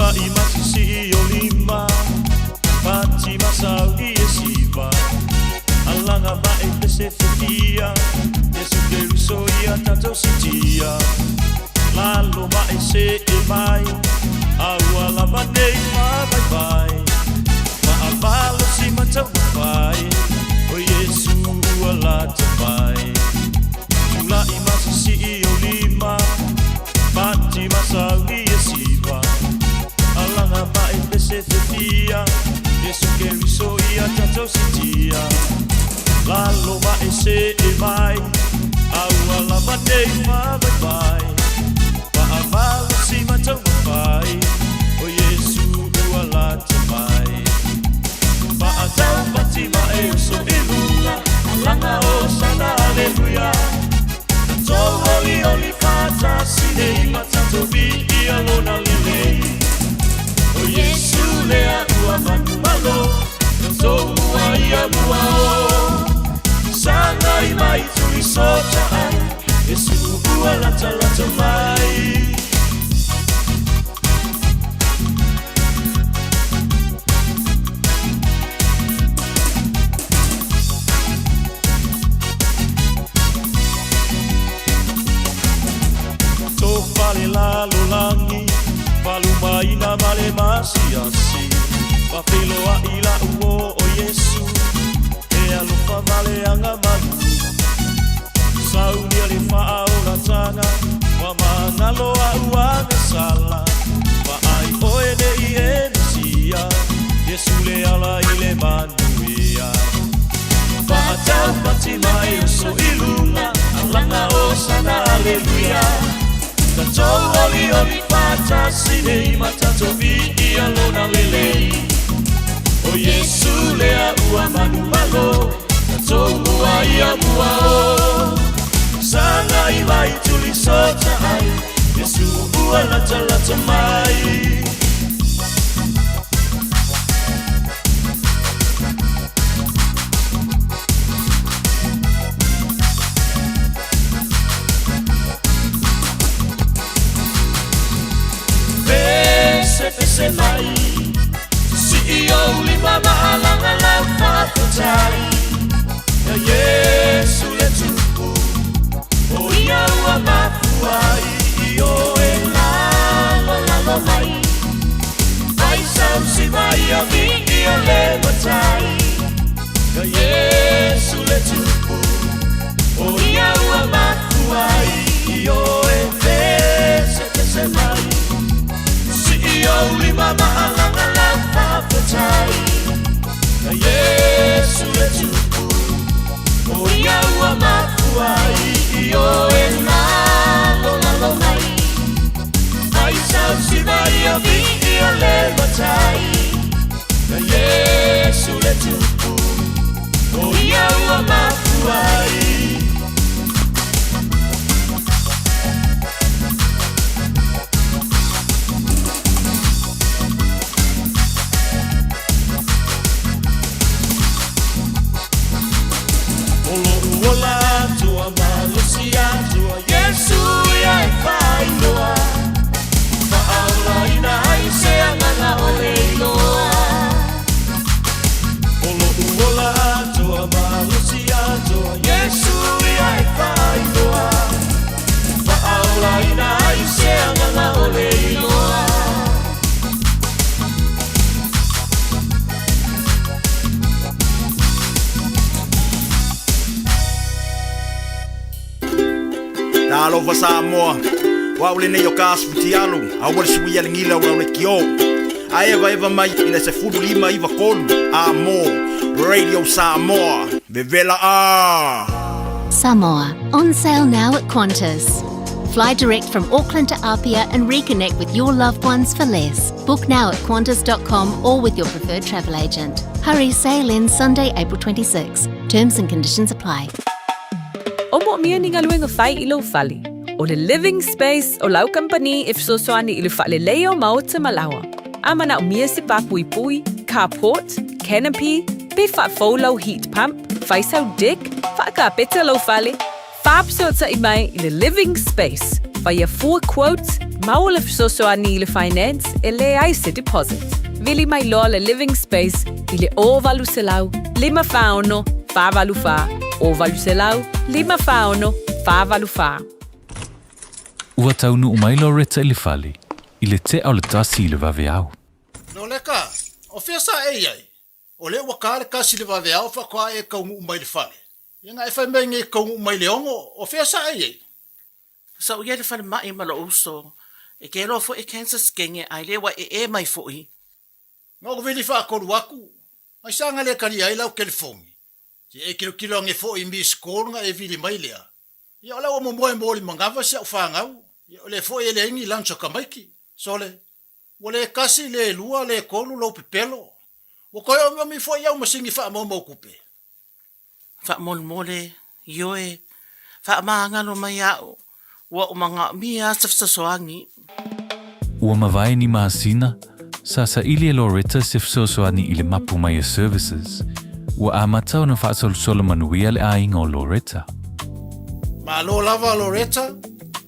Tulai masisi o lima Pati masau i e siva Alanga vai te se fiafia Yesu ke riso ia tatou sitia Lalo vai se e mai Aua lava nei ma vai vai Maavalo si matau vai O Yesu ua la te vai Tulai masisi o lima Pati masau i e siva Alanga vai te se fiafia Yesu ke riso ia tatou sitia Lalo vai se e mai Aua lava nei ma vai vai Maavalo si matau vai O Yesu ua la te mai Maatau pati ma e uso ilunga Alanga o sana aleluia Tau oli oli fata sinei Matato vi ia lona lelei O Yesu lea ua manu malo Tau mua ia mua o Sanga i mai tui sota ai Yesu ua lata lata mai Vale la lolangi, valu mai na male masiasi. Papelo a ila uo o Yesu, e alufa vale anga manu. Sauni ali faa o la tanga, wa mangalo a uane sala. Wa ai oe ne i sia, Yesu le ala ile manuia. Wa atau pati mai uso ilunga, alanga o sana aleluia. Tatou oli oli fata sinei matato vi ia lona lelei O Yesu lea ua manu malo Tatou mua ia mua o Sanga i vai tuli sota ai Yesu ua lata lata mai Se mai Si o lima maalanga lau whakatai Ya Yesu le tupu O ia ua mafuai I o e lalo lalo mai Ai sau si mai a mi I o le matai Ya Yesu le tupu O ia ua mafuai I o e pese mai Yo lima maalanga lau whakatai Na Yesu le tupu O ia ua mafuai I o e lalo lalo mai Ai sau si mai a mi I o le matai Na Yesu le tupu O ia ua mafuai Yesu ia e whai loa Whaaula ina ai se anganga o le loa Olo uola atoa malusi atoa Yesu ia e whai loa Whaaula ina ai se anganga o le loa Alova Samoa, waule nei o kasputi alu, awale sui alingila o le kio. Aeva eva mai ina se fudu lima iva kolu, amo, Radio Samoa, vevela a. Samoa, on sale now at Qantas. Fly direct from Auckland to Apia and reconnect with your loved ones for less. Book now at qantas.com or with your preferred travel agent. Hurry, sail in Sunday, April 26. Terms and conditions apply. O mo mia ni ngaluenga fai ilo fali. O le living space o lau company if so soani ilu fale leo maota malawa. Amana o mia se pa pui pui, carport, canopy, be fa folo heat pump, fai sau dick, fa ka peta lo fale. Fab so ta i mai i le living space. Fai a 4 quotes, Maula fisosoani i le finance e le ai se deposit. Vili mai loa le living space i le o valu se lau, 5 faono, fa valu fa. O valu se lau, 5 faono, fa valu fa. Ua taunu umai Loretta i le fali, i le te au le tasi i le vaveau. No leka, o fia sa ei ai. O le ua kare kasi le vaveau fa kwa e kaungu umai le fale. Ia e fai mei nge kaungu umai le ongo, o fia sa ei ai. Sa uia le whare mai ma lo uso, e ke roa fo e cancer skenge ai lewa e mai fo i. Ngā ko vili wha koru aku, ai sanga le kari ai lau California. Si e kilo nge fo i mi skoronga e vili mai lea. Ia o lau o momoe mori mangava si au whangau, ia o le fo e le ingi lancho kamaiki. So le, o le kasi le lua le kolu lau pepelo. O koe o mi fo i au masingi wha mau kupe. Wha mole, ioe, wha maangano mai au. Ua o mga mia safsasoangi. Ua mawai ni mahasina, sa ili e Loretta sifsosoani i le mapu mai services. Ua amatau na whaasolo manuia le ainga o Loretta. Ma lo lava Loretta,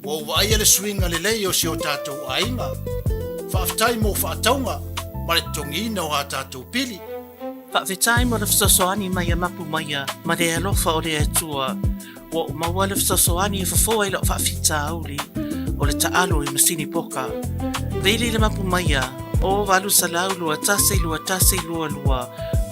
ua ua aia le swinga le lei o si o tātou ainga. Whaaftai mo whaataunga, ma le tongina o a tātou pili. Wha vetai mo le fsasoani mai a mapu mai a, ma le alofa o le atua. Ua o maua le fsasoani e fafoa i lo whaafita auli, o le taalo i masini poka. Veli le mapu mai a, o valu salau lua tase lua lua.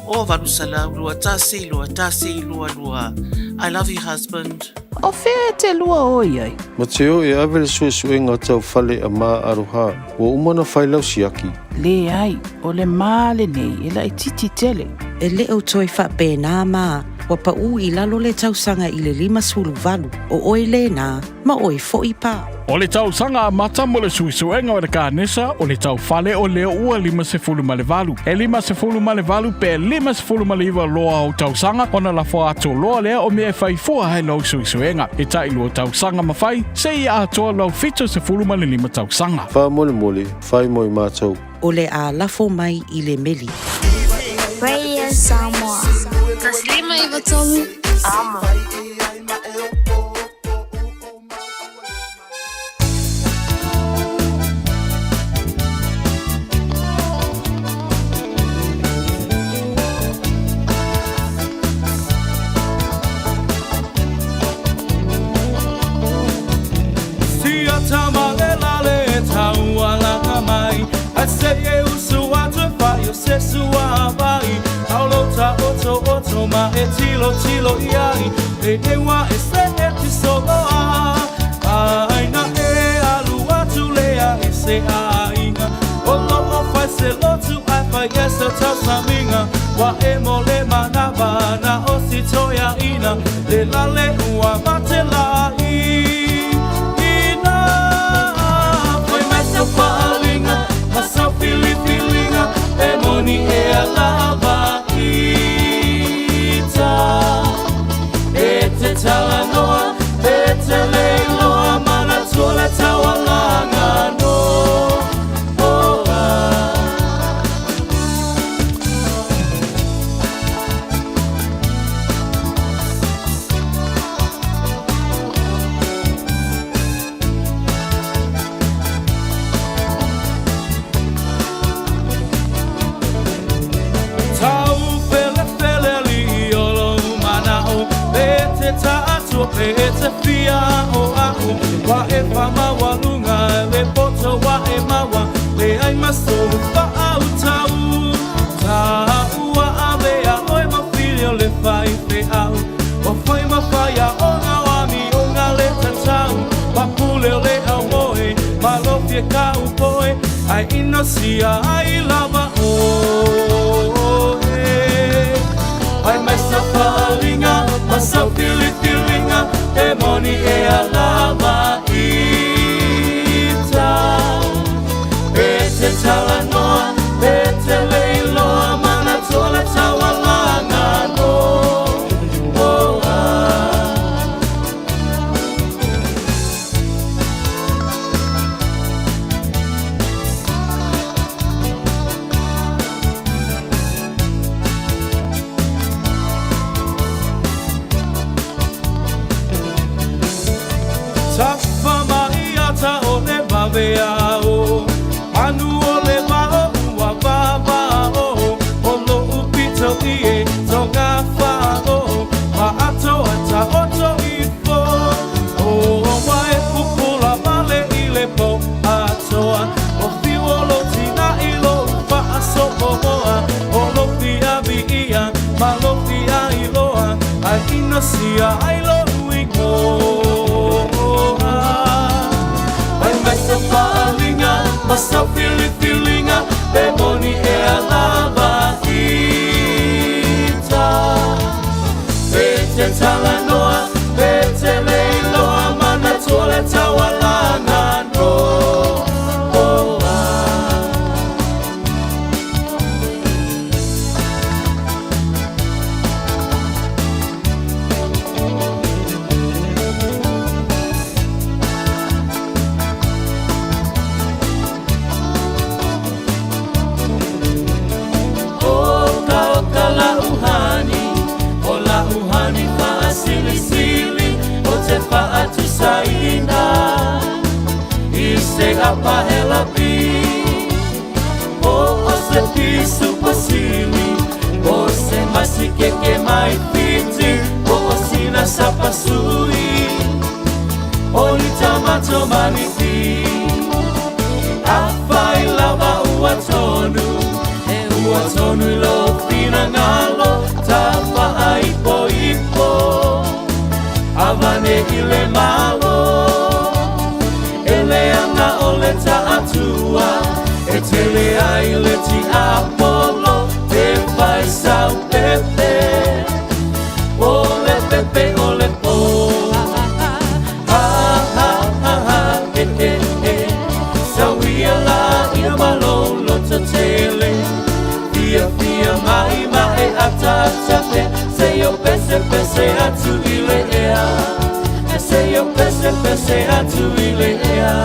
O valu salau lua tase lua lua. I love you, husband. O whea te lua oi ai. Ma te o e awe le sue ngā tau whale a mā aroha. Ua umana whailau siaki. Le ai, o le mā le nei, e la i titi tele. E le au toi wha pēnā mā. Wa pa u i lalo le tausanga i le 5 o oi le nā, ma oi fo i pā. O le tausanga a mata mo le suisuenga o le kānesa o le tau whale o leo ua 5 E 5 pe 5 loa o tausanga ona la fo ato loa lea o mea fai fua hai lau suisuenga. E tai lua tausanga mawhai, se i atoa lau 5 tausanga. Wha mole, whai mo i mātou. O le a lafo mai i le meli. Radio Samoa. Taslima Ivatolu. Amo. Ma e tilo iai e ewa e se e ti soloa aina e alua tu lea e se ainga o lo fai se lo tu ai fai esa tau saminga wa e mole manava na o si toia ina le lale ua mate la ina foi myself falinga myself feelinga e moni e alava e te talanoa, e te leiloa, mana tole tawalanga no. E te fia o aku wa e whama walunga le poto wa e mawa le ai maso wha au tau ua awea oi ma filio le whai te au o whai ma whaia o ngā wami o ngā le tatau wa pule o le au moe ma lofie ka upoe ai ino sia ai lava o ai myself falinga myself feelinga e moni e alava ita e te talanoa e te leiloa mana tola tawalanga no Tafa mai ata o le mawea sia ai lo uingo ai mai sa paalinga masa feelinga pe moni e alava ita pe te tala noa pe te leiloa mana tole tawalanga no Saina ise apahela pi o se pisu pasili o se masike ke mai piti o sina sapasui o ni tamato manifi afai lava uatonu lo fina ngalo tapa aipo ipo avane ile malo ele anga ole atua etele aile ti apolo te fai sau pepe ole pepe ole po ha ha ha ha sawia la ia malo lo tele Fiafia mai atatape se yo pese atu ile ea se yo pese atu ile ea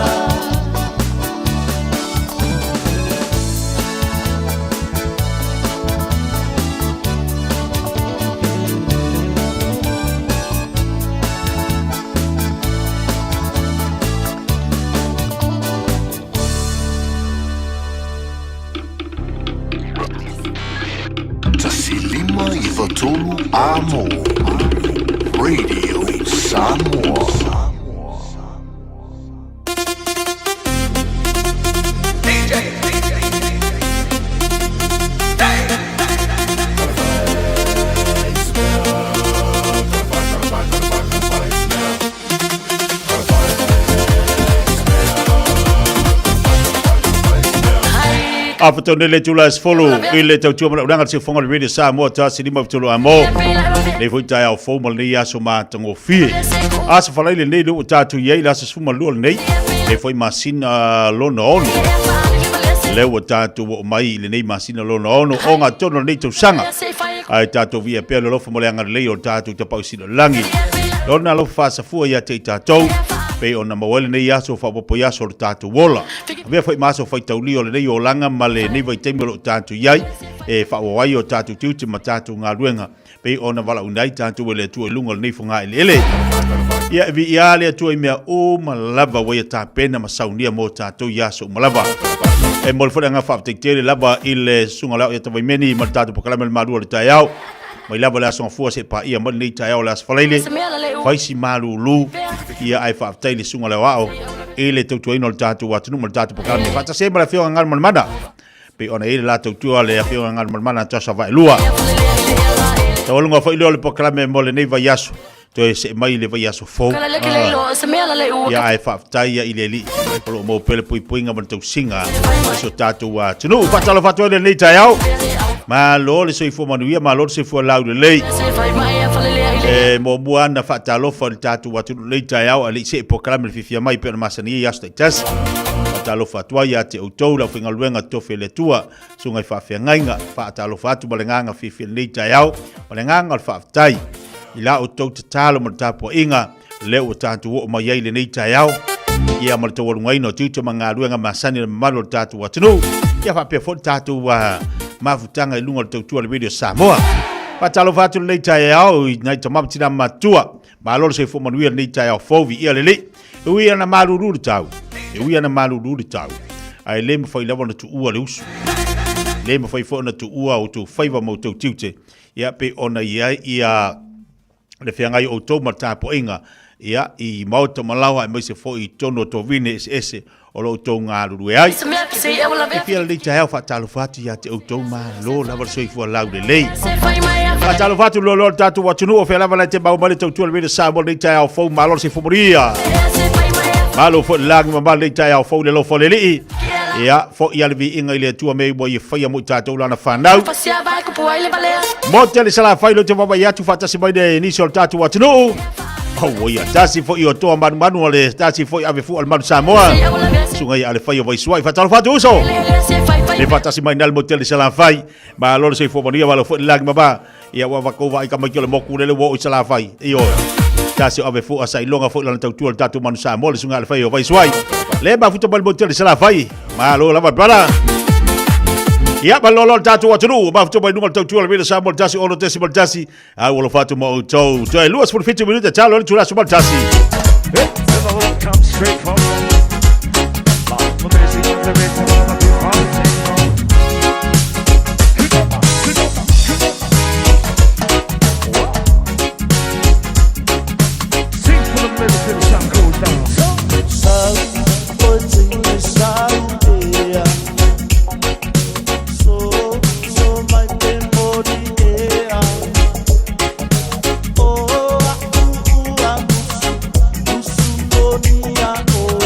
Tolu Amo Radio Samoa. Apato nele tula follow ile tautua mana uranga se fonga radio Samoa ta sinima tulu amo le fuita ya formal ni aso ma tango fi asa fala ile nei do tatu ye la se suma lo nei le foi masina lo no le o tatu o mai le nei masina lo no onga tono nei tu sanga ai tatu via pelo lo fo anga le o tatu te pausino langi lona lo fa sa fu ya te tatu pe ona mawale nei aso fa popo ya so tatu wola ve foi maso foi tauli o le nei o langa male nei vai temelo tatu yai e fa wai o tatu tuti matatu nga ruenga pe ona vala unai tatu le tu lunga nei funga ele ya vi ya le tu me o malava wai ta pena masaunia mo tatu ya so malava e mol fo nga fa te tele lava ile sunga la ya te vai meni matatu pokala malu le tayau mai lava la son fo se pa ia mo nei tayau las falaile vai si malulu ia ai fa taile sunga le wao ele tu ino le tatu wa tunu tatu pokala me fa se mala fio ngal mana pe ona ile la tu le fio ngal mana ta sa vai lua to lunga fa ile le pokala me mo le nei vai yaso to se mai le vai yaso fo ia ai fa taia ile li pro mo pele pui nga man tu singa so tatu wa tunu fa talo fa to le nei tayau ma lo le so ifo manuia ma lo se fo la le mo buana fa talo fa tatu wa tu le tayau ali se proclame le Fiafia Mai pe masani ya status talo fa tua ya te auto la finga luenga to fele tua sunga fa fianga fa talo fa tu balenganga Fiafia le tayau balenganga fa tai ila auto talo mo tapo inga le o tatu o mai le nei tayau ia mo to ngai no tu manga luenga masani malo tatu wa tunu ia fa pe fo tatu wa mafutanga ilunga tautua le video Samoa patalo fatu le tayau na tamaptina matua malolo se fo manuia le tayau fovi ia lele uia na malulu tau uia na malulu tau ai le mo foi lava na tu ua le usu le mo foi fo na tu ua o tu faiva mo tu tiute ia pe ona ia le fianga i o to mata po inga ia i mauta malawa e mai se fo I tono to vine ese o lo to ngā ruru e ai. E pia le te heo whatalo whatu ia te autou ma lo lava soi fua lau le lei. Whatalo whatu lo tatu watunu o whelava lai te maumale tau tua le vina Samoa le te heo fau malo se fumoria. Malo fo langi ma le te heo fau le lo fo le lii. Ia fo ia le vi inga I le tua mei mo I whaia mo I tātou lana whanau. Mo te le sala whai lo te mama I atu whatasi mai ne inisio le tatu watunu. Oh ia, tasi fo I o toa manu le tasi fo I ave fu al manu Samoa. Sunga I ale whai o vaisua I whatalo whatu uso. Le whatasi mai nal mo te le sala whai. Ma lolo se fo mania walo fo langi mama. Ia wawako wa I kamaki o le moku le wo I sala whai. Iyo. Tasi ave fu asa ilonga fo lana tautua le tatu manu Samoa le sunga ale whai o vaisua. Le ma futa mal mo te le sala whai. Ma lolo lava brada. Ia ba lolo tatu watunu ba futa mai nunga tautua le vina Samoa tasi ono tesi mal tasi. Ai walo fatu mo tau. Toi luas for 50 minuta talo le tula sumal tasi. Come straight from sing for the minute till the sun goes down. Oh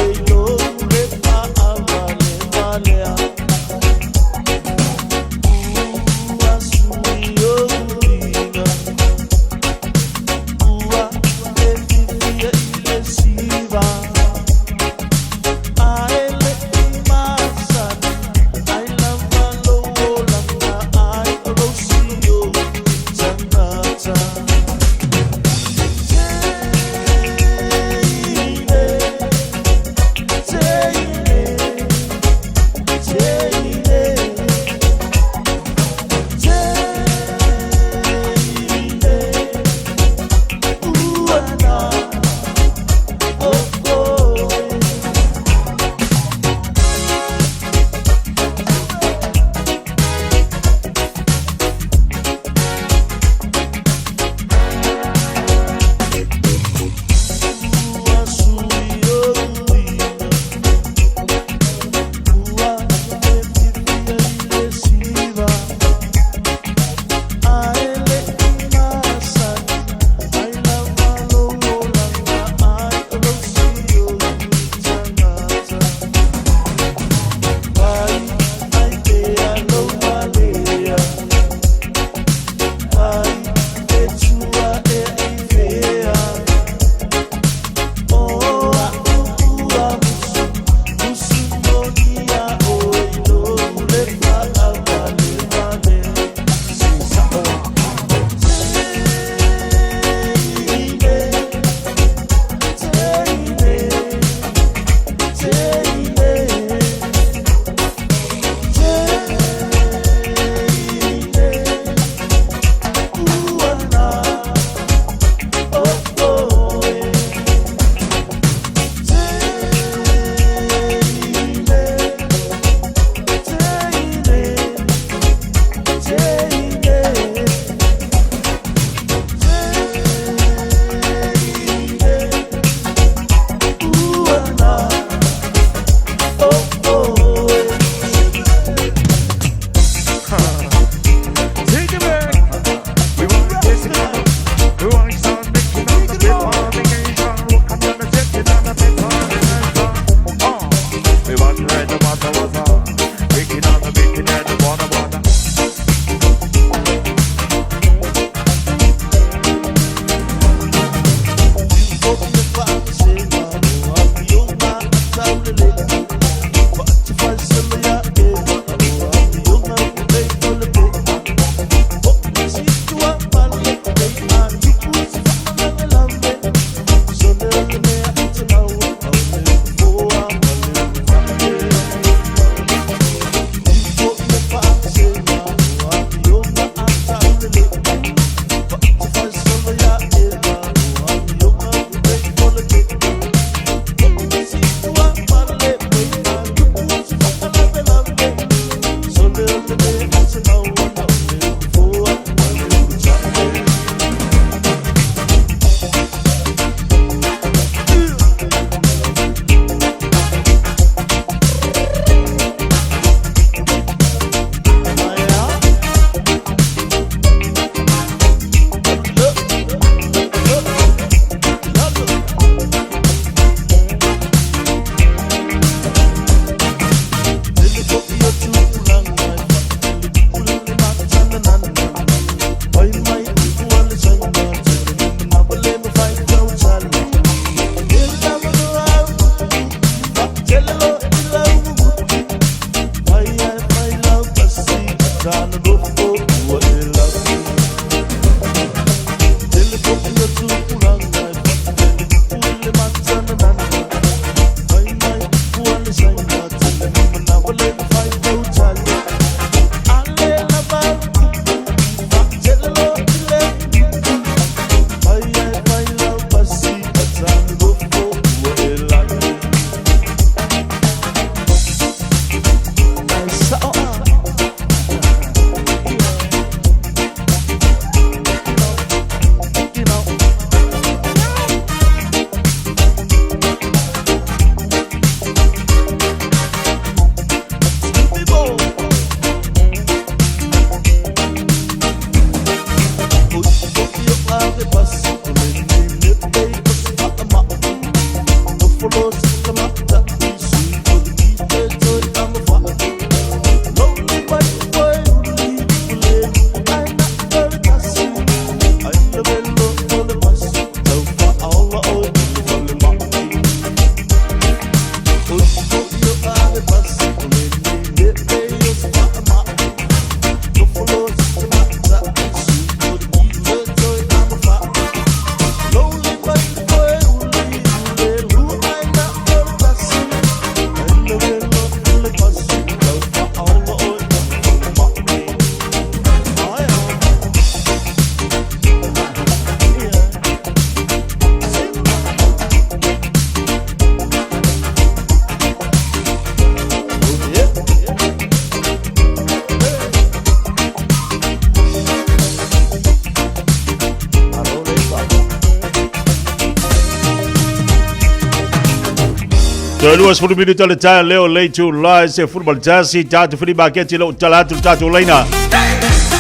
Tolu as fulu minuto le tae leo leitu lai se football jasi tatu fili maketi lo talatu tatu leina.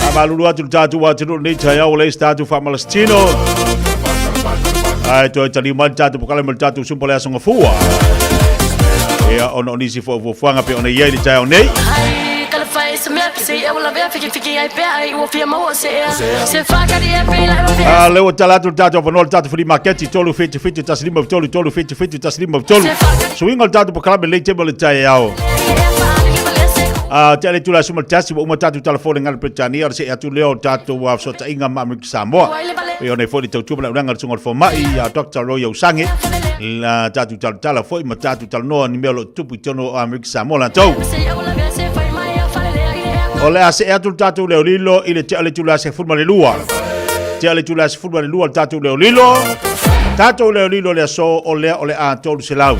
Amalulu atu tatu watu ni tae au le tatu fa Palestino. Ai to tali man tatu pokale mal tatu sumpole asonga fua. Ia ono nisi fo fuanga pe ona yeli tae nei. Leo talatu tatu vanol tatu fili maketi tolu fiti taslima tolu fiti taslima tolu. Swinga tatu pokale le table tae au. Tele tula suma tasi wa tatu telefone ngal Britania se atu leo tatu wa so tainga ma Samoa. E ona fo tau tubla ranga tsunga fo mai ya Dr. Royo Sange. La tatu tala fo ma tatu tal no ni melo tupu tono America Samoa la tau. Ole se atu tatu leo lilo ile tele tula se futma le lua. Tele tula se futma le lua tatu leo lilo. Tatu leo lilo le so ole a tolu se lau.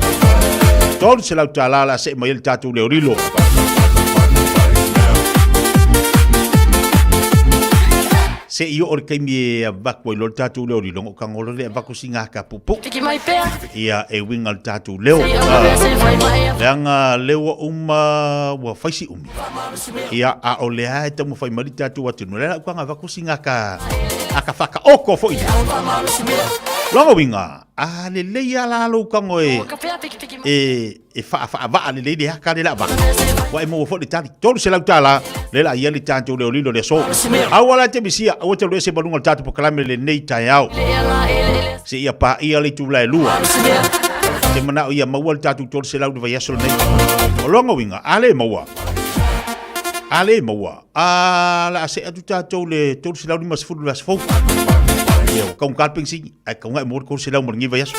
Tolu se lau tala la se mai tatu leo lilo. Se io or kai mi bakoi lo tatu leo ri longo kangolo le bako singa ka pupu ia e winga tatu leo langa leo wa faisi ia a ole ai tamu fai mali tatu wa tunu le kwanga bako singa ka aka faka oko fo ina longo winga a le le ya la lo kango e fa va le le ha ka le la ba wa mo fo de tali tolu se la tala le la yeli tatu leo lilo le so awala te bisia o te lo se balunga tatu pokalame le nei tai au se ia pa ia le tu la lua te mana ia mawal tatu tolu se la vai aso nei o longo winga ale mawa la se atu tatu le tolu se la ni mas fudu las fo eu com carping si ai com ai mor ko se la morngi vai aso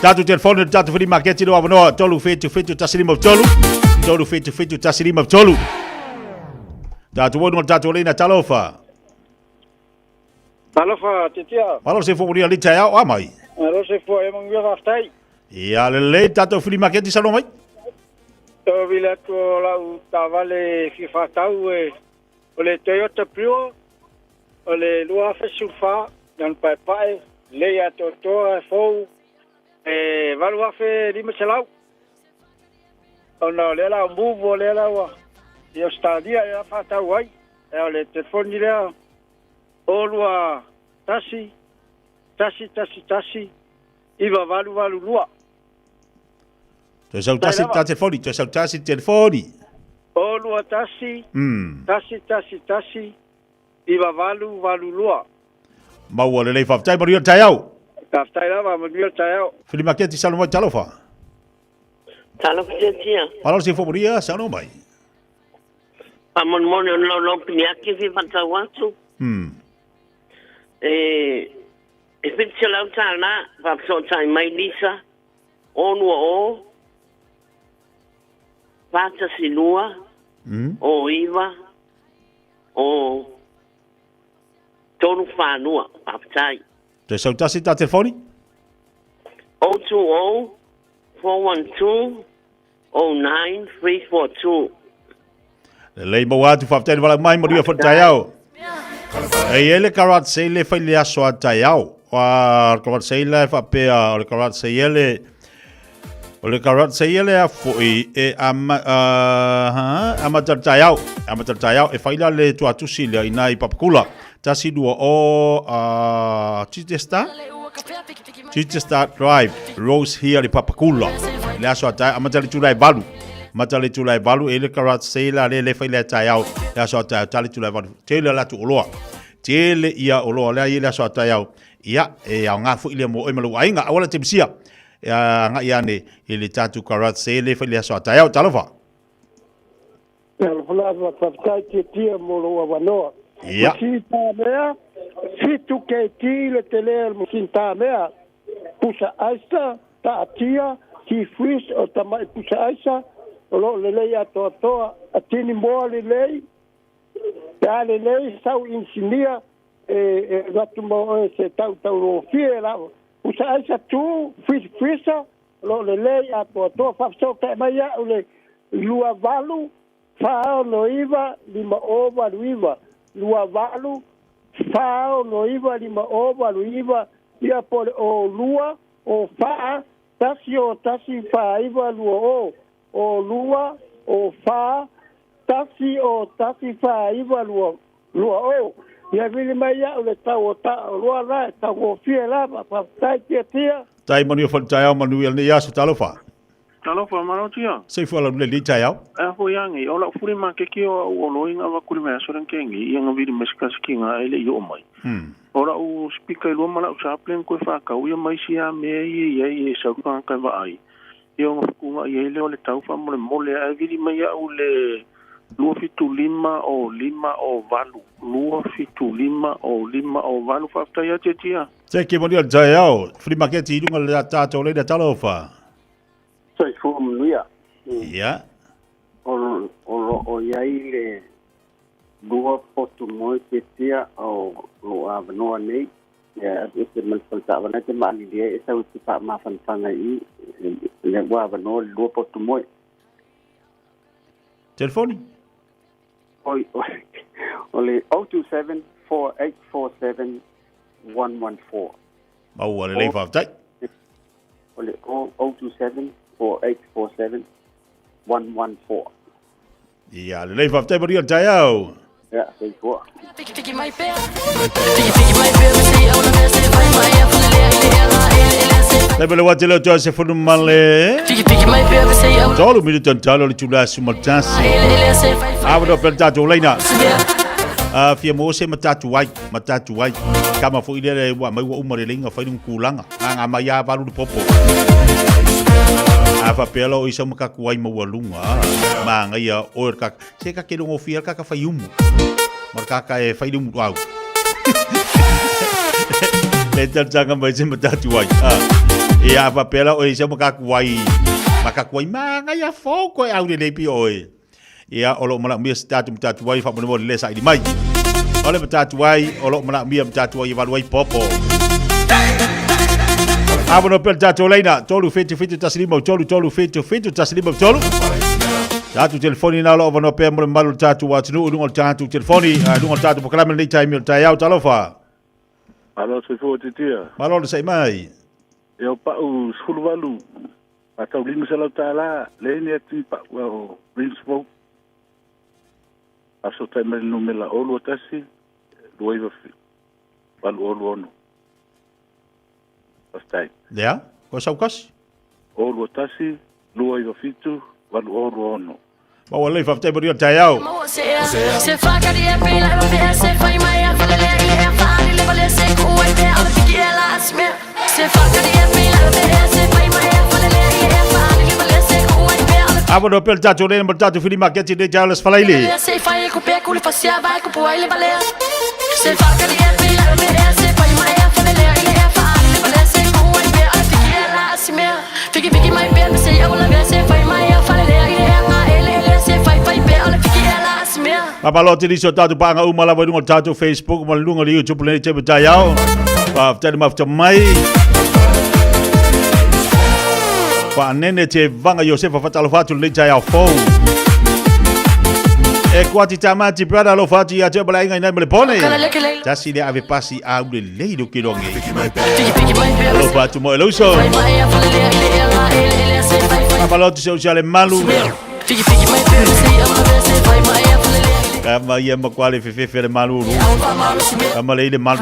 Tatu telefone tatu fili maketi no avano tolu fetu taslima tolu fetu taslima tolu tatu wono tatu lena talofa titia alo se fo ria lita ya o mai alo se fo e mong via aftai ya le tatu fili maketi salo mai to vila ko la tavale fifa tau e ole Toyota Prio ole lua fe sulfa dan pai le ya toto fo valu afe lima selau. Ona le la mbuvo le la wa. Yo stadia ya fata wai. Le telefoni le olua tasi. Iva valu lua. Tu sau tasi telefoni. Olua tasi. Tasi. Iva valu lua. Mau le fa tai mario taiau. Taftai lava madio taiau. Fili maketi salo mai talofa. Talofa tia. Alo se foburia salo mai. Amon mono no piniaki fi fanta watu. E fitela utana va so tai mai lisa. O Pata sinua. O iva. O tonu fanua papai. Tu sau tasi ta telefoni? 020-412-09342. Lei mo atu whaftaini wala mai moria wha taiau. Ei ele karat se le whai le aso a taiau. Wa karat se le whapea o le karat se ele. O le karat se ele a fui e amatar taiau. Amatar taiau e whaila le tuatusi le ina I papakula. Tasi dua o Chichester Drive, Rose here I Papakula. Le aso atai amatali tulai balu ele karat seila le fai le tai au. Le aso atai tali tulai balu. Tele la tu oloa. Tele ia oloa le ile aso atai au. Ia e au nga fu ile mo e malu ainga awala te bisia. Nga ia ne ile tatu karat seile fai le aso atai au talofa. Al fulano fatai ke tia mo lo wanoa. Ja. Mea, fitu ke le tele musinta mea, pusa aisa, ta atia, ki fris o tamai pusa aisa, lo le lei atoa, atini moa le lei, ya le lei sau insinia, gatu mo se tau lo fie la, pusa aisa tu, frisa, lo le lei atoa, fafso ke maya, le lua valu, fao no iva, lima ova luiva, lua valu, fao no iva lima ova luiva ia pole o lua o fa tasi o tasi fa iwa lua o lua o fa tasi o tasi fa iwa lua o ia vili mai ia o le tau o ta lua la tau o fia la pa tai tia tai mani o tai au manu ia ne asu talofa Talofa manotia. sei fala le li tai au Ho yangi, o la furi ma ke ki o loinga wa kuri me asoran kengi, ia nga viri meska skinga ele i o mai. Ora o speaker lo mala o chaplain ko fa ka uia mai sia me ye sa ka ka va ai. Ia nga ku ia le o le tau fa mole a viri mai au le lua fitu lima o valu. Lua fitu lima o valu fa ta ia tia. sei ke mani o tai au fri market i lunga le tato le talofa sei fu mnuia ia o iai le lua potu moi ke tia o lo avanoa nei ia ese mal falta vana te mani dia esa uti pa ma fantanga i le wa avanoa lua potu moi telefoni oi ole 027 4847 114 mau le le fa tai ole 027 4847 114 ia le le fa tai mani o tai au ja sei ko le bele wa tele to se funu male tolu mi ton talo le tula sumaltas avdo per tato leina fia mo se matatu wai kama fo ile wa mai wa umare linga fa dum kulanga nga mai ya baru de popo ava pelo isa maka kuai mo walunga ma nga ya or ka se ka kelo ngofia ka fa yumu marka ka e fa dum wow le tanga mai se matatu wai e ava pelo isa maka kuai ma nga ya fo ko au le pi oi ia olo mala mia statu mtatu wai fa mo le sa di mai ole mtatu wai olo mala mia mtatu wai valwai popo abono pel tatu leina tolu fetu taslimo tolu fetu taslimo tolu tatu telefoni na lo abono pe mo malu tatu wa tunu ngol tatu telefoni ngol tatu pokalama nei time tai au talofa alo se fo titia malo sai mai eu pa u skuluvalu atau lima sala tala le ni ati pa o principal aso taime no me la olo tasi luiva palu olo ono pastai ya ko saukas olo tasi luiva fitu palu olo ono ma wala fa te brio tayao se fa carie pila se fai mai a fare le e fare le vale se come te al fichiela asme se fa carie pila se fai mai a fare le e fare le vale se come te al abo do pel tatu le tatu fili market de jalas falaili se fai cu pe cu le fasia vai cu puoi le vale se fa carie pila se fai mai a fare le e fare le vale se come te al fichiela asme figi mai pe se io la se fai mai a fare le Papalote di so tatu panga umala wa dungo tatu Facebook ma lungo li YouTube le te betayao pa tani mafta mai pa nene te vanga Josefa fatalo fatu le tayao fo e kwati tamati brada lo fati ya te bala inga ina mele pone tasi le ave pasi a ule leido kilonge lo fatu mo eloso Papalote sociale malu kama ia makwale fefe le malulu kama le malu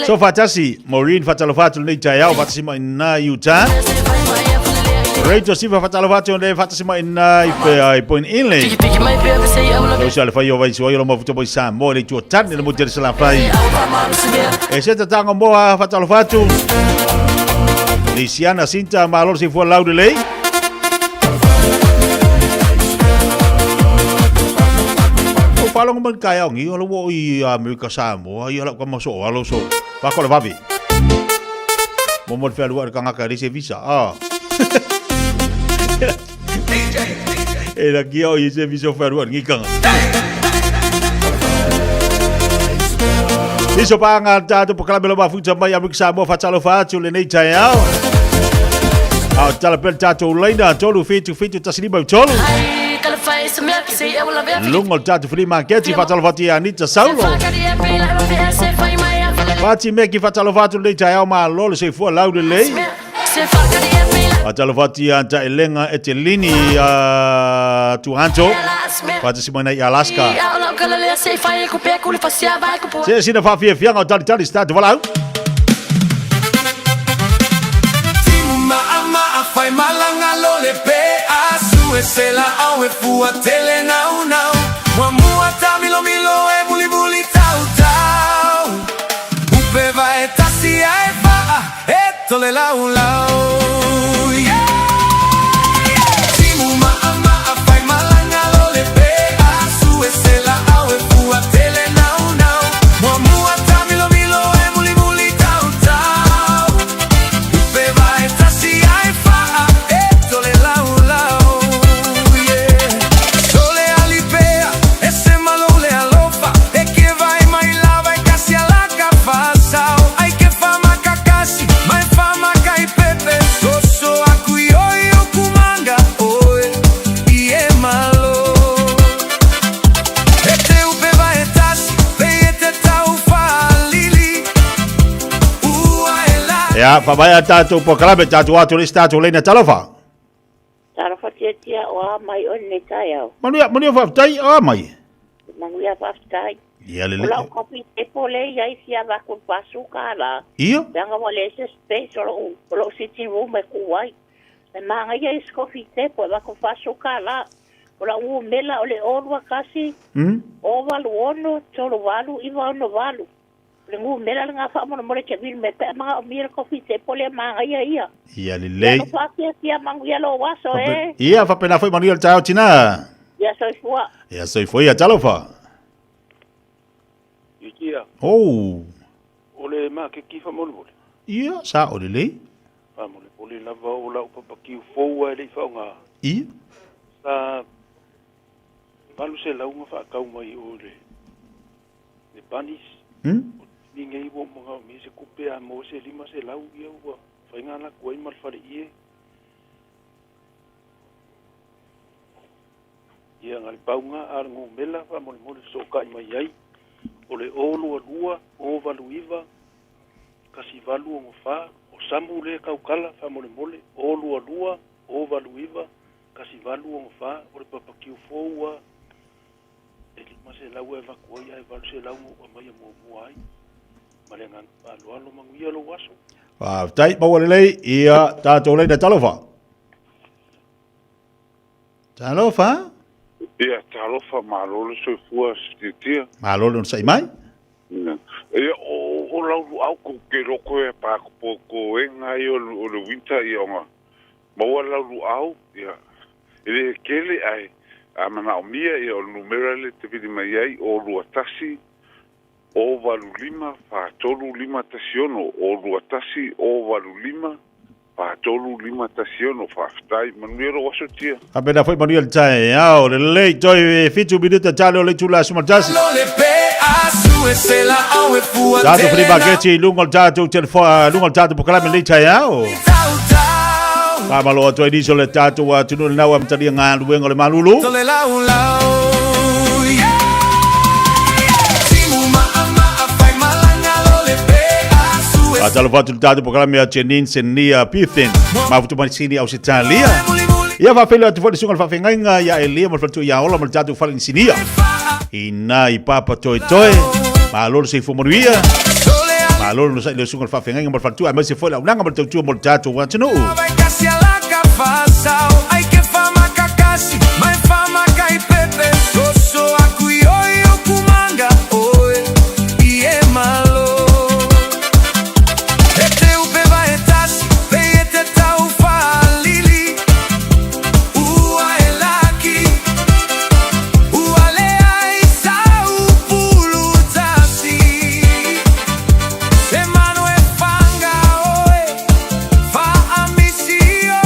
so fatasi Maureen fatalofatu nei tayao fatasi ma ina yuta Rachel Siva fatalofatu nei fatasi ma ina ipe point inle so sale fa yo vai so yo mo futo boy sam mo le tu tan le mo ter sala fai e se tanga mo fatalofatu Lisiana Sinta malor si fu laude lei palong man kaya ngi olo wo i Amerika Samoa i ala kama so alo so pa ko vavi mo mo fe luar kanga ka rese visa era ki o i se visa fe luar ngi kanga iso pa nga tatu po kala belo ba futa mai Amerika Samoa fa talo fa tu le nei tayao tala pel tatu leina tolu fitu tasliba tolu Lungo tatu free market fatal vati Anita Saulo Fati meki fatalofatu le tai au malo le se fu lau de le. Fatalofati anta elenga etelini Toronto. Fati simona i Alaska. Se sina fa Fiafia ngau tali sta de volau. Fai malanga lo le pe asu esela au e fua tele nau nau Mua mua ta milo e buli buli tau tau Upe va e tasi ai fa e tole lau lau Timu maa fai malanga lo le pe asu esela au e fua tele nau nau Mua mua ta milo e buli buli tau tau Upe va e tasi ai fa Ya, pabaya tatu pokalame tatu watu le tatu le na talofa. Talofa tia o mai on ne tayau. Manu fa tai o mai. Manu ya fa tai. Ya le. La kopi e pole ya isia va con pasuka la. Io? Danga mo le space lo sitting room e kuai. E manga ya iskofi te po va con pasuka la. Ola u mela ole orwa kasi. O valu ono tolo valu iva ono valu. Lengu mela nga fa mo mo che vil me pe ma mira kofi te pole manga ia. Ya le le. No fa sia mangu ya lo waso Ia fa pena foi Manuel tau tina. Ya soy fua. Ya soy foi ya talofa. Ikia. Oh. Ole ma ke kifa mo le. Ia sa ole le. Pa mo le pole lava o la papa ki fo le fa nga. Ia. Sa palu se la unha fa kau mai ole. Le panis. Ninguém bom mga mi se kupe a mo se lima se lau ia wa fa ngana ko ai mal fare ie ia ngal paunga ar ngo mela fa mo so ka mai ai ole olu lua o valuiva kasi valu o fa o samu le kaukala fa mo olu lua o valuiva kasi valu o fa o papa ki fo wa lima se lau e va ko ia e valu se lau o mai mo ai Malengan alo manguia lo waso. Tai mawalelei ia tatu le na talofa. Talofa? Ia talofa malolo so fua stitia. Malolo no sai mai? Ia o lau au ko ke roko e pa ko ko enga o le winter ia nga. Maua lau au ia. Ele kele ai amana o mia ia o numero le te vidi mai ai o luatasi o valu lima fa tolu lima tasiono o luatasi o valu lima fa tolu lima tasiono fa ftai manuelo waso tia apena foi Manuel tai ao le lei toi fitu minuto talo le tula sumatasi Tatu prima geti lungo tatu telefone lungo tatu pokalame le tai ao Pamalo toi diso le tatu wa tunu na wa mtali nga luengo le malulu Atalo fatu tatu programa ya Chenin Senia Pithen mafutu manisini au sitalia ia fa felo atu fo sungal fa fenga ya elia mo fatu ya ola mo tatu fa insinia ina ipapa toi malolo se fumoria malolo no sai le sungal fa fenga mo fatu ama se fo la unanga mo tatu mo tatu wa tino ai que fama kakasi mai fama kai pepe so akuyo kumanga oe ie malo Emmanuel Fanga, oe, fa amisio.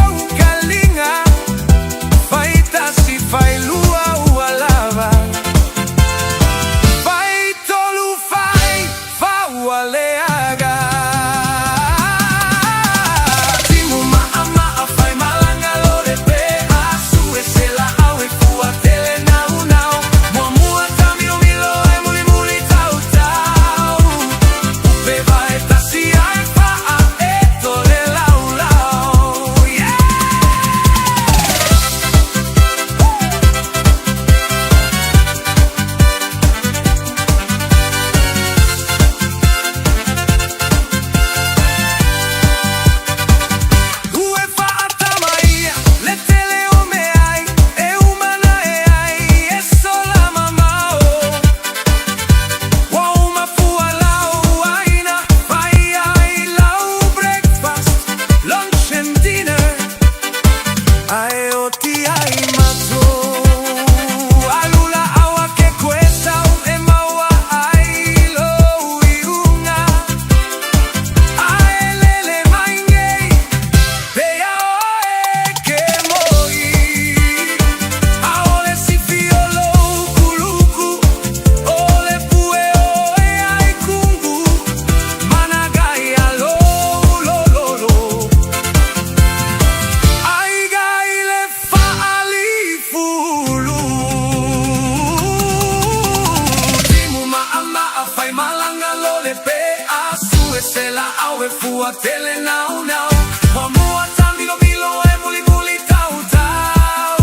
fua tele nau nau Mua mua tamilo milo e muli muli tau tau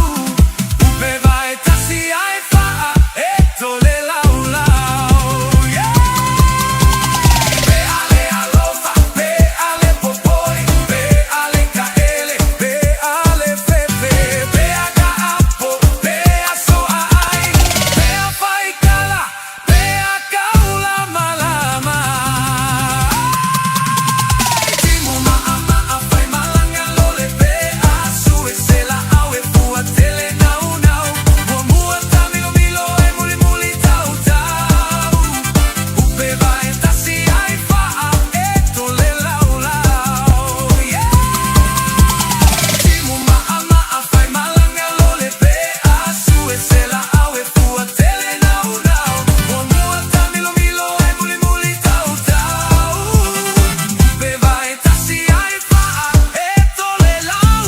Upe vai tasi ai faa e tole lau lau Pe ale alofa, pe ale popoi Pe ale kaele, pe ale fefe Pe aga apo, pe aso ai Pe a fai kala, pe a kaula malama Timu maa maa fai malanga lole pe asu e sela au e fua tele nau nau Mua mua tamilo milo e muli muli tau tau Upe vai tasi ai faa e tole lau lau Timu maa maa fai malanga lole pe asu e sela au e fua tele nau nau Mua mua tamilo milo e muli muli tau tau Upe vai tasi ai faa e tole lau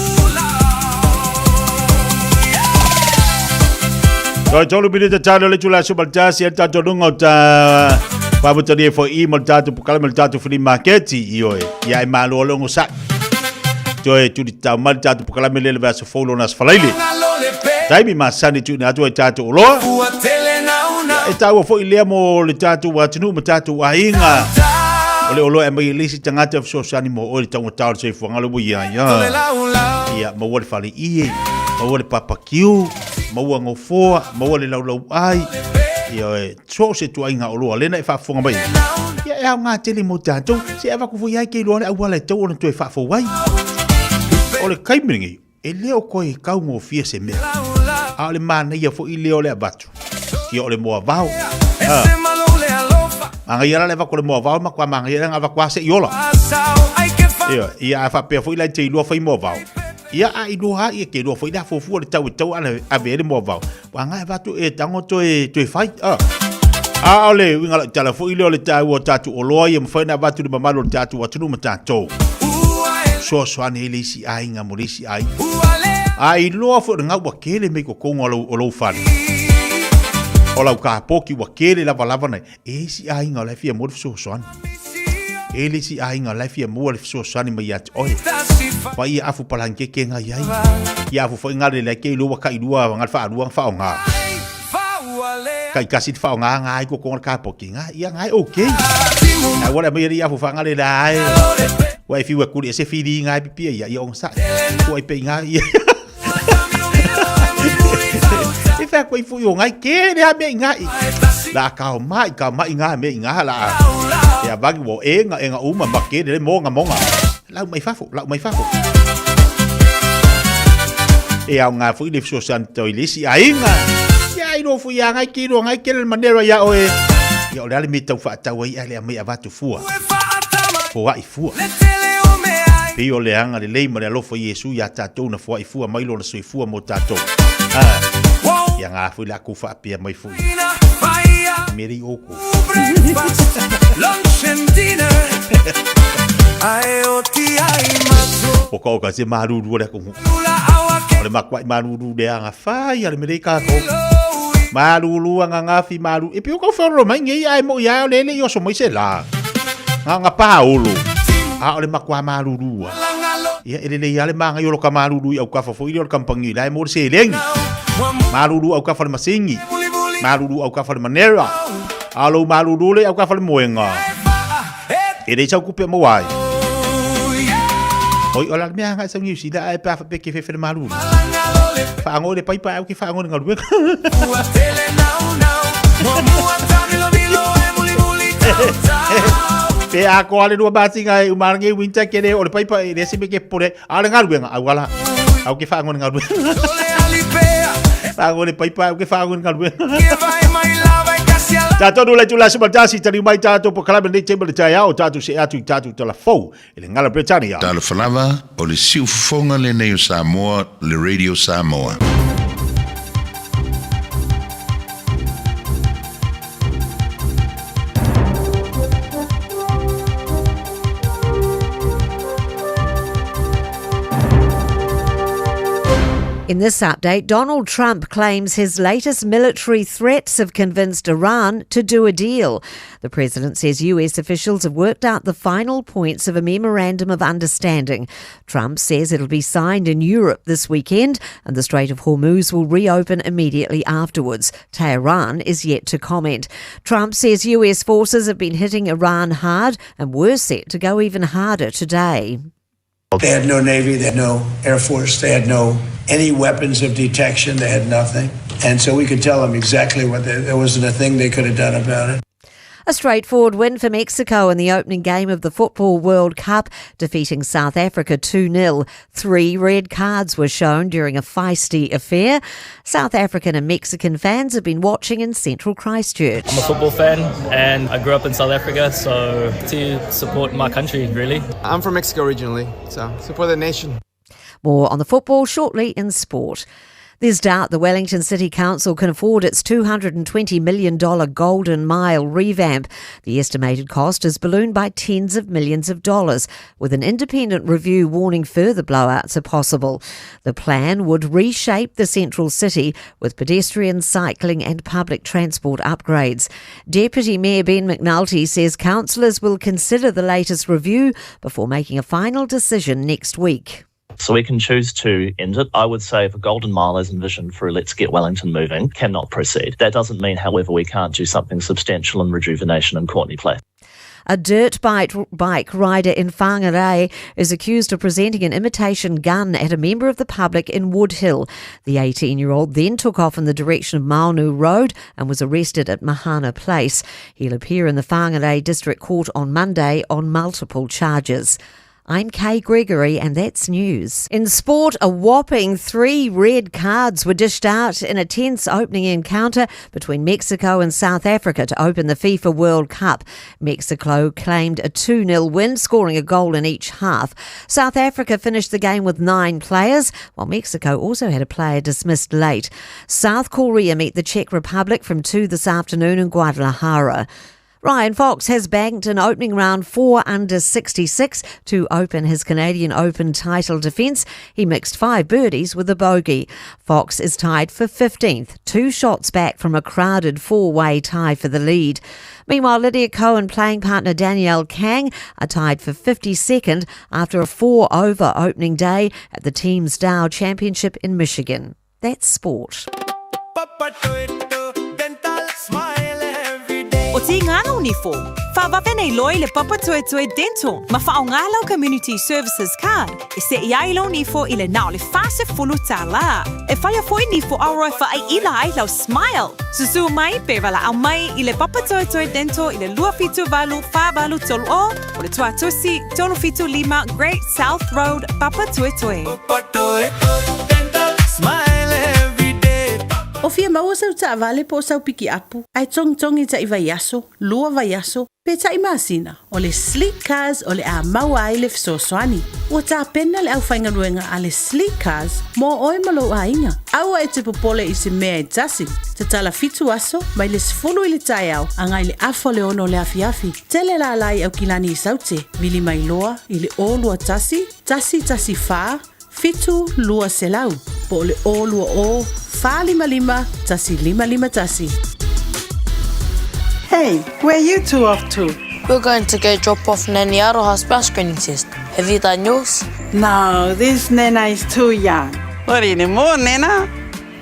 Rồi tolu bili ta talo le chula super jazz ya ta dongo ta pa mo tani fo I mo ta tu kala mo ta tu free market io ya ma lo lo ngosa. Joe tu di ta mal ta tu kala me le va so follow nas falaile. Dai mi ma sani tu na tu ta tu lo. Fua tele nau nau E ta wo fo ile mo le ta tu wa tunu mo ta tu wa inga. Ole olo e mai lisi tangata so sani mo ole ta ta se fo ngalo bu ya ya. Ya mo wo fali I mo wo papa kiu mo wo ngofo mo wo le lau ai. Yo so se tu inga olo le na fa fo ngai. Ya nga tele mo ta tu se ava ku fu ya ke lo na wala tu ona tu fa fo wai. Ole kai mingi e leo ko e kau mo fie se me. Ale mana ia fo I leo le abatu. Ki ole mo vao. Anga ia le va ko le mo vao ma kwa manga ia nga va kwa se yola. Yo ia fa pe fo I le te lo fa I mo vao. Ia a I lo ha ia ke lo fo I da fo fu le tau ana a ve le mo vao. Anga va tu e tango to e fai. A ole winga la tala fo I leo le tau o tatu o loa ia mfa na va tu le mamalo le tatu wa tunu mata to. So ane le si ai nga mo le si ai. Ai loa fo nga wa kele me ko kongo o lo fani. Ola ka poki wa kele lava lava nei. E si ai nga le fia mo so soan. E le si ai nga le fia mo le so soan mai at oi. Pa ia afu palanke ke nga yai. Ia afu fo nga le ke lo wa kai dua nga fa dua fa nga. Kai kasi fa nga nga ai ko kongo ka poki nga. Ia nga okay. Ai wala mai ia afu fa nga le dai. Wa fi wa kuri se fi di nga pi ia ia on sa. Ko ai pe nga ia. Ifa ko ifu yo ngai ke le me ngai la ka mai nga me nga la ya bagi wo enga uma make le monga la mai fa e au nga fu le so santo ilisi ainga ya ino fu ya ngai ki ro ngai ke le manera ya oe ya o le mi tau fa tau ai ale mai avatu fua fo ai fua Pio le anga le leima le alofo Yesu ya tatou na fua ifua mai lo na soifua mo tatou. Ya ngā fui la kufa apia mai fui. Meri oko. Oka oka se maruru le kungu. Ole makwai maruru le anga fai ale meri kako. Maruru anga ngafi maru. E pio ka foro mai ngi ai mo ya le yo so mo se la. Nga paolo. Ole makwa maruru. Ya ele le yale manga yo lo ka maruru au ka fo yo kampangi la mo se leng. Maruru au ka fa masingi. Maruru au ka fa manera. Alo maruru le au ka fa moenga. Ele chau kupe mo wai. Oi ola me anga sa ngi si da ai pa pe ke fe maruru. Fa ngo le pai pa au ki fa ngo ngalu. Pe a ko ale dua basinga e umarnge winter kene o le pai pa le se ke pore ale ngalu nga awala au ke fa ngo ngalu. Fa ngo le pai pa au ke fa ngo ngalu. Tato dula tula sebatasi tali mai tato po kala bende table taya o tato se atu tato tala fo ele ngala Britania. Tala falava o le siufonga le nei Samoa le Radio Samoa. In this update, Donald Trump claims his latest military threats have convinced Iran to do a deal. The president says US officials have worked out the final points of a memorandum of understanding. Trump says it'll be signed in Europe this weekend and the Strait of Hormuz will reopen immediately afterwards. Tehran is yet to comment. Trump says US forces have been hitting Iran hard and were set to go even harder today. They had no Navy, they had no Air Force, they had no any weapons of detection, they had nothing. And so we could tell them exactly what there wasn't a thing they could have done about it. A straightforward win for Mexico in the opening game of the Football World Cup, defeating South Africa 2-0. 3 red cards were shown during a feisty affair. South African and Mexican fans have been watching in central Christchurch. I'm a football fan and I grew up in South Africa, so to support my country, really. I'm from Mexico originally, so support the nation. More on the football shortly in sport. There's doubt the Wellington City Council can afford its $220 million Golden Mile revamp. The estimated cost has ballooned by tens of millions of dollars, with an independent review warning further blowouts are possible. The plan would reshape the central city with pedestrian, cycling and public transport upgrades. Deputy Mayor Ben McNulty says councillors will consider the latest review before making a final decision next week. So we can choose to end it. I would say if a Golden Mile as envisioned for Let's Get Wellington Moving cannot proceed. That doesn't mean, however, we can't do something substantial in rejuvenation in Courtney Place. A dirt bike rider in Whangarei is accused of presenting an imitation gun at a member of the public in Woodhill. The 18-year-old then took off in the direction of Maunu Road and was arrested at Mahana Place. He'll appear in the Whangarei District Court on Monday on multiple charges. I'm Kay Gregory and that's news. In sport, a whopping 3 red cards were dished out in a tense opening encounter between Mexico and South Africa to open the FIFA World Cup. Mexico claimed a 2-0 win, scoring a goal in each half. South Africa finished the game with 9 players, while Mexico also had a player dismissed late. South Korea meet the Czech Republic from 2 this afternoon in Guadalajara. Ryan Fox has banked an opening round 4 under 66 to open his Canadian Open title defence. He mixed 5 birdies with a bogey. Fox is tied for 15th, 2 shots back from a crowded 4-way tie for the lead. Meanwhile, Lydia Ko and playing partner Danielle Kang are tied for 52nd after a 4-over opening day at the Teams Dow Championship in Michigan. That's sport. O ti ngana uniform. Whawawhene loi le Papa Toe Toe Dental. Ma whaongalau Community Services card. E se iailo nifo i le nao le fase fulu tā la. E whaia foi nifo auroi whaai ila ai lau smile. Susu mai pe wala au mai i le Papa Toe Toe Dental i le lua fitu valu whawalu tolu o le tua tusi tolu fitu lima Great South Road Papa Toe Toe. Papa Toe Toe Dental smile every day. O fia maua sau ta vale po sau piki apu. Ai tong i ta iwa yaso, lua va yaso, pe ta imasina. O le sleek cars o le a maua ai le fsoswani. Ua ta pena le au whainga luenga a le sleek cars mo oi malo a inga. Aua e te popole i se mea e tasi. Te tala fitu aso, mai le sfulu i le tai au, angai le afo le ono le afiafi. Tele la lai au kilani i saute, vili mai loa i le o lua tasi fa, fitu lua selau. Po le o lua o, fa lima tasi lima tasi. Hey, where you two off to? We're going to go drop off Nanny Aroha's bus screening test. Have you done yours? No, this Nena is too young. What anymore, Nena?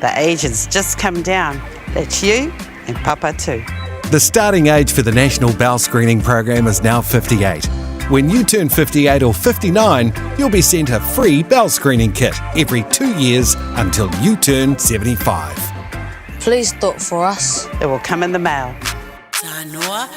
The age has just come down. That's you and Papa too. The starting age for the National Bowel Screening Program is now 58. When you turn 58 or 59, you'll be sent a free bowel screening kit every 2 years until you turn 75. Please do it for us. It will come in the mail. Tanoa.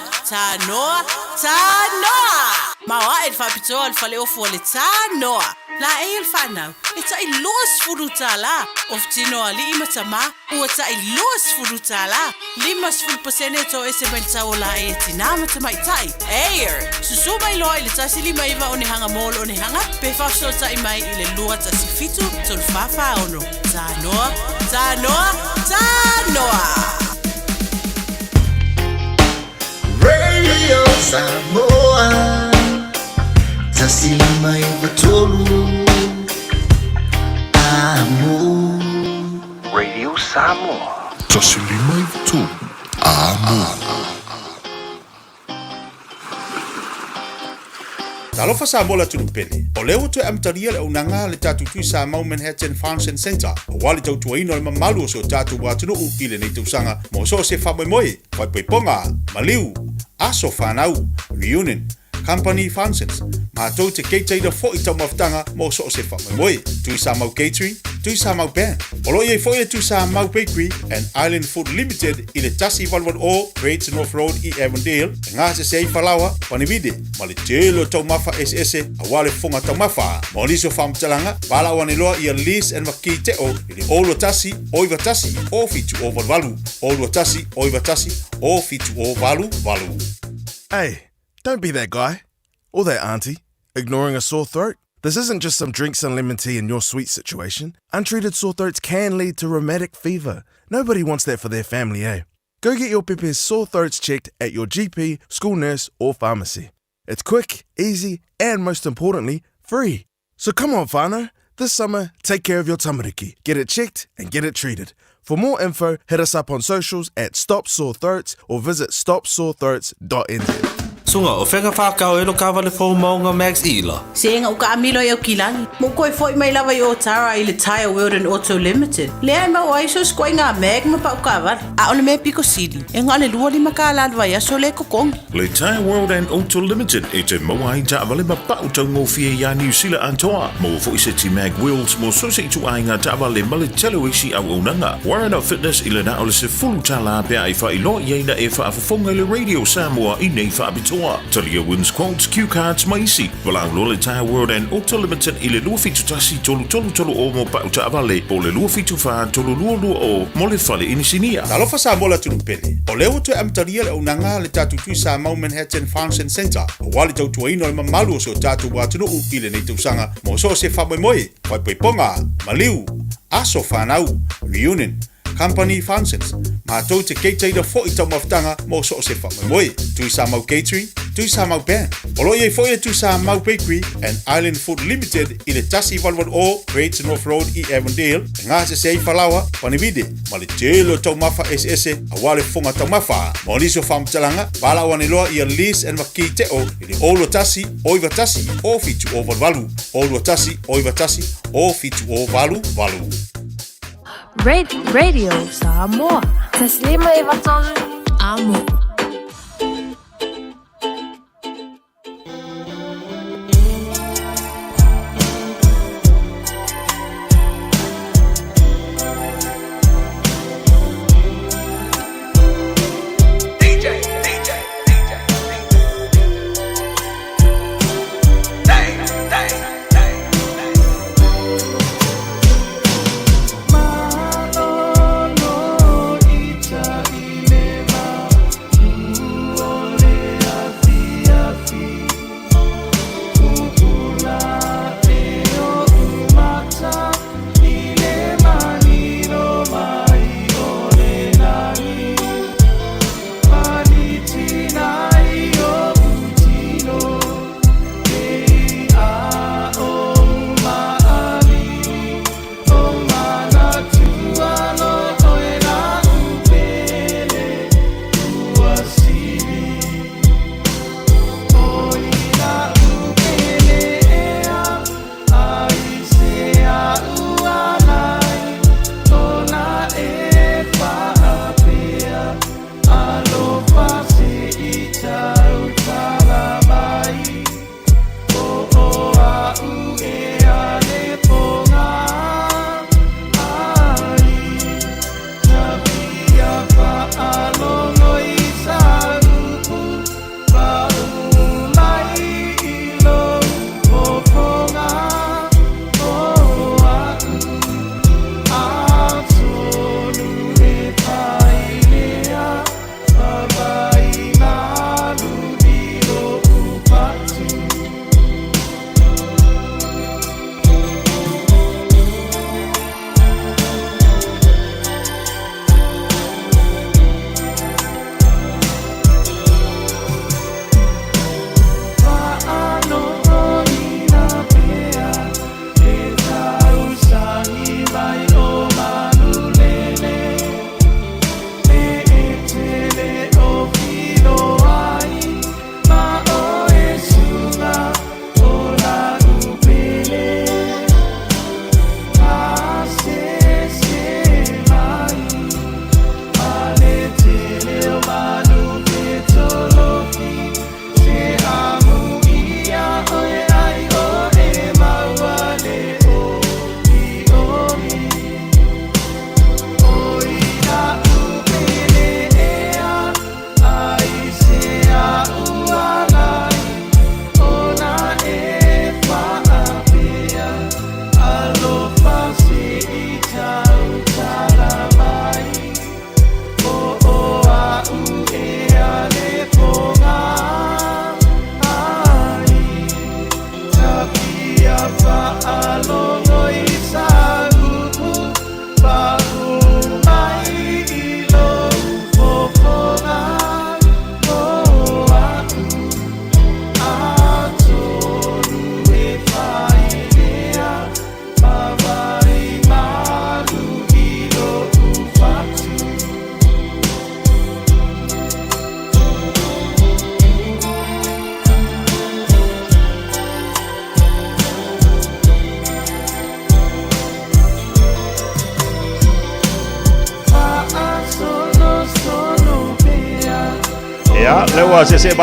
Maua e whapitoa al whale ofu le tanoa. La e il whanau, e ta i loas furutala. Of tino ali ima tama, ua ta i loas furutala. 5% to ese menta o la e tinama tama i tai. Eir, susu mai loa i le tasi lima iwa o ne hanga molo o ne hanga. Pe whafso ta i mai i le lua tasi fitu, tol whafa ono. Tanoa. Radio Samoa, tasi mai batolu, amor. Samoa. Tasilima tu. Talofa Samoa la tulupele. O leo tu amtaria le unanga le tatu tui Samoa Manhattan Function Center. O wale tau tuaino le mamalu so tatu watunu ile nei tausanga mo so se whamoemoe, waipoiponga, maliu, aso whanau, reunion, company functions. Mātou te keiteira fo i tau maftanga mo so se whamoemoe. Tui Samoa Catering, tui Samoa Band. Olo ye fo ye tui Samoa Bakery and Island Food Limited i le tasi walwan o Great North Road i Avondale. Ngā se sei whalawa, panivide, ma le telo tau mafa SS a wale fonga tau mafa. Mo liso whamtalanga, wala wane loa i a lease and maki te o i le olo tasi, oiwa tasi, o fitu o valwalu. Olo tasi, oiwa tasi, o fitu o valu, valu. Hey, don't be that guy. Or that auntie, ignoring a sore throat. This isn't just some drinks and lemon tea in your sweet situation. Untreated sore throats can lead to rheumatic fever. Nobody wants that for their family, eh? Go get your Pepe's sore throats checked at your GP, school nurse, or pharmacy. It's quick, easy, and most importantly, free. So come on, whānau. This summer, take care of your tamariki. Get it checked and get it treated. For more info, hit us up on socials at Stop Sore Throats or visit stopsorethroats.nz. Sunga o whenga whākau e lo kāwale fō maunga Max Ila. Se nga uka amilo e o kilangi. Mo koe fo i mai lawa i o Tara i le Tire World and Auto Limited. Lea i mau aiso skoi ngā meg ma pa uka awar. A ole me piko sidi. E ngā le lua li maka alalwa i aso le kokongi. Le Tire World and Auto Limited e te maua i ta awale ma pa utau ngō fia ia New Zealand antoa. Mo fo i se ti mag wheels mo so se i tu ai ngā ta awale ma le telo isi au unanga. Warren Up Fitness i le na ole se fulu tala pia i wha i lo i eina e wha afafonga le Radio Samoa i nei wha abitoa. Talia wins quotes, cue cards, maisi. Walang lo le Tire World and Auto Limited i le lua fitu tasi tolu o mo pa uta avale. Po le lua fitu wha tolu lua o mo le whale inisinia. Talofa Samoa la tulupele. O leo tu amtaria le unanga le tatu tui Samoa Manhattan Function Center. O wale tau tuaino le mamalu so tatu watunu ile nei tausanga mo so se whamoemoe, waipoiponga, maliu, aso whanau, reunion, company functions. Mātou te keiteira fo i tau maftanga mo so se whamoemoe. Tui Samoa Catering, tui Samoa Band. Olo ye fo ye tui Samoa Bakery and Island Food Limited i le tasi walwan o Great North Road i Avondale. Ngā se sei whalawa, panivide, ma le telo tau mafa SS a wale fonga tau mafa. Mo liso whamtalanga, wala wane loa i a lease and maki te o i le olo tasi, oiwa tasi, o fitu o valwalu. Olo tasi, oiwa tasi, o fitu o valu, valu. Radio Samoa. Taslima ivatolu. Amo. Ia, lewa se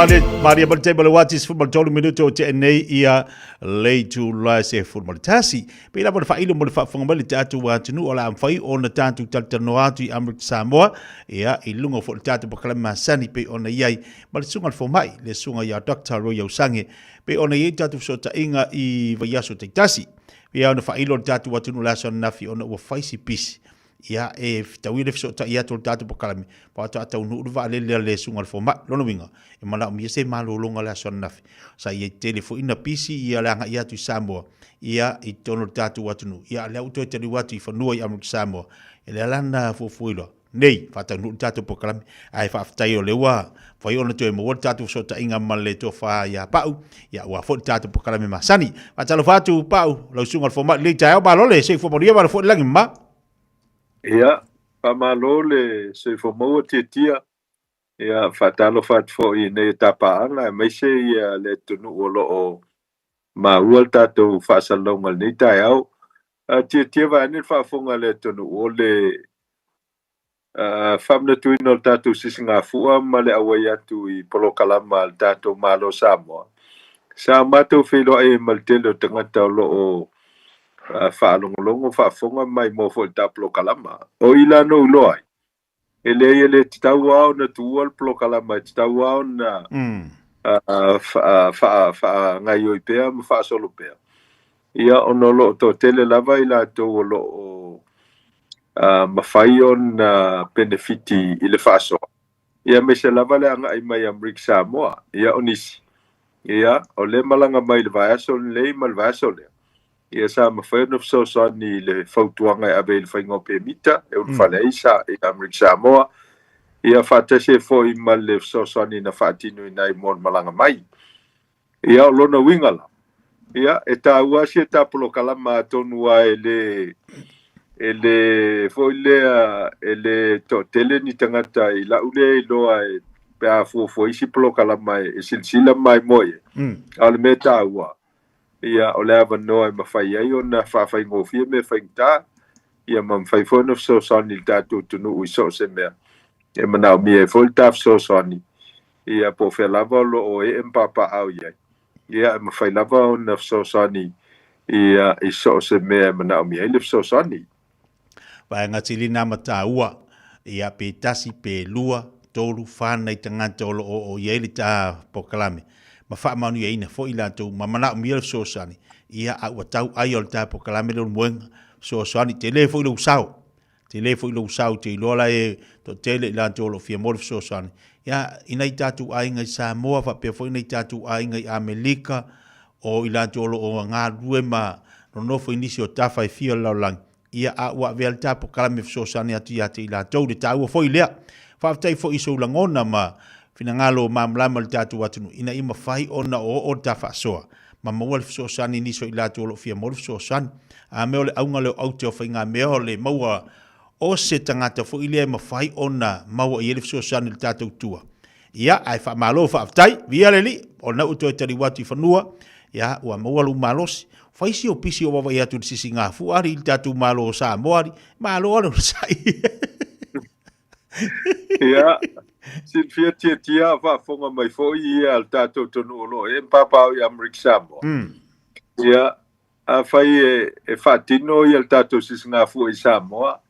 Maria Baltable Watis football tolu minuto te nei ia lei tu la se football tasi. Pe la fa ilo mo fa fonga le tatu wa tunu ola am fai ona tatu taltano atu I Amrik Samoa. Ia ilungo fo tatu po kala masani pe ona iai mal sunga fo mai le sunga ya Dr. Royal Sange pe ona iai tatu so ta inga I vayaso te tasi. Pe ona fa ilo tatu wa tunu la son nafi ona wa faisi pisi. Ia tawile so ta ia tol tatu pokalami pa ta ta unu va le sungal fo ma lono winga e mala mi se malo longa la son nafi sa ia telefo ina pisi ia la nga ia tu Samoa ia I tono tatu watunu ia le auto te watu fo no ia Samoa e le lana fo fuilo nei fa ta unu tatu pokalami ai fa ftai o le wa fa yo no te mo tatu so ta inga male to fa ia pau ia wa fo tatu pokalami masani fa talo fatu pau lo sungal fo ma le ta ba lo le se fo moria ba fo langi ma. Ia, pamalo le se fomo tia ia fatalo fat fo I ne tapaanga mai se ia le tunu olo o ma ual tato fa salonga ni tai au tia va ni fa fonga le tunu o le famna tu no tato sisinga fua ma le awaya tu I polokalama tato malo Samoa sa mato filo e maltelo tangata lo o whaalongolongo whaafonga mai mo fo ta plokalama. O ila no loai. Ele tau au na tual plokalama, tau au na ngai oi pea, ma solo pea. Ia ono lo to tele lava ila to lo o mawhai on benefiti ile whaaso. Ia me se lava le anga I mai Amrik Samoa. Ia onisi. Ia o le malanga mai le vaiaso le mal vaiaso le. Ia sa mawhaino so ni le fautuanga e abe le whaingo pe mita, e un whale isa I Amrik Samoa. Ia whatese fo I ma le so ni na whaatino I nai mon malanga mai. Ia o lona wingala. Ia e ta uasi e ta polo kalama tonua fo ele to tele ni tangata I la ule loa e pea fo isi polo kalama e silsila mai moe. Al me ta ua. Ia o le ava noa I mawhai ai o na whawhai ngofia me whaingta. Ia ma mwhai whono so sani tātou tunu ui so se mea. E manao mi e fwoi taf so sani. Ia po whea lava lo o e mpapa au iai. Ia e mawhai lava o na so sani. Ia I so se mea manao mi e lif so sani. Vai ngatili na mata ua. Ia pe tasi pe lua. Tolu whana I tangata o ieli tā pokalame. Ma wha manu ia ina fo ila tau ma mana umia so sani ia a watau ai o ta po kalame lo muenga so sani tele fo ilo usau te lola e to tele ila to lo fia mo so sani ia ina tatu ai ngai Samoa fa pe fo ina tatu ai ngai Amerika o ila to lo o nga ruema no fo inisi o ta fa fia la lang ia a wa vel ta po kalame so sani atu ia te ila to de tau fo ilea fa tai fo iso langona ma fina ngalo mamlama le tatu watunu ina ima fai ona o ta fasoa ma mawal so sani ni so ila to lo fia mo so san a me ole aunga le auto fa nga me ole maua o se tangata fo ile ma fai ona maua ile so sani le tatu tua ia ai fa malo fa tai via leli ona uto tari watu fanua ia wa mawalu malos fai si o pisi o wa ia tu sisinga fu ari le tatu malo sa moari malo ono sai Ia Silvia tia va fonga mai fo ia al tato tonu lo e papa I Amrik Samoa. Ia a fai e fatino ia al tato sisinga fu I Samoa.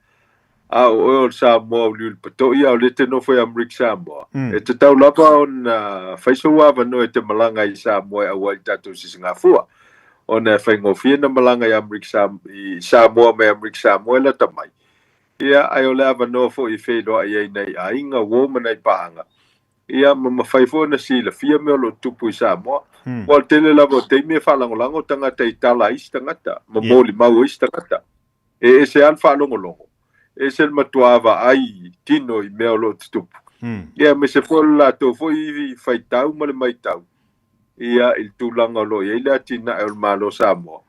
A o Samoa liul pato ia o lete no foi Amrik Samoa. E te tau lava on fai so wa no e te malanga I Samoa a wal tato sisinga fu. Ona fai ngofia na malanga I Amrik Samoa me Amrik Samoa la tamai. Ia ai o le ava no fo I feido ai nei a inga wo manai paanga. Ia ma fai fo na sila fia me lo tupu I Samoa. Wal tele lavo te me falangolango tangata I tala is tangata. Ma moli mau is tangata. E se al falongolongo. E se matuava ai tino I me lo tupu. Ia me se fo la to fo I fai tau ma le mai tau. Ia il tulanga lo ia ila tina el malo Samoa.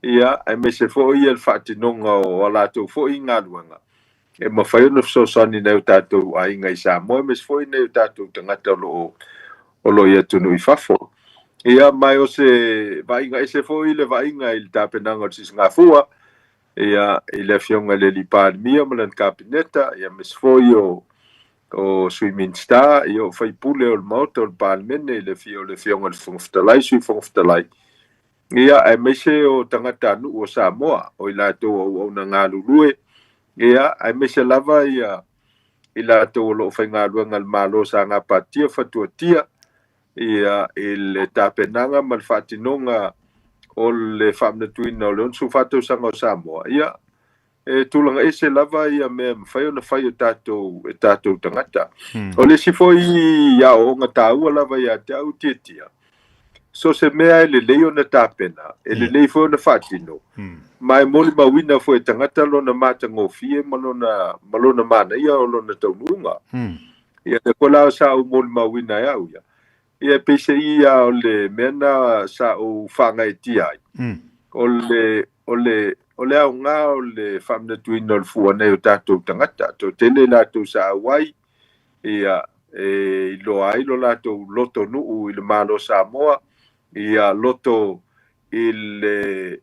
Ia ai me se fo I el fatinonga o la to fo I ngaluanga. E ma fai no so sani nei tatou ai ngai Samoa mes foi nei tatou tangata o lo ia tunu I fafo ia mai o se vai ngai se foi le vai ngai ta penanga sis ngafua ia ile fionga le lipad mia malan kabineta ia mes foi o o swimming star ia o faipule o le maota o le palemene le fionga le fongoftalai sui fongoftalai ia e mese o tangata anu o Samoa o i latou au na galulue ia e mese lava ia i latou o loo faigaluega le malo sa gapatia fatuatia ia i le tapenaga ma le faatinoga o le faamanatuina o le ona sufatausaga o Samoa ia e tulaga ese lava ia mea mafai ona fai o tatou tagata o le si foi ia ooga tāua lava ia te au tiatia so se mea e lelei ona tapena e lelei foi ona faatino ma e moli mauina foi e tagata lona matagofie ma lona manaia o lona taunuga ia le kola o sa o moli mauina e au ia peise ia o le mena sa o faagaitia ai o le aoga o le faamanatuina o le fuanei o tatou tagata to tele latou sa auai ia e iloa ai lo latou loto nuu i le malo Samoa ia loto i le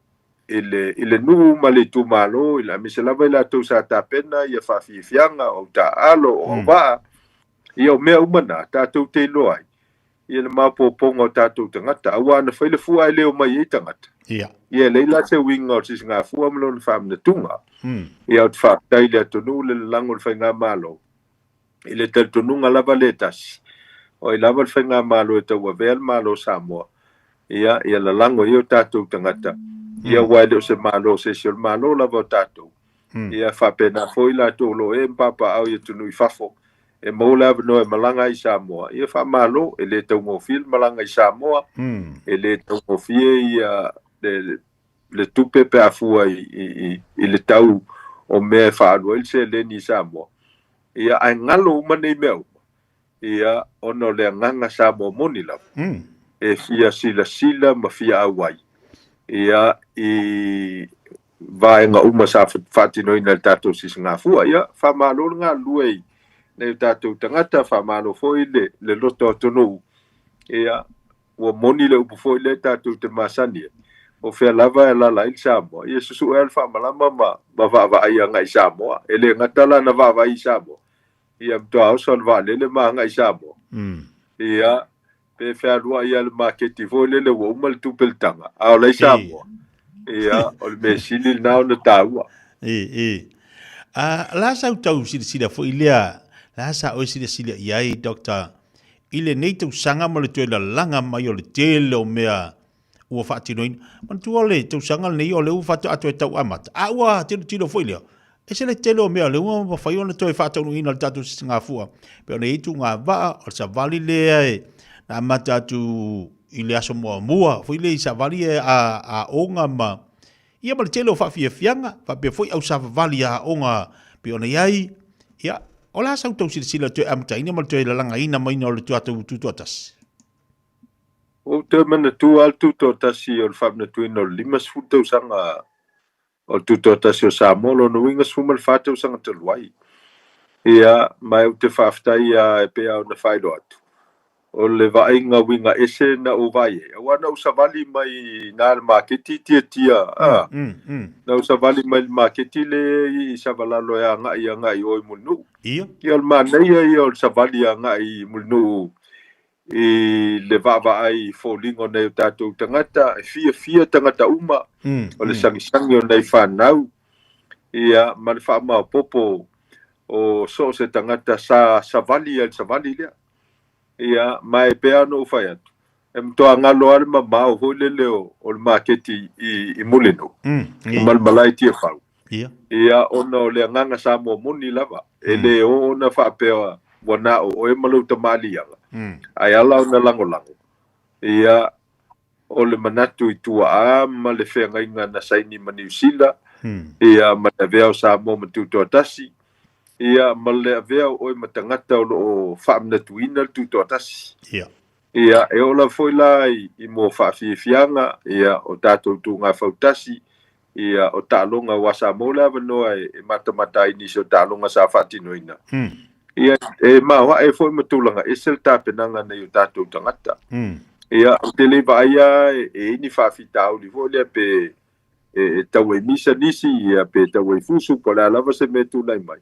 nuu ma le itumālō i le amese lava i latou sa tapena ia faafiafiaga o taalo o auvaa ia o mea umana tatou te iloa ai ia le mapopoga o tatou tagata aua ana fai le fua ai leo mai ai tagata ia leila se winga o sisigafua ma lona faamanatuga ia o te faafetai le atonuu le lalago le faigā malo i le talitonuga lava le tasi o i lava le faigā malo e tauavea le malo Samoa ia lalago ia o tatou tagata ia ua le o se malo sesi o le malo lava o tatou ia faapena foi latou lo e mapapa'au ia tunui fafo e mau le avanoa e malaga i Samoa ia faamālō e lē taugofie le malaga i Samoa e lē taugofie ia le tupe pe afua i le tau o mea whaaluai le se leni i Samoa ia ai ngalo uma nei mea uma ia ono le nganga Samoa moni lau e fia sila ma fia awai ia i vaenga uma sa whaatinoina le tatou sisingafua ia whamālō ngā luei nei tatou tangata whamālō foi le loto atonu ia ua moni le upu foi le tatou te masani o fea lava e lala i Samoa ia susu e alfa malama ma vaavaai anga i Samoa e le ngatala na vaavaai i Samoa ia mtoa osa le vaalele ma anga i Samoa ia pe fea lua ia le maketi foi le ua uma le tupeltanga ao le Samoa ia o le mesili nao na taua la sau tau sila foi lea la sa o sila iai Dr. Ile nei tau sanga ma le tue la langa mai o le tele o mea ua whaatinoin. Man tu ole tau sanga nei o le ua whatu atu e tau amata. A ua tilo foi leo. E se le tele o mea le ua ma whai ona toi whaatonu ina le tatu ngā fua. Peo nei tu ngā waa o sa vali lea e na amata atu i le aso mua. Foi le i sa vali e a onga ma. Ia ma le tele o whaafia fianga. Whapea foi au sa vali a onga. Peo nei ai. Ia. O la sau tau sila tue amta ina ma le tue la langa ina ma ina o le tuatau tutuatas. O te mana tu al tutuatasi o le whaamnatuina o le 5 tausanga o tutuatasi o Samoa lo no inga suma le 4 tausanga te luai. Ia mai o te whaaftai e pea o na whairo atu. O le vainga winga ese na o vai. Wana usavali mai na le maketi tia. Na usavali mai le maketi le i savalalo ya ngai o munu. Ia le manai ia o savali ya ngai munu i le vava ai folingo nei tatou tangata fia tangata uma o le sangisangi o nei whanau ia ma le whaama popo o so se tangata sa savali lea ia mai pea no fai atu e mtoa ngalo ale mamao hoi le leo o le maketi i mulino malmalai tia whau ia ona o le nganga Samoa moni lava e le ona whaapea wana o e malau tamali anga ai ala ona lango ia o le manatu i tua a ma le whengainga na saini ma New Zealand ia ma le veo Samoa ma tutuatasi ia ma le veo o i matangata o whaamnatuina le tutuatasi ia e ola foi la i mo whaafiafianga ia o tātou tu ngā whautasi ia o tālonga wa Samoa la vanoa e matamata ini so tālonga sa whaatinoina ia e mawa e foi matulanga e sel tapenanga nei o tātou tangata ia o te lewa aia e ini whaafitau li vo lea pe e tau e misa nisi ia pe tau e fusu po la lava se me tu lai mai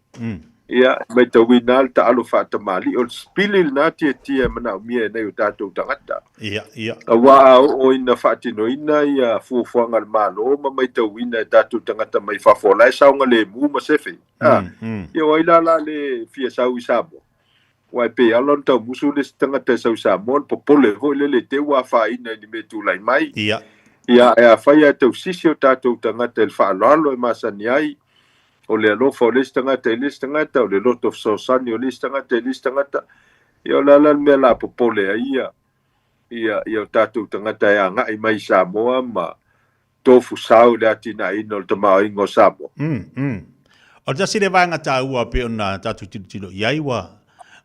ia mai tauina le ta'alo fa'atamali o le spili lenā tiatia manaʻomia nei o tatou tagata ia auā o ina fa'atinoina ia fuafuaga le mālō ma mai tauina e tatou tagata mai fa'afolae saoga lemu ma sefe ia ua i la le fiasau i Samoa ua e pei ala ona taumusu le tagata e sau Samoa le popole fo'i le te ua fa'aina i le me tulai mai ia e afai a tausisi o tatou tagata i le fa'aloalo e masani ai o le alofa o le tagata i le tagata o le loto fesosani o le tagata i le tagata ia o le ala le mea la popole ai ia o tatou tagata e aga'i mai Samoa ma tofu sau le atinaina o le tamaoaiga o Samoa o tasi le vaega tāua pe ona tatou tilotilo i ai ua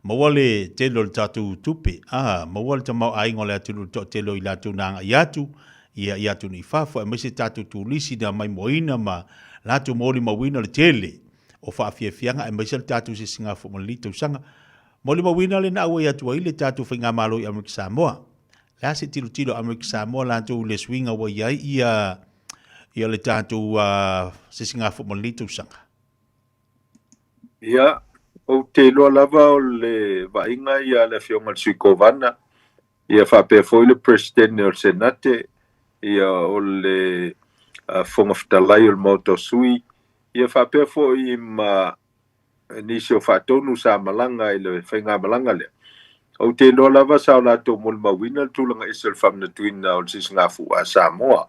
maua le telo le tatou tupe maua le tamaoaiga o le atu toʻatelo i latou na aga'i atu ia atu ni fafo e maise tatou tulisi na mai moina ma latou moli mauina le tele o fa'afiafiaga e maise le tatou sesiga fo mo le litausaga mo le mauina le na aua i atu ai le tatou faiga malo i Amerika Samoa la se tilo Amerika Samoa latou le swinga ua iai ia le tatou sesiga fo mo le litausaga ia o te loa lava o le vainga ia le fionga le suikovana ia whapea foi le presidente o le senate ia o le fonga fitalai o le mauto sui ia whapea foi ma nisi o whatonu sa malanga i le whainga malanga lea o te loa lava sa o lato mo le mawina le tulanga isa le whamna tuina o le sisingafu a Samoa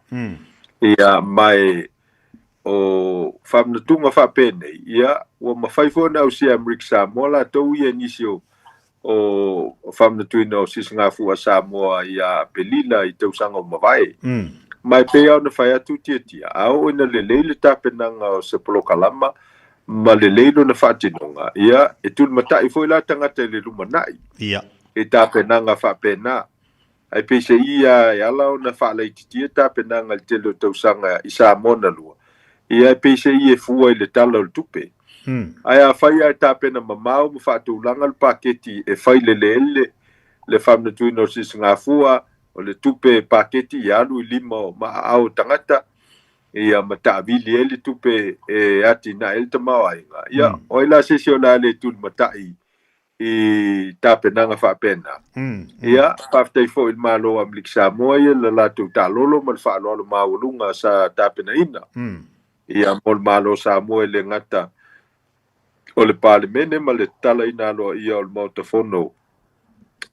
ia mai o whamnatunga whapea nei ia ua mawhai fo na o si Amerika Samoa la tau ia nisi o whamnatuina o sisingafu a Samoa ia pelila i tausanga o mawai mai pea o na whai atu tia au ina lelei le tapenanga o se polokalama ma lelei lo na whatinonga ia e tūn matai fo ila tangata le lumanai ia e tapenanga whapena ai pese ia e ala o na whalaititia tapenanga le telo tausanga i Samoa na lua ia pese ia fua i le tala o le tupe ai a whai ai tāpena mamau ma whaatulanga le paketi e whai le whamnatuina o sisingafua o le tupe paketi i alu i lima o maa au tangata ia mataavili e le tupe e ati na e le tamaoaiga ia o ila sesi o la le tuli matai i tāpenanga whaapena ia whaftai fo i le malo Amerika Samoa ia le latou tālolo ma le whaaloalo mawalunga sa tāpenaina ia mo le malo Samoa le ngata o le palemene ma le tala ina aloa ia o le mautafono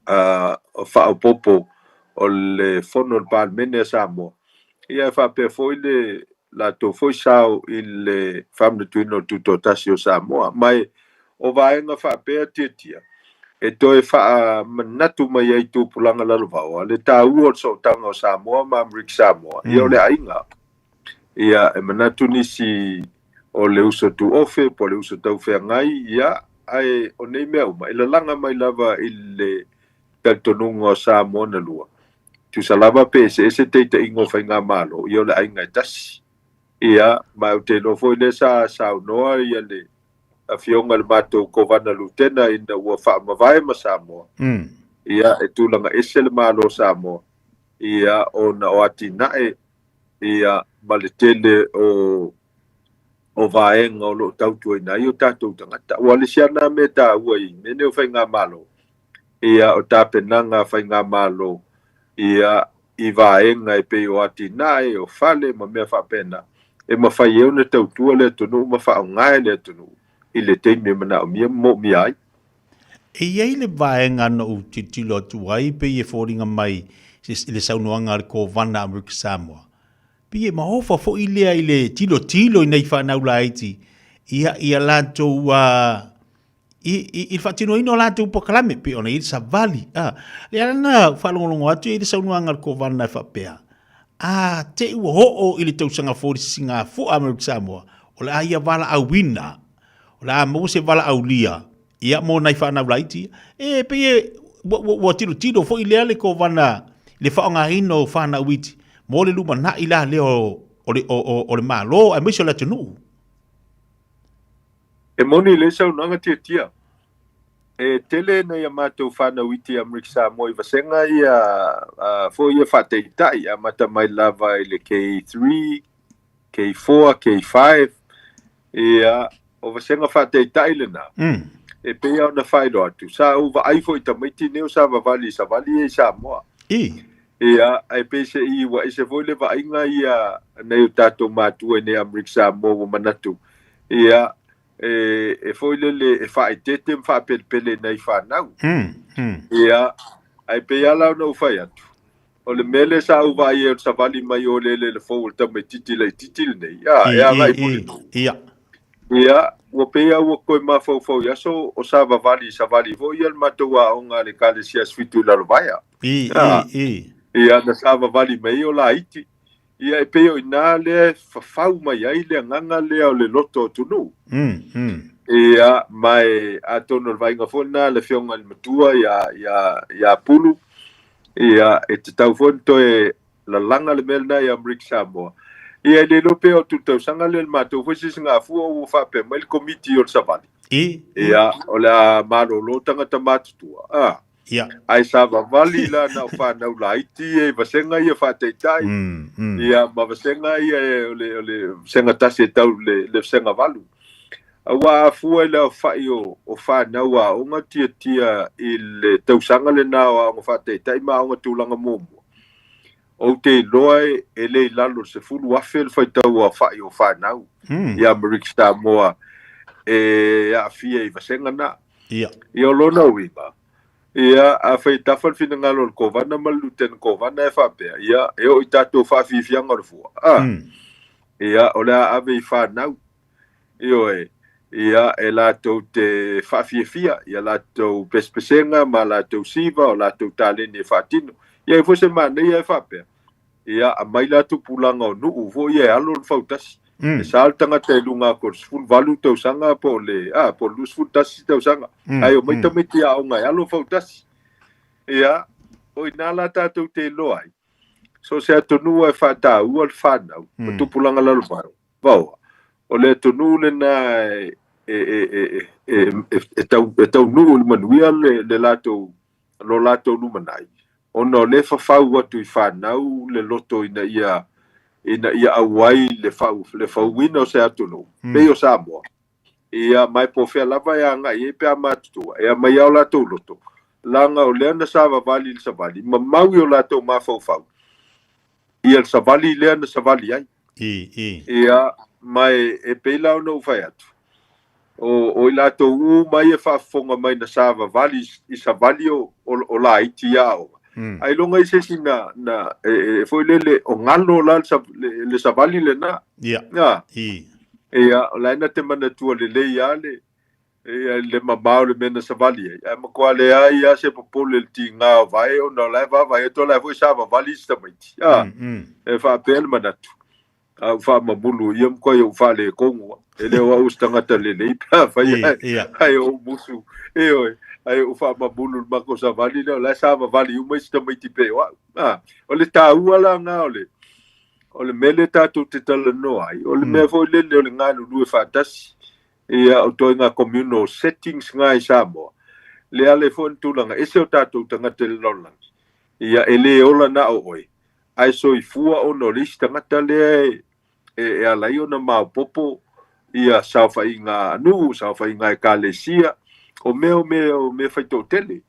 o whaopopo o le fono le palemene a Samoa ia whapea foi le latou foi sao i le whamnatuina o tutotasi o Samoa mai o vaenga whapea tiatia e toe wha manatu mai ai tūpulanga lalovau le tāua o soutanga o Samoa ma Amerika Samoa ia o le ainga ia e manatu nisi o le uso tu ofe po le uso tau whengai ia ai o nei mea uma ila langa mai lava i le taltonunga o Samoa na lua tu salava pe se teita ingo whainga malo ia o le ainga i tasi ia mai o te lofo i le sa saunoa ia le a fionga le matou kovana lutena ina ua whaamawai ma Samoa ia e tūlanga ese le malo Samoa ia o na o ati nae ia ma le tele o vaenga o lo tautua ina i o tātou tangata ua le siana me tā ua i mene o whainga malo ia o tāpenanga whainga malo ia i vaenga e pe o ati nae o fale ma mea whapena e mawhai eo na tautua le tunu ma whaongae le tunu i le teime mana o mia mo mia ai. E iei le vaenga no u titilo atu ai pe i e fōringa mai i le saunoanga le ko vana Amerika Samoa. Pe i e mahofa fo i lea i le tilo i nei whanau la aiti ia lātou i whatino ino lātou pokalame pe ona i sa vali. Le ana whalongolongo atu i le saunoanga le ko vana e whapea. Te ua ho'o i le tausanga fōri singa fo Amerika Samoa o le aia wala au wina o la mo se vala aulia ia mo nai fa na laiti e pe wo tilo fo ile ale ko vana le fa nga ino fa na witi mo le luma na ila le o le malo a miso la tunu e moni le sa nga tia e tele na ya mato fa na witi Amerika Samoa i vasenga ia fo ia fa te tai a mata mai lava ile K3 K4 K5 ia o vasenga whateitai lena. E pea ona whaero atu. Sa uva aifo i tamaiti neo sa vavali e Samoa. Ia, ai pese i wa ese foi le vainga ia nei o tatou matua nei Amerika Samoa o manatu. Ia, e foi le e whaetete whapelepele nei whanau. Ia, ai pea lau na ufai atu. O le mele sa uva ia o savali mai o le fou tamaititi le titil nei. Ia, vai muli. Ia, ua pea ua koe mafau iaso o sa vavali vo ia le matua o ngā le kale sias fitu la lovaya. Ia na sa vavali mai o la iti. Ia e peo ina le fafau mai ai le nganga le o le loto tunu. Ia mai atono le vainga fona le fionga le matua ia pulu. Ia e te tau fonto e la langa le melna ia Amerika Samoa. Ia le lope o tutau sanga le matou fwesi singa fua o whape mai le komiti o le savali. Ia o la malolo tangata matutua. Ai sa vavali la na whanau la iti e vasenga ia whateitai. Ia ma vasenga ia o le senga tasi e tau le senga valu. Awa fua le whai o whanau a onga tia i le tausanga le na o whateitai ma onga tūlanga momo. O te loe e le lalo se fulu afe le whaitau a whai o whanau. Ia Amerika Samoa e a fia i vasenga na. Ia o lona uima. Ia a whai tawhal fina ngalo le kovana ma luten kovana e whapea. Ia e o i tatou whafifianga le fua. Ia o lea ave i whanau. Ia e lātou te whafiafia. Ia lātou pespesenga ma lātou siva o lātou tāleni e whatino. Ia e fwese mana ia e whapea. Ia a mai lātou pulanga o nuu. Fo ia e alo le whautasi. E sāl tangata e lunga ko sfun valu tau sanga po le po lu sfun tasi tau sanga ai o mai tamiti a onga alo fautasi ia o ina la tātou te loai so se atonu e fata u al fanau tu pulanga la luparo vau o le tonu le na tau nu le manuia le latou lo latou nu manai ono le fafau atu i fanau le loto ina ia awai le fau wina o se atunu. Peo Samoa. Ia mai po fea lava ia nga i pe amatutua. Ia mai au latou loto. Langa o lea na savavali le savali. Ma maui o latou mafau fau. Ia le savali lea na savali ai. Ia mai e peila o na ufai atu. O i latou u mai e whaafonga mai na savavali i savali o la iti ao. Ai longa i sesi na foi lele o ngalo la le savali le na. Ia la ina te mana tua le ia le mamao le mena savali. Ai makua le ai ia se popole le tinga vai o na la vai to la foi savali stamaiti. E fa pel manatu. Au fa mabulu ia mko ia fa le kongo. Ele wa ustangata le pa fa ai o musu. Ai o fa mabulu mako savali le la savali uma stamaiti pe wa. O le taua la nga o le mele tatu te tala no ai. O le me foi le ngalo lu fa tasi. Ia o to nga communal settings nga i Samoa. Le ale fo ntulanga ese o tatu tangata le lolang. Ia ele ola na o oi. Ai so i fua o no lista ngata le e ala i ona mau popo ia saufa inga nu saufa inga e kalesia o me faito tele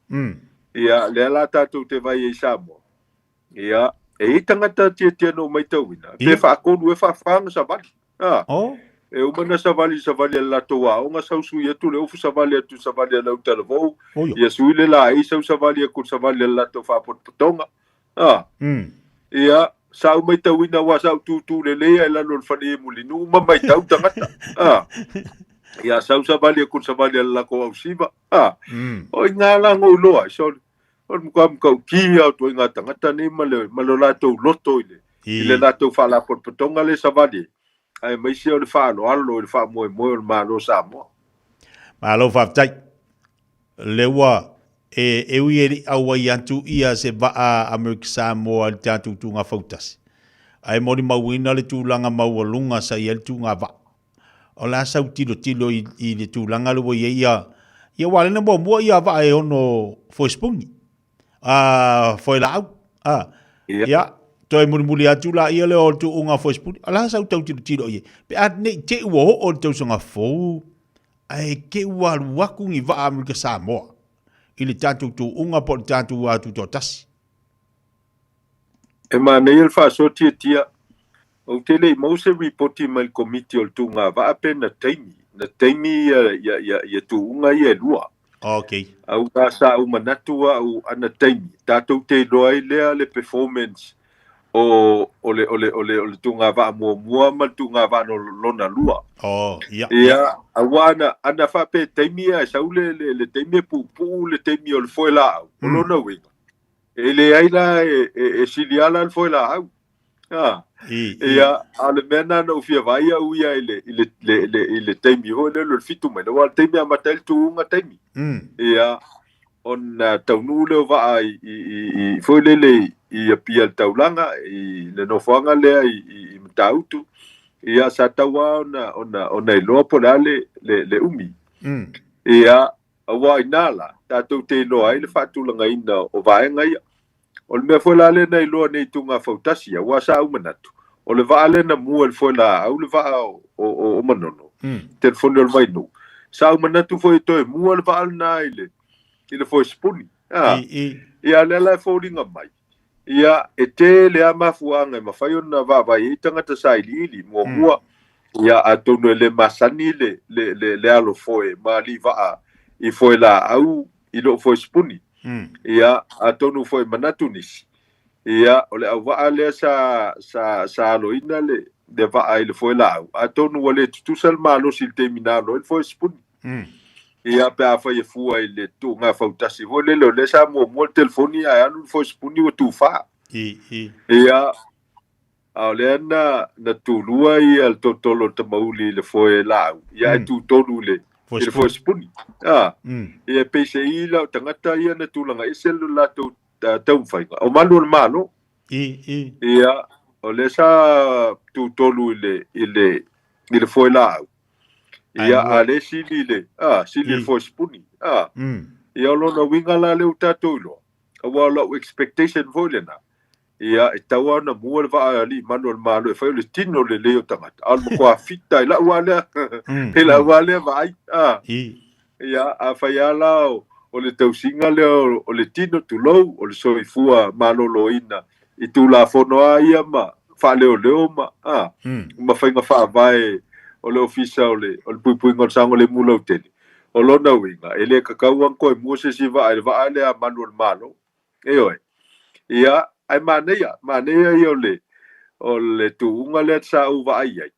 ia le ala tatu te vai e Samoa ia e tangata tia no mai tauina te fa akonu e fa fanga savali e umana savali la toa o nga sausu ia tu le ofu savali la utalvo ia suile la i sau savali ku savali la to fa potonga ia sau mai tauina wa sau tu le e la no fani mulinu ma mai tau tangata ia sau savali ku savali la ko ausiva o ngala ngo loa so o mkam ka ki au to nga tangata ni malo la to loto ile la to fa la potonga le savali ai mai se o le fa alo le fa mo o malo Samoa malo fa tai le wa e ui awa yantu ia se vaa Amerika Samoa le tatu tunga fautas. Ai mori mauina le tūlanga maualunga sa ia le tunga va. O la sau tilo i le tūlanga le wai ia wale na mua ia va e ono foispungi. Foi lau. Ia. Toi muli atu la ia le o tu unga foispungi. Ala sau tau tilo ia. Pe at ne te ua o le tausanga fau. ai ke walu waku ngi va Amerika Samoa. Ili tātou tu unga po tātou atu tō tasi. E mana i fa so tia o tele mo se reporti mal committee o tunga va apena taimi ya tu unga ia lua. Okay. Au ka sa u manatua au ana taimi tātou te loai lea le performance o le tunga va mua mal tunga va no lona lua. Oh, ia. Ia awana ana fa pe taimi a sa le taimi pu le taimi o le foila o lona winga. Ele aila e siliala al foila au. Ia ale mena no fia vai au ia ile taimi ho le fitu mai no taimi a matel tu nga taimi. Ia on taunu le va i foi le i pia taulanga i le no fanga le i mtautu ia sa tawa ona i loa po le umi. Ia awa inala tatou te loa i le fatulanga ina o vaenga ia. O le mea foi la lena i loa nei tunga fautasi a wa sa umanatu. O le vaa lena mua le foi la au le vaa o manono. Telefoni o le vainu. Sa umanatu foi toe mua le vaa lena i le foi spuni. Ia lela e fōringa mai. Ia e te lea mafuanga ma fai ona vaa vai i tangata sa ili mua. Ia atonu le masani le alo foi ma li vaa i foi la au i lo foi spuni. Ia atonu foi manatu nisi. Ia ole au vaa lea sa aloina le vaa i le foi la au. Atonu wale tutusal malo sil terminalo il foi spuni. Ia pe a fai e fua i le tu ngā fautasi. Vole le sa mua telefoni a anu foi spuni o tu fa. Ia au lea na tulua i al totolo tamauli le foi la au. Ia e tu tonu le il foi spuni. Ia peise i la tangata ia na tulanga iselu la tau whainga. O malu le malo. Ia o le sa tu tolu i le foi la au. Ia a le sili le foi spuni. Ia lona winga la le utatou ilo. Awa lo expectation foi le na. Ia e taua na mua le vaa ali manu le malo e whai le tino le leo tangata. Alma kua fita i la ualea. He la ualea vai. Ia a whai ala o le tausinga leo o le tino tu lou o le soifua malo lo ina. I tu la fonoa ia ma wha leo ma. Ma whainga wha vai o le ofisa o le pui ngon sango le mula o tele. O lona winga. E le kakauang koe mua se si vaa lea manu le malo. E oi. Ia ai manea i o le tuunga le sa u va ai.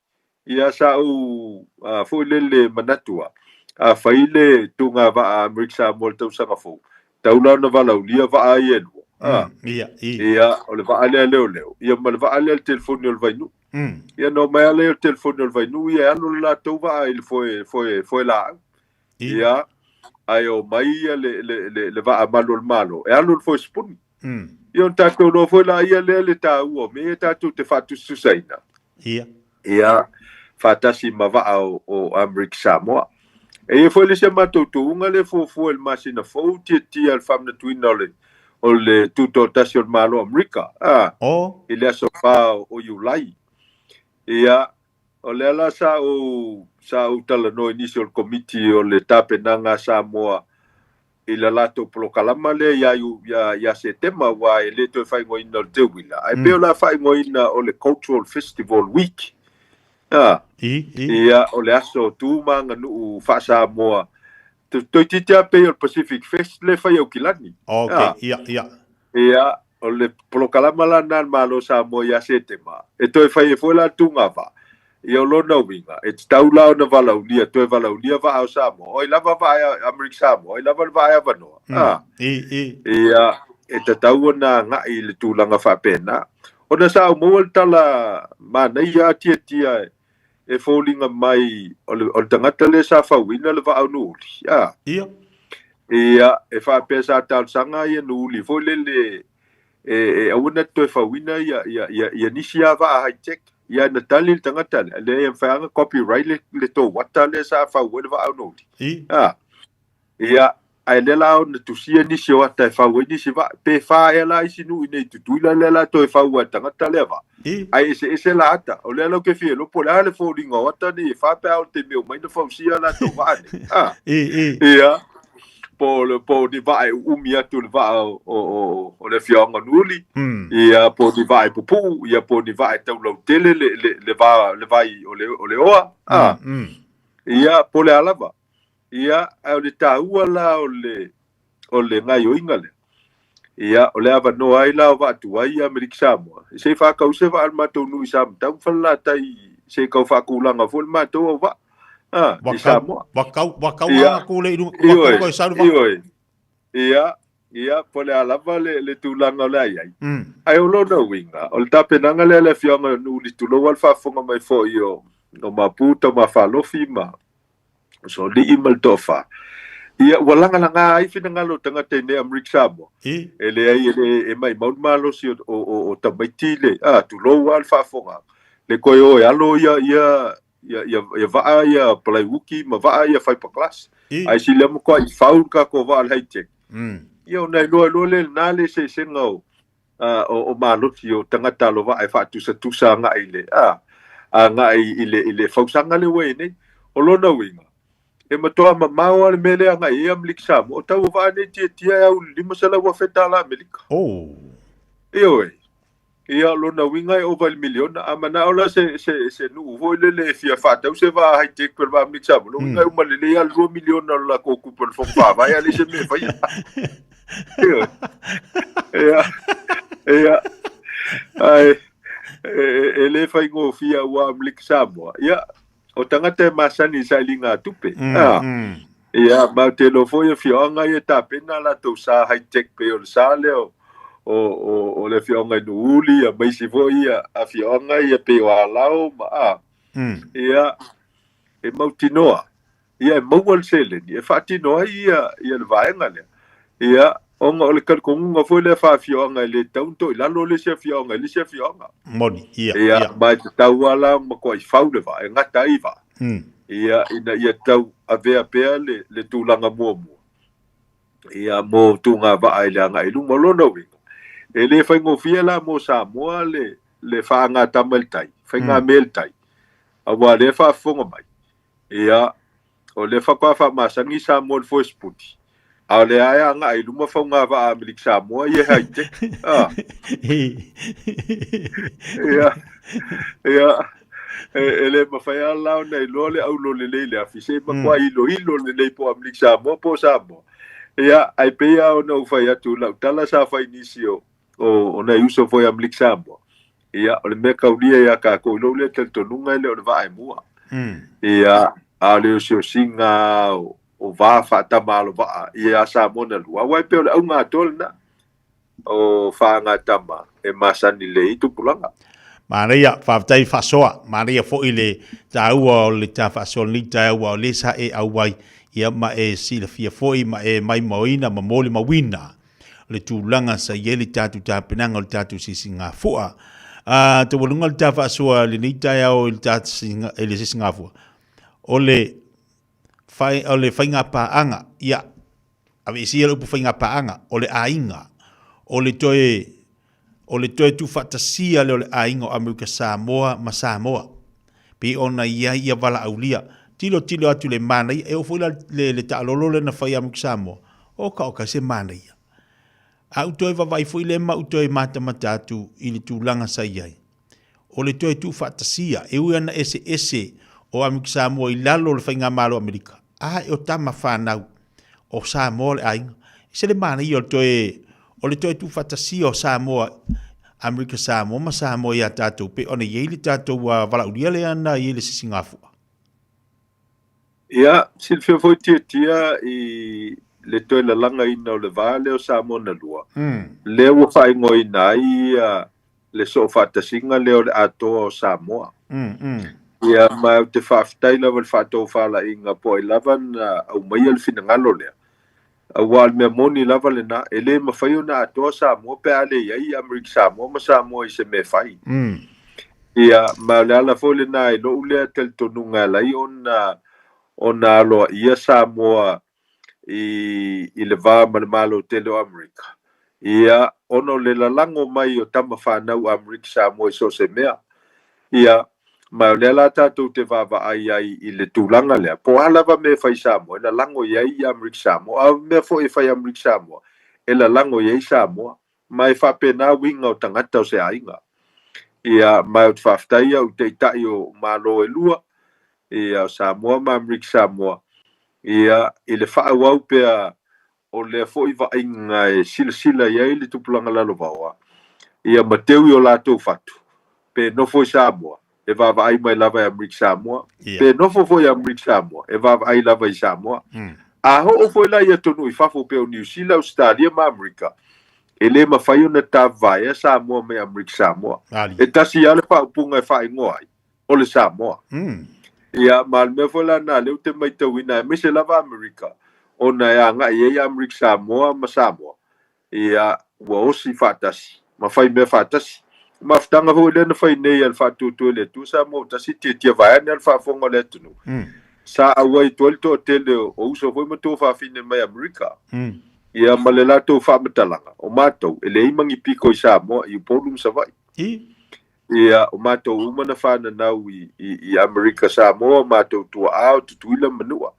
Ia sa u foi le manatua. A fai le tunga va Amerika Samoa tau sanga fo. Taula na vala ulia va ai elu. Ia o le va ale leo. Ia ma le va ale le telefoni o le vainu. Ia no mai ale o telefoni o le vainu ia anu la tau va ai foi la. Ia ai o mai le va malo malo. E anu foi spuni. Ia tātou no foi la ia le tāu o me tātou te whatu susaina. Ia whatasi ma vaa o Amerika Samoa. E foi le se matoutou unga le fofu el masina fou tia al famna tuina o le tuto tasi o malo Amerika. I le aso wha o Iulai. Ia o le ala sa o tala no initial committee o le tapenanga Samoa. I la lato polokalama le ya se tema wa e le to fai ngoina o te wila. Ai peo la fai ngoina o le Cultural Festival Week. Ia o le aso tūmanga nuu wha Samoa. Toi titia pe o Pacific Fest le fai au kilani. Ia o le polokalama la nan malo Samoa ya se tema. E toi fai e foi la tunga va. Ia lona winga e tau lao na valaunia toe valaunia va au Samoa oi lava va Amerika Samoa oi lava va ai vanoa ia e tau na ngai le tulanga fa pena ona sa mo tala mana ia tia e falling mai o tangata le sa fa wina le va au nuli ia e fa pesa tal sanga ia nuli fo le e ona toe fa wina ia nisia va high tech. Ia na tali le tangata le e whaanga copyright le tō wata le sa wha uere wa au nōti. Ia ai le la ona tusia ni se ata e fau ni se va pe fa e la isi nu nei tutuila le la to e fau ata ngata leva ai ese la ata o le lo ke fie lo po la le fo ringo ata ni fa pe au te meu mai no fau sia la to va ia po ni va e umi atu le va o le fionga nuli ia po ni va e pupu ia po ni va e tau lo tele le va o le oa ia po le alava ia au le taua la o le ngai o inga le ia o le ava no ai la va tu ai Amerika Samoa se fa ka se va al matou nui sam tau fala tai se ka fa kulanga fol matou va Samoa wakau anga kule idu wakau ko sa ia po le alava le tulanga le ai o lo no winga o le tapenanga le fionga nu li tulo wal fa fonga mai fo io no maputo ma fa lo fima so li imal tofa ia walanga langa ai fina ngalo tanga tene Amerika Samoa ele ai e mai mau malo si o tamaitile tu lo wal fa fonga le koyo alo ia va ia play wiki ma va ia fai pa class ai si le mo ko i faul ka ko va al high ia nei lo le na le se ngau o malo si o tanga talo va ai fa tu sa nga ile nga ile fausanga le we nei o lo na winga e matoa mamaua le mele anga ia Amerika Samoa o tau va ne tia au lima sala wa feta la Amerika ia lo na winga e over million amana ola se nu vo le fia fata se va high tech per va Amerika Samoa lo winga uma le ia 2 million la ko ku per fo va vai ali se me vai ia ai ele fai go fia wa Amerika Samoa ia o tangata masani sa linga tupe ia ma telefone fionga ia tapena la to sa high tech pe o sa leo o le fionga nuuli a mai si voi a fionga ia pe wa lao ma ia e mautinoa ia mawal sele ia fatinoa ia le vaenga le ia onga o le kalkonga foi le fa fionga le taunto la lo le se fionga moni ia ba tawala ma ko i faule va ngata iva ia ia tau ave pe le tulanga mo ia mo tunga va ai la ngai lu mo lo no wi ele fai ngo fia la mo Samoa le fa nga tameltai fai nga meltai a wa le fa fonga mai ia o le fa kwa fa masangi Samoa fo sputi a le aya nga i luma fa nga va Amerika Samoa ia haite ia ele ma fa ya la nei lo le au lo le afise ma kwa i lo le po Amerika Samoa po Samoa ia ai pe ya no fa ya tu la tala sa fa inisio o na uso foi Amerika Samoa ia o le me kaulia ia ka ko lo le tel tonunga le o va ai mua ia a le o singa o va fa ta malo va ia Samoa na lua wai pe o nga tol na o fa nga tama e masani le itu pulanga Maria fa soa Maria fo ile taua o le ta fa so ni taua o le sa e au wai ia ma e si le fia foi ma e mai moina ma mole ma wina le tulanga sa yeli tatu ta penanga le tatu si singa fua to volunga le ta fa so le ni taia o le tatu singa ele si singa fua o le fainga pa anga ia ave si le fainga pa anga o le ainga o le toe tu fatasia le ainga o Amerika Samoa ma Samoa pe ona ia vala aulia tilo atu le mana e o foi le talolo le na fai Amerika Samoa o ka se mana ia au toe vai foi le ma toe mata matatu i le tulanga sai ai o le toe tu fatasia e uana ese o Amerika Samoa i lalo le fainga malo Amerika e o tama whanau o Samoa le ainga se le mana ia o le toe tu fatasia o Samoa Amerika Samoa ma Samoa ia tātou pe ona iei le tātou wala uria le ana iei le sisingafua ia silfia foi tia i le toe la langa ina o le vale o Samoa na lua le o fai ngoi nai le so fatasinga le o le atoa o Samoa ia ma te whaftai lava le whatou whala inga po i lava au mai al fina ngalo lea a wal me moni lava le na ele ma whai o na atoa Samoa pe ale iai Amerika Samoa ma Samoa i se me whai ia ma le ala fo le na i lo ulea tel tonunga lai ona aloa ia Samoa i le va ma le malo tele o Amerika. Ia ono le lalango mai o tama whanau Amerika Samoa so se mea. Ia mai o le ala tātou te vava ai i le tūlanga lea. Po halava me whai Samoa, e la lango iai i Amerika Samoa, a mea fo e whai Amerika Samoa, e la lango iai Samoa, mai whapena winga o tangata o se ainga. Ia mai o te whaftai au te itai o malo e lua, ia o Samoa ma Amerika Samoa. Ia i le whaawau pea o le fo i vainga e sila iai le tupulanga lalo vaua. Ia mateu i o lātou fatu. Pe nofo i Samoa. E vava ai mai lava i Amerika Samoa. Pe nofo foi i Amerika Samoa. E vava ai lava i Samoa. A ho o foi la i atonu i fafo pe o New Zealand, Australia ma Amerika. E le mawhai o na tā vai a Samoa me Amerika Samoa. E tasi ale pa upunga e whai ngoai. O le Samoa. Ia mal me foi la na leu te mai tauina e mese lava Amerika. O na e anga i Amerika Samoa ma Samoa. Ia ua osi whatasi. Ma whai me whatasi. Maftanga ho le na fai nei al fatu to le tu sa mo tasi tia vai na al fa fonga le tunu sa awai to to tele o uso foi mo to fa fine mai Amerika ia malela to fa matalanga o mato ele imangi piko i sa mo i polum sa vai ia o mato uma na fa na nau i Amerika sa mo mato to out to ila manua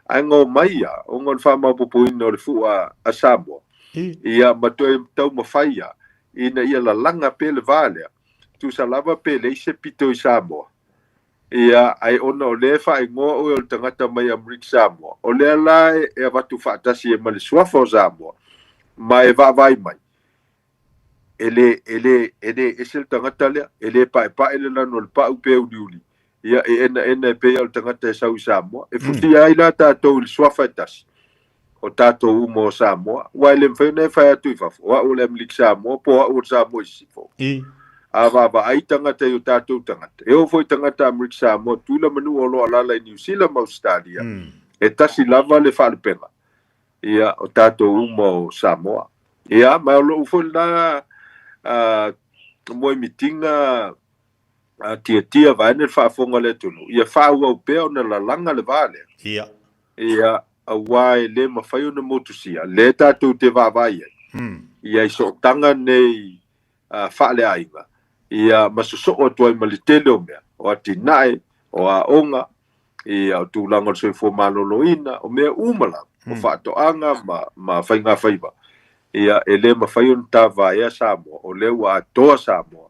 ango mai ia o ngon fa ma popo ino le fu a sa mo ia mato tau mafaia ina ia la langa pe le vale tu sa lava pe le se pito i Samoa ia ai ona o le fa ngo o le tangata mai Amerika Samoa o le la e vatu fatasi e male suafo Samoa mai va vai mai ele esel tangata le ele pa ele la no pa u pe uli ia ena pe o tangata e sau Samoa e futi ai la ta to il suafa tas o tato umo Samoa wa le mfene fa atu fa wa o le Amerika Samoa po o Samoa sifo ava ai tangata o tato tangata e o foi tangata Amerika Samoa tula manu o lo ala New Zealand ma Australia e tasi lava le fa le pena ia o tato umo Samoa ia ma lo foi na mo mitinga tia vai ne fa fonga le tunu ia fa o pe ona la langa le vale ia awai le mawhai o na motusia le tātou te vāvai ia iso tanga nei whaale ainga ia masuso o tuai malitele o mea o ati nae o a onga ia o tūlanga o soi fo maloloina o mea umala o whaatoanga ma whainga whaiva ia ele mawhai o na tā vai a Samoa o leu a toa Samoa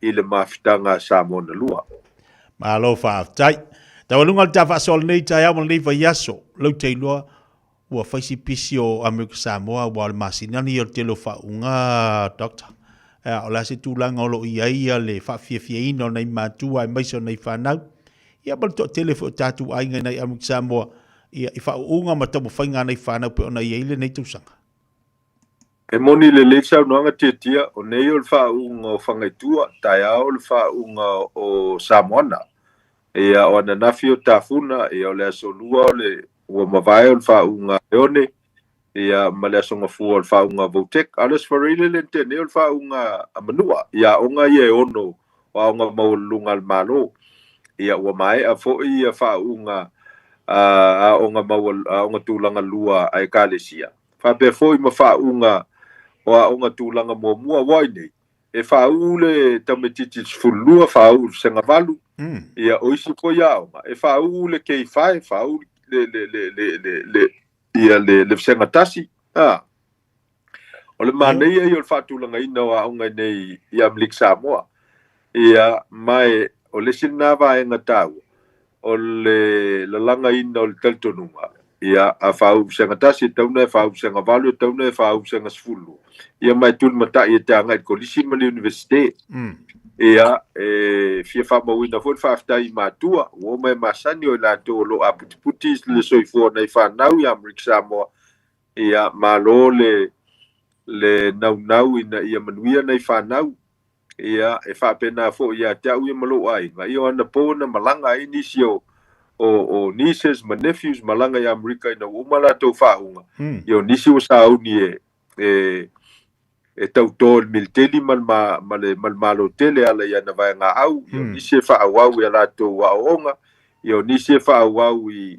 i le mawhitanga Samoa na lua Malo whaaftai Tawalunga ta fa sol nei ta ya mo le fa yaso lo te loa wa fa si pisio Amerika Samoa wa masina ni o te lo fa unga doctor o la se tu langa lo ia le fa Fiafia ino nei matua mai so nei fa nau ia bal to telefo tatu ai nei Amerika Samoa ia fa unga ma to fa nga nei fa nau pe ona ia ile nei tu sanga e moni le sa no nga tia o nei o fa unga fa ngai tua ta ya o fa unga o Samoa ia o na nafio tafuna ia o le asolua o le ua mawai o le whaunga eone ia ma le asonga fua o le whaunga Votek alas farile le tene o le whaunga amanua ia onga ia ono o aonga maulunga al malo ia ua mai a fo ia whaunga a onga maul a onga tūlanga lua ai kalesia whape fo i ma whaunga o a onga tūlanga mua wainei e whaule tametiti fulua whau senga valu ia oisi po ia e whaule kei whae whau le senga tasi o le manei e o le whatulanga ina o aunga nei i Amerika Samoa ia mai o le sinawa e ngatau o le langa ina o le taltonunga ia a whau senga tasi tauna e whau senga valu tauna e whau senga sfulu ia mai tun mata ia te anga i kolisi ma le universite ia Fiafia Mai na foi whaftai matua o mai masani o la to lo aputi le soifo nei whanau i Amerika Samoa ia malo le nau ina ia manuia nei whanau ia e whapena fo ia te au ia malo ai ia ana po na malanga ai nisi o nieces ma nephews malanga i Amerika ina umala to whaunga ia nisi o sauni e tau tō militeli mal malo tele ala ia na vai ngā au, i o nisi e whaawau i ala tō waonga, i o nisi e whaawau i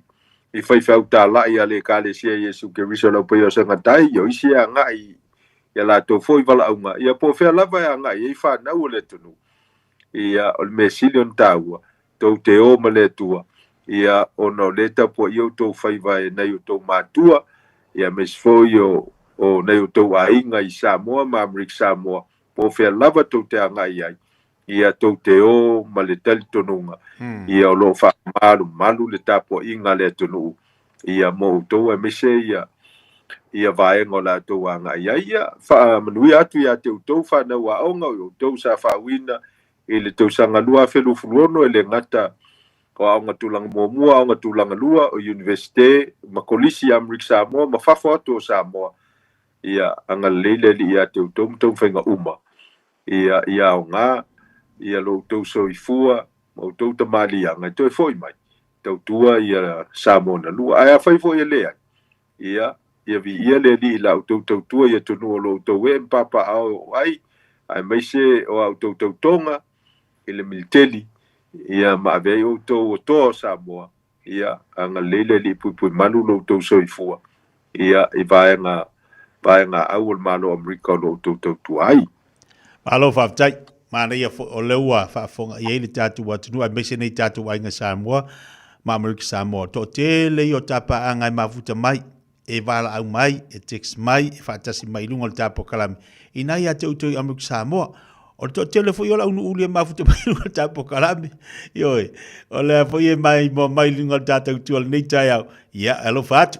I fai ta la ia le ka le sia Yesu ke riso lo pe o sanga tai yo isia nga I ia la to foi vala unga ia po fe lava ia nga I fa na o le tunu ia o me silion taua to te o ma le tua ia ono le ta po yo to fai vai na yo to matua ia me foi o na yo to ainga I Samoa ma Amrik Samoa po fe lava to te nga ia to te o ma le tali tonunga ia o lo fa malu le tapo inga le tonu ia mo to e mese ia vai ngola to anga ia fa manui atu ia te to fa na wa onga o to sa fa wina ele to sanga lua felu fulono ele ngata ko anga tulang mo anga tulang lua o universite makolisi Amrik Samoa ma fa foto Samoa ia anga lele ia te to fenga uma ia nga ia lo to so ifua mo to te mali anga to foi mai to tua ia Samoa na lua ai fai foi le ia vi ia le li la to tua ia to no lo to we papa au ai mai se o to tonga ele militeli ia ma ve o to Samoa ia anga lele li pu manu lo to so ifua ia I vai nga au malo Amerika lo to tua ai alo fa tai mana ia o leua fa fonga ia le tatu wa tunu a mese nei tatu wa inga Samoa ma Amerika Samoa to te le o tapa anga mafuta mai e vala au mai e text mai e fa tasi mai lunga le tapo kalami ina ia te uto Amerika Samoa o to te le fo yola unu uli mafuta mai lunga le tapo kalami yoi o le fo ye mai mo mai lunga le tatu tu al nei tai au ia alo fatu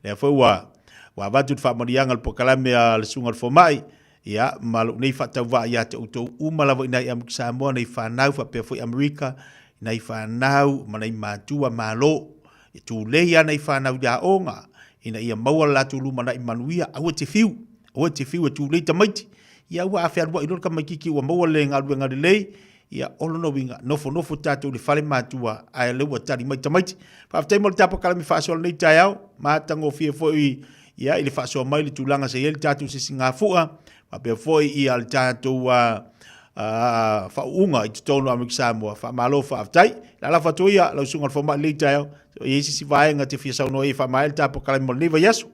le fo wa vatu fa morianga le pokalami le sunga le fo mai ia malu nei fata wa ia te uto umala wa inai Amerika Samoa nei whanau fa pia foi Amerika nei whanau ma nei mātua malo i tu leia nei whanau ia onga ina ia maua latu luma na manuia aua te fiu e tu lei tamaiti ia ua awhia rua ilona kamaikiki ua maua le ngaru ngari lei ia olono winga nofo tātou le whale mātua ai leua tari mai tamaiti whaafitai mo le tapa kalami whaasola nei tai au mātango fia foi ia ili whaasola mai le tūlanga se ele tātou se singa fua ma pe foi I al tātou fa unga I tono Amerika Samoa fa malo fa aftai la fa toia la sunga fa ma le tai so yesi si vai nga te fia sa no e fa mai ta po kala mo neva yesu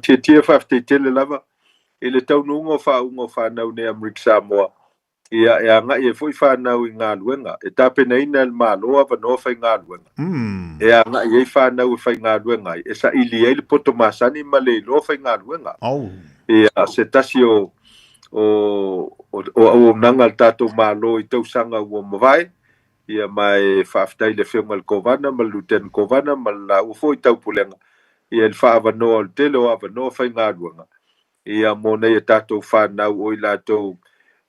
tia fa aftai tele lava ele tau no fa na ne Amerika Samoa ia nga e foi fa na nga luenga e tape na ina el malo va no fa nga luenga ia nga e fa na fa nga luenga e sa ili ele poto masani male lo fa nga luenga ia se tasi o nanga tato malo I tau sanga ua mawai ia mai whaaftai le whiunga le kovana ma luten kovana ma la ufo I tau pulenga ia le whaavanoa le tele o avanoa whai ngāruanga ia mōna ia tato whanau o I lato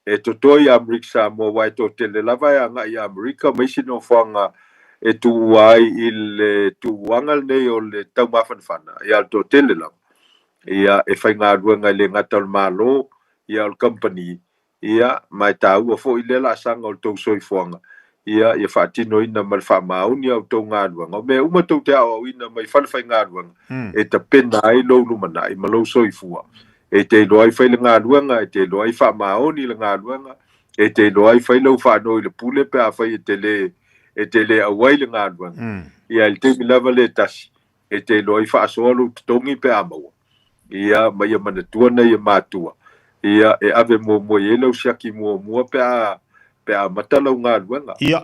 e totoi Amerika Samoa wai to tele lava ia nga I Amerika maisi no whanga e tu wai I le tu wangal nei o le tau mawhanwhana ia to tele lava ia e whai ngāruanga le ngata o malo ia o company ia mai tau fo I le la sanga o tau soifuanga ia whaatino ina mai whaamauni au tau ngāruanga me uma tau te au ina mai whanwhai ngāruanga e ta pena ai lo lumana I malo soifua e te loai whai le ngāruanga e te loai whaamauni le ngāruanga e te loai whai lau whaanoi le pule pe a whai e te le awai le ngāruanga ia il te milava le tasi e te loai whaasoalu tongi pe a maua ia mai mana tua nei matua ia e ave mo e lau siaki mo pe a matala nga luenga ia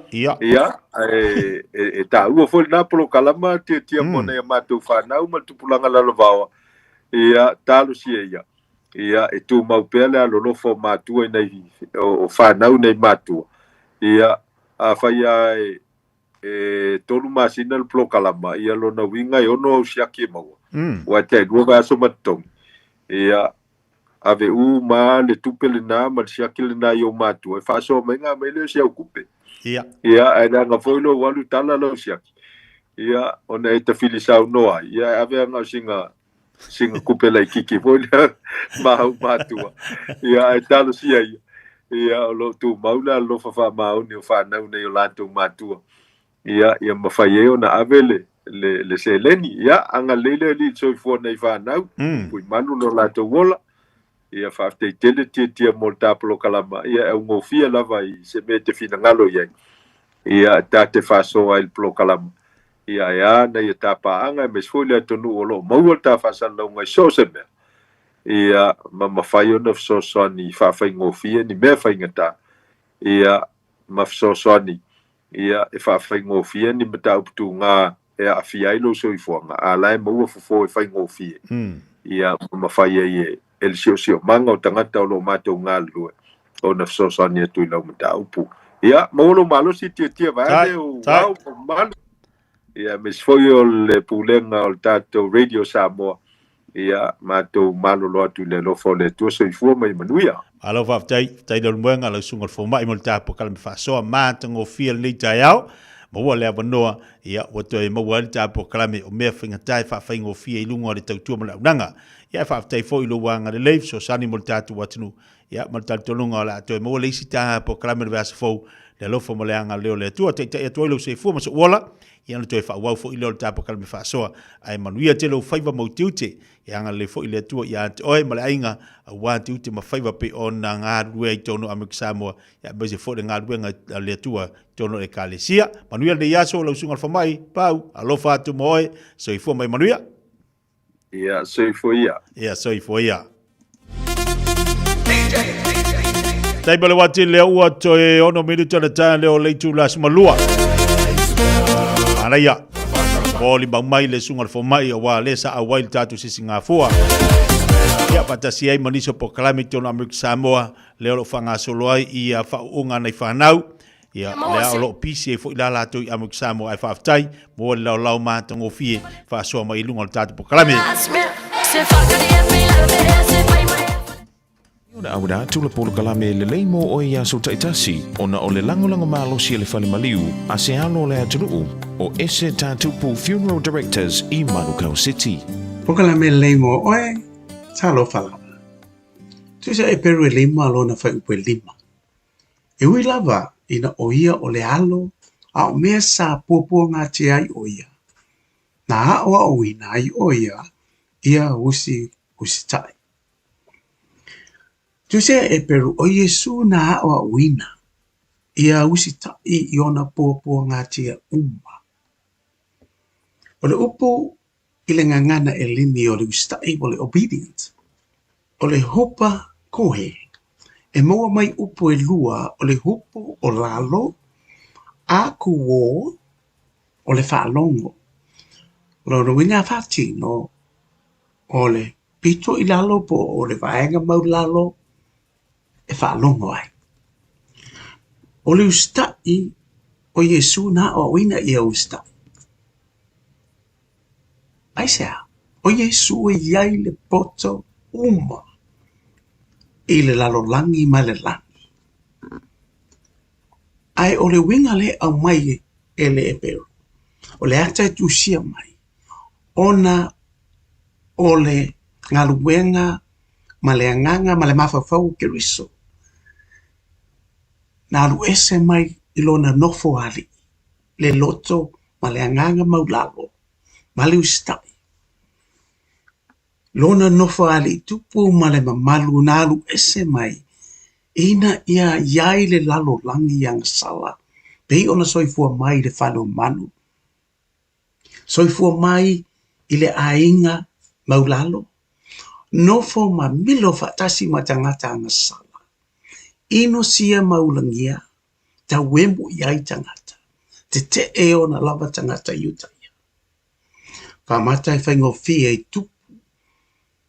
e ta ua foi na polo kalama tia mo nei matu whanau ma tupulanga lalovawa ia talo sia ia e tu mau pele a lolofo matua nei o whanau nei matua ia a whai e tolu masina le polo kalama ia lona winga e ono siaki maua wa te dua va so matong ia ave ma le tupele na ma siaki le na yo matu e fa so menga me le sia okupe ia ai nga foi lo walu tala lo siaki ia ona e te filisa no ia ave nga singa kupe la kiki foi ma matu ia ai talo sia ia lo tu maula lo fa ma ni fa na ne yo lanto matu ia ma faye ona avele le seleni ia anga lele li so fo nei va nau pui manu no la to wola ia fa te tele tia molta plo kalama ia e ngo fia lava I se mete fina ngalo ia ta te fa so il plo kalama ia na ia tapaanga me sfoile tonu o lo mau ta fasalo ngai soseme ia mafai ona fesoasoani fa'afaigofie ni mea faigata ia mafesoasoani ia e fa'afaigofie ni matauputuga e a'afia ai lou soifoaga alae maua fofo e faigofie ia mafai ai e le siʻosiʻomaga o tagata o loo matou galulue ona fesoasoani atu i lau mataupu ia maua lou malosi tiatia vae o au malu ia me sifoi o le pulega o le tatou radio Samoa ia matou malolo atu le lofa o le atua soifua mai manuia alo tai le muenga le sunga fo mai mo tapo kala me faso ma tango feel le taiao mo le abanoa ia o to e mo wal tapo kala me o me finga tai fa fingo fie lungo le tautua mo la nanga ia fa tai fo i lo wanga le live so sani mo tatu watunu ia mo tatu lungo la to e mo le sita po kala me vas fo le lofa mo le anga le le tua tai tai to lo se fo mo so wala ia no to e fa wa fo i lo tapo kala me faso ai manuia te lo faiva mo tiute ia nga le fo i le tua ia oi mo le ainga wa tiute ma faiva pe on na nga rue tono amik Samoa ya bese fo nga rue nga le tua tono e kalesia manuia le yaso lo sunga fa mai pau alofa tu moe so i fo mai manuia ia so i fo ia tai bale wati le ua to e ono minuto na ta le o le tu las malua ana ya Oli ba mai le sunga fo mai wa le sa a wild tatu si Singapore. Ya patasi ai maniso po calamity on America Samoa le o fanga solo ai I fa unga nei fanau. Ya le o pisi fo ila la to America Samoa ai fa tai mo le lau ma tango fie fa so mai lunga tatu po calamity. Ona awada tula polo kalame le leimo o ia so taitasi ona o le langolango malo si le fale maliu a se alo le atunu o ese tatupu funeral directors I Manukau City. Po kalame le leimo oe talo fala. Tu se e peru le leimo alo na fai upe lima. E ui lava ina o ia o le alo a o mea sa popo ngā te ai o ia. Na a o ina ai o ia usi tai. Tu se e peru o Yesu na awa wina. Ia usita I ona popo ngā tia umma. O le upo I le ngangana e lini o le usita o le obedient. O le hopa kohe. E moa mai upo e lua o le hupo o lalo. A kuo o le whaalongo. Lo winga whatino o le pito I lalo po o le vaenga mau lalo. E whaalongo ai. O le ustai o Yesu na o wina I ustai. Ai sea, o Yesu e iai le poto uma I le lalolangi ma le langi. Ai o le winga le au mai e le eperu. O le ata tu sia mai. Ona o le ngaluenga ma le anganga ma le mafafau ke riso. Na lu ese mai ilona nofo ali. Le loto ma le anganga maulalo. Ma le ustai. Lona nofo ali tupu ma le mamalu na lu ese mai. Ina ia iai le lalo langi yang sala. Pei ona soifua mai le falo manu. Soifua mai ile ainga maulalo. Nofo ma milo fatasi ma tangata anga sala. Ino sia maulangia, ta wembu iai tangata. Te e ona lava tangata yutaya. Whamata I whaingo fia I tupu.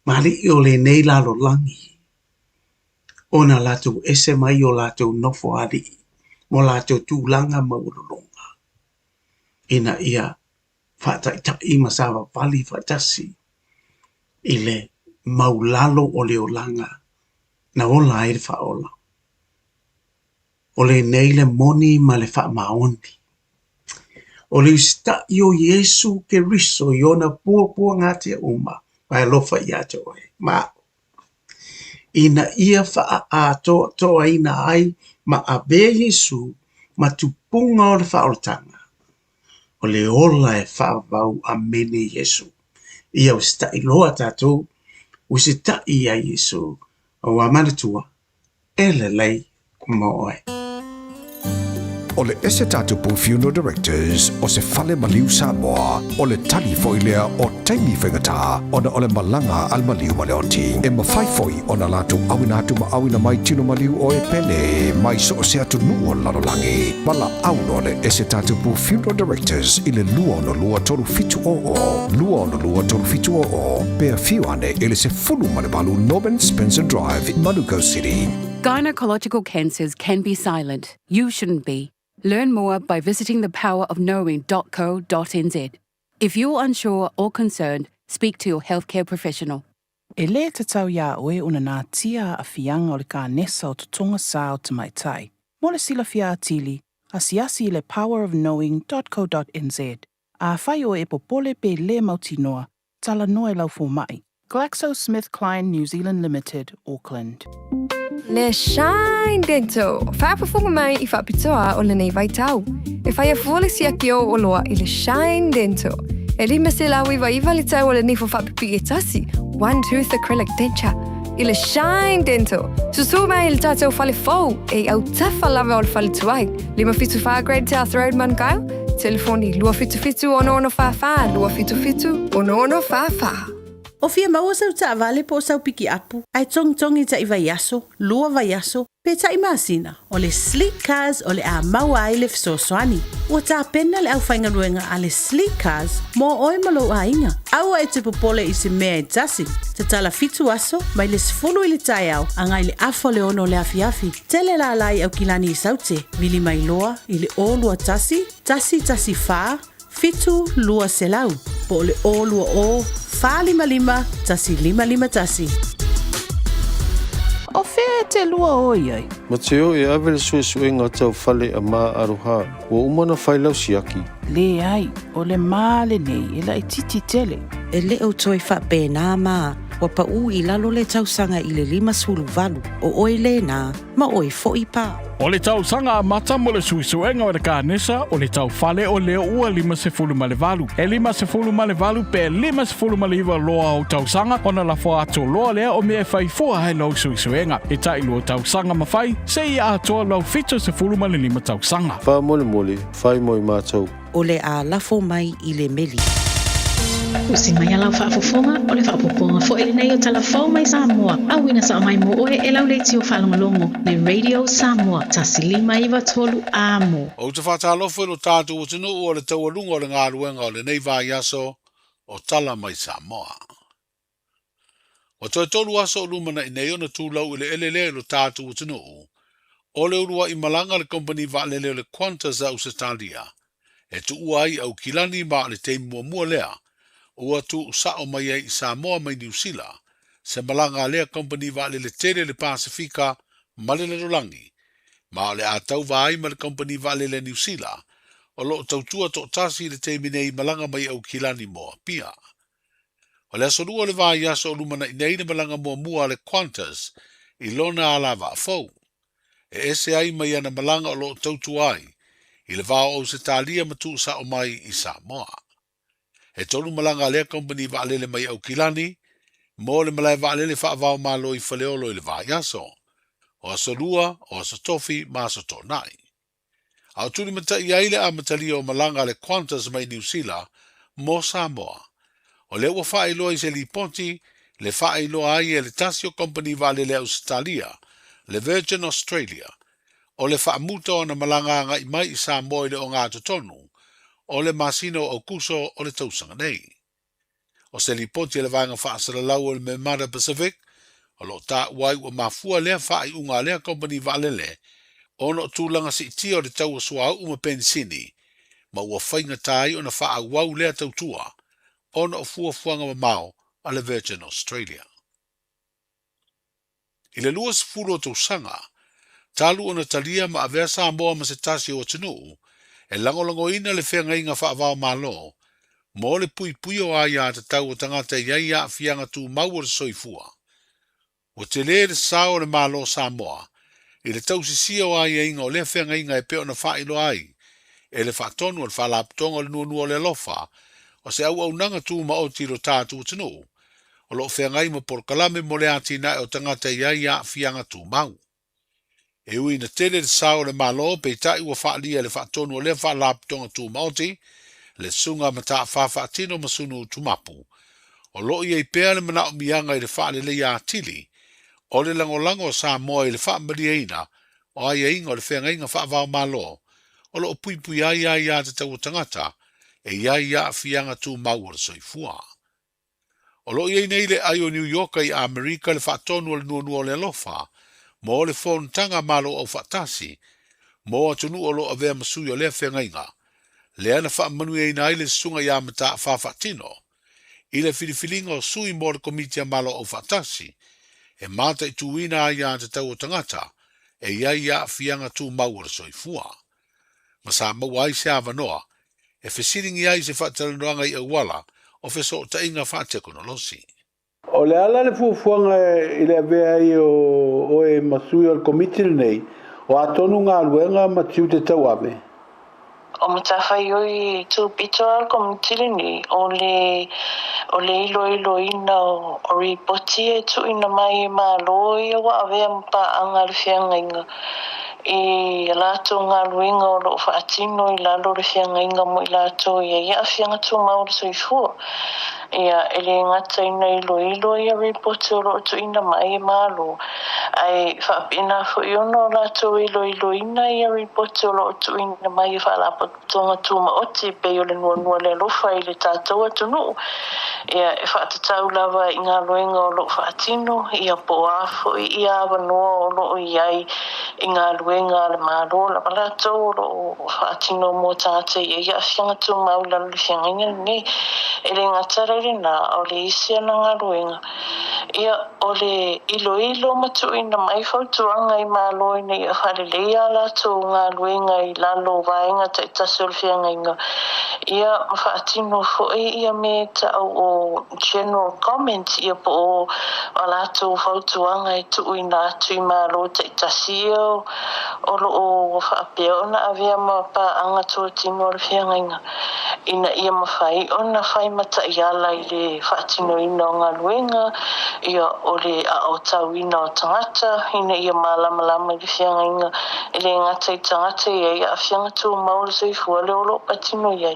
Mali I o le nei lalo langi. Ona lato ese mai o lato nofo ali. Mo lato tūlanga maurulonga. Ina ia whata I masawa vali whatasi. Ile maulalo o leo langa. Na ola e whaola. O le nei le moni ma le wha maoni. O le usta I o Yesu ke riso I ona pua ngā te uma. Vai lofa I ato oe. Ma. Ina ia wha a toa ina ai ma a be Yesu ma tupunga o le whaortanga. O le ola e wha vau a mene Yesu. Ia usta I loa tatou. Usita I a Yesu. O a manatua. Ele lei kumoe. o le ese tatupu funeral directors o se fale maliu Samoa o le tali foilea o taimi whengata o na o le malanga al maliu maleoti e mawhaifoi o na latu awina atu ma awina mai tino maliu o e pele mai so o se atu nuo lalolangi pala auno le ese tatupu funeral directors i le lua no lua tolu fitu lua no lua tolu fitu pea fiu ane ele se fulu malebalu Norman Spencer Drive in Manuko City. Gynecological cancers can be silent. You shouldn't be. Learn more by visiting thepowerofknowing.co.nz. If you're unsure or concerned, speak to your healthcare professional. E le te tau ia oe una nā tia a fianga o le ka nesa o tutonga sa o te mai tai. Mo le sila fia atili, asiasi i le powerofknowing.co.nz. A whai o e popole pe le mautinoa, tala noe lau fo mai. GlaxoSmithKline New Zealand Limited, Auckland. Le Shine Dental. Whaapafunga mai I whaapitoa o le nei vai tau. E whai a fuole si aki o loa I le Shine Dental. E lima se lau iwa iwa li tau o le nifo whaapipi e tasi. One tooth acrylic denture. I le Shine Dental. Susu mai I le tātou whale fau. E au tawha lava o le whale tuai. Lima fitu wha Great South Road Manukau. Telefoni lua fitu fitu ono ono wha. Lua fitu fitu ono ono wha. O fia maua sau ta vale po sau piki apu. Ai tong i ta iwa yaso, lua va yaso, pe ta imasina. O le sleek cars o le a maua ai le fsoswani. O ta pena le au whainga ruenga a le sleek cars mo oi malo a inga. Aua e te popole I se mea e tasi. Te tala fitu aso, mai le sfulu I le tai au, angai le afo le ono le afiafi. Tele la lai au kilani I saute, vili mai loa, I le o lua tasi fa, fitu lua selau. Po le o lua o, fa lima, tasi lima tasi. O fea te lua oi ai. Mateo e avele sue ngā tau whale a mā aroha. Wa umana whailau siaki. Le ai, o le mā le nei, e la I titi tele. E le au toi wha pēnā mā. Wa pa u I lalo le tausanga I le 5 o oi le nā, ma oi fo I pā. O le tau sanga mata mo le suisuenga o le kānesa o le tau fale o leo ua 5.5. E 5.5 pe 5.5 loa o tau sanga o na la fo ato loa lea o mea fai fua hai lau suisuenga. E tai lua tau sanga mawhai, se I atoa lau 5.5 tau sanga. Wha mole, whai moi mātou. O le a lafo mai I le meli. Usi mai alau whaafofonga o le whaapoponga fo ele nei o talafau mai Samoa. Awina sa mai mo oe e lau leiti o whalongalongo le Radio Samoa. Tasilima iwa tolu amo. O te whatalofo no tātou o tunu o le taualunga o le ngā ruenga o le nei vai aso o tala mai Samoa. O toi tolu aso o lumana I nei ona tūlau I le elele o tātou o tunu o le urua I malanga le company vaalele o le Qantas a Usatalia. E tu uai au kilani ma le te mua lea. O atu sa o mai I Samoa mai New Zealand, se malanga lea company va le tere le Pasifika ma le rolangi, ma le atau vai ma le company va le New Zealand, o lo tautua to tasi le te minei malanga mai au kilani moa pia. O le asolua le vai aso o lumana I nei le malanga mua le Qantas, I lona ala va fau. E ese ai mai ana malanga o lo tautua ai, I le vao o se talia matu sa o mai I Samoa. E tolu malanga lea company vaalele mai au kilani, mo le malai vaalele whaavao malo I whaleolo I le vāiaso. O asolua, o asatofi, ma asotonai. Au tuli mata I aile a matali o malanga le Qantas mai New Zealand, mo Samoa. O le ua whaeloa I se li ponti, le whaeloa ai e le tasio company vaalele Australia, le Virgin Australia. O le whaamuta o na malanga ngai mai I Samoa I le o ngā tonu. O le masino o kuso o le tausanga nei. O se li poti le vanga whaasara lau o le Memada Pacific, o lo ta wai ua mafua lea whaai unga lea company vaalele, o no tūlanga si tia o le tau o sua uma pensini, ma ua whainga tai o na whaa wau lea tautua, o no fua fuanga mamao a le Virgin Australia. I le lua sifuru o tausanga, talu o na talia ma avea Samoa ma se tasi o tinu, e langolango ina le whenga inga whaavao malo, mo le pui o aia te tau o tangata iai a fianga tu maua le soifua. O te le sao le malo Samoa, I le tau sisia o aia inga o le whenga inga e peo na whailo ai, e le whaatonu o le whalaptonga o le nuanua le lofa, o se au nanga tu ma o tiro tātu o tinu, o lo whenga ima por kalame mo le ati na o tangata iai a fianga tu mau. E ui na tele le sao le malo pe tai ua whaalia le whaatonu o le whaalaptonga tu Māori, le sunga mata whawhaatino masunu tumapu. O loi e pēr le manao mianga i le whaale le ia tili, o le langolango Samoa i le whaamariaina, o ai e ingo le whenga inga whaavao malo, o lo pui pui ai te tau tangata, e iai a fianga tu maua soifua. O lo iei nei le ai o New York i Amerika le whaatonu o le nuanua o le alofa, mo le phone tanga malo au whaatasi, mo atunu o lo avea masui o lea whenga inga, le ana whaamanu e ina le sunga i amata whawhatino, i le filifilinga o sui mo le komitia malo au whaatasi, e mata i tuina ai a te tau o tangata, e iai a fianga tu maua soifua. Ma sa maua ai se avanoa, e fesiringi ai se whaataluanga i awala, o feso o tainga whaatekonolosi. O le ala le fuafuanga i le avea i o e masui o le komitil nei, o atonu ngā luenga ma tiu te tau ave. O matawhai oi tu pito al komitili ni, o le ilo ina o ripoti e tu ina mai ma loi wa avea mpa anga le whianga inga. I lato ngā luenga o lo whaatino i lalo le whianga inga mo i lato i a whianga tu mauri soifua. Ia ele ngata ina ilo ia report o lo tu ina mai malo ai fa pina fo yo no la tu ilo ina ia report o lo tu ina mai fa la tonga tu ma oti pe yo le no le lo fa ile tato atu no ia fa tau lava inga loenga o lo fa tino ia po afo ia no lo ia inga luenga le malo la pala to lo fa tino mo tate ia fianga tu ma la le fianga ni ele ngata na o le isia na ngā ruenga. Ia o le ilo matu ina mai whautuanga i malo ina i a whalelea la tō ngā ruenga i lalo vaenga ta i tasolwhianga inga. Ia mawhaatino fwoi ia me ta o general comments ia po o la tō whautuanga i tu ina atu i malo ta i tasio o lo o whaapea ona avea ma pa anga tō tino o le whianga inga. Ina ia mawhai ona whai mata i ala i le whaatino ina o ngā luenga, ia o le a o tau ina o tangata, ina ia malama i le whianga inga, i le ngata i tangata ia ia a whianga tū maura soifua le olo patino ia.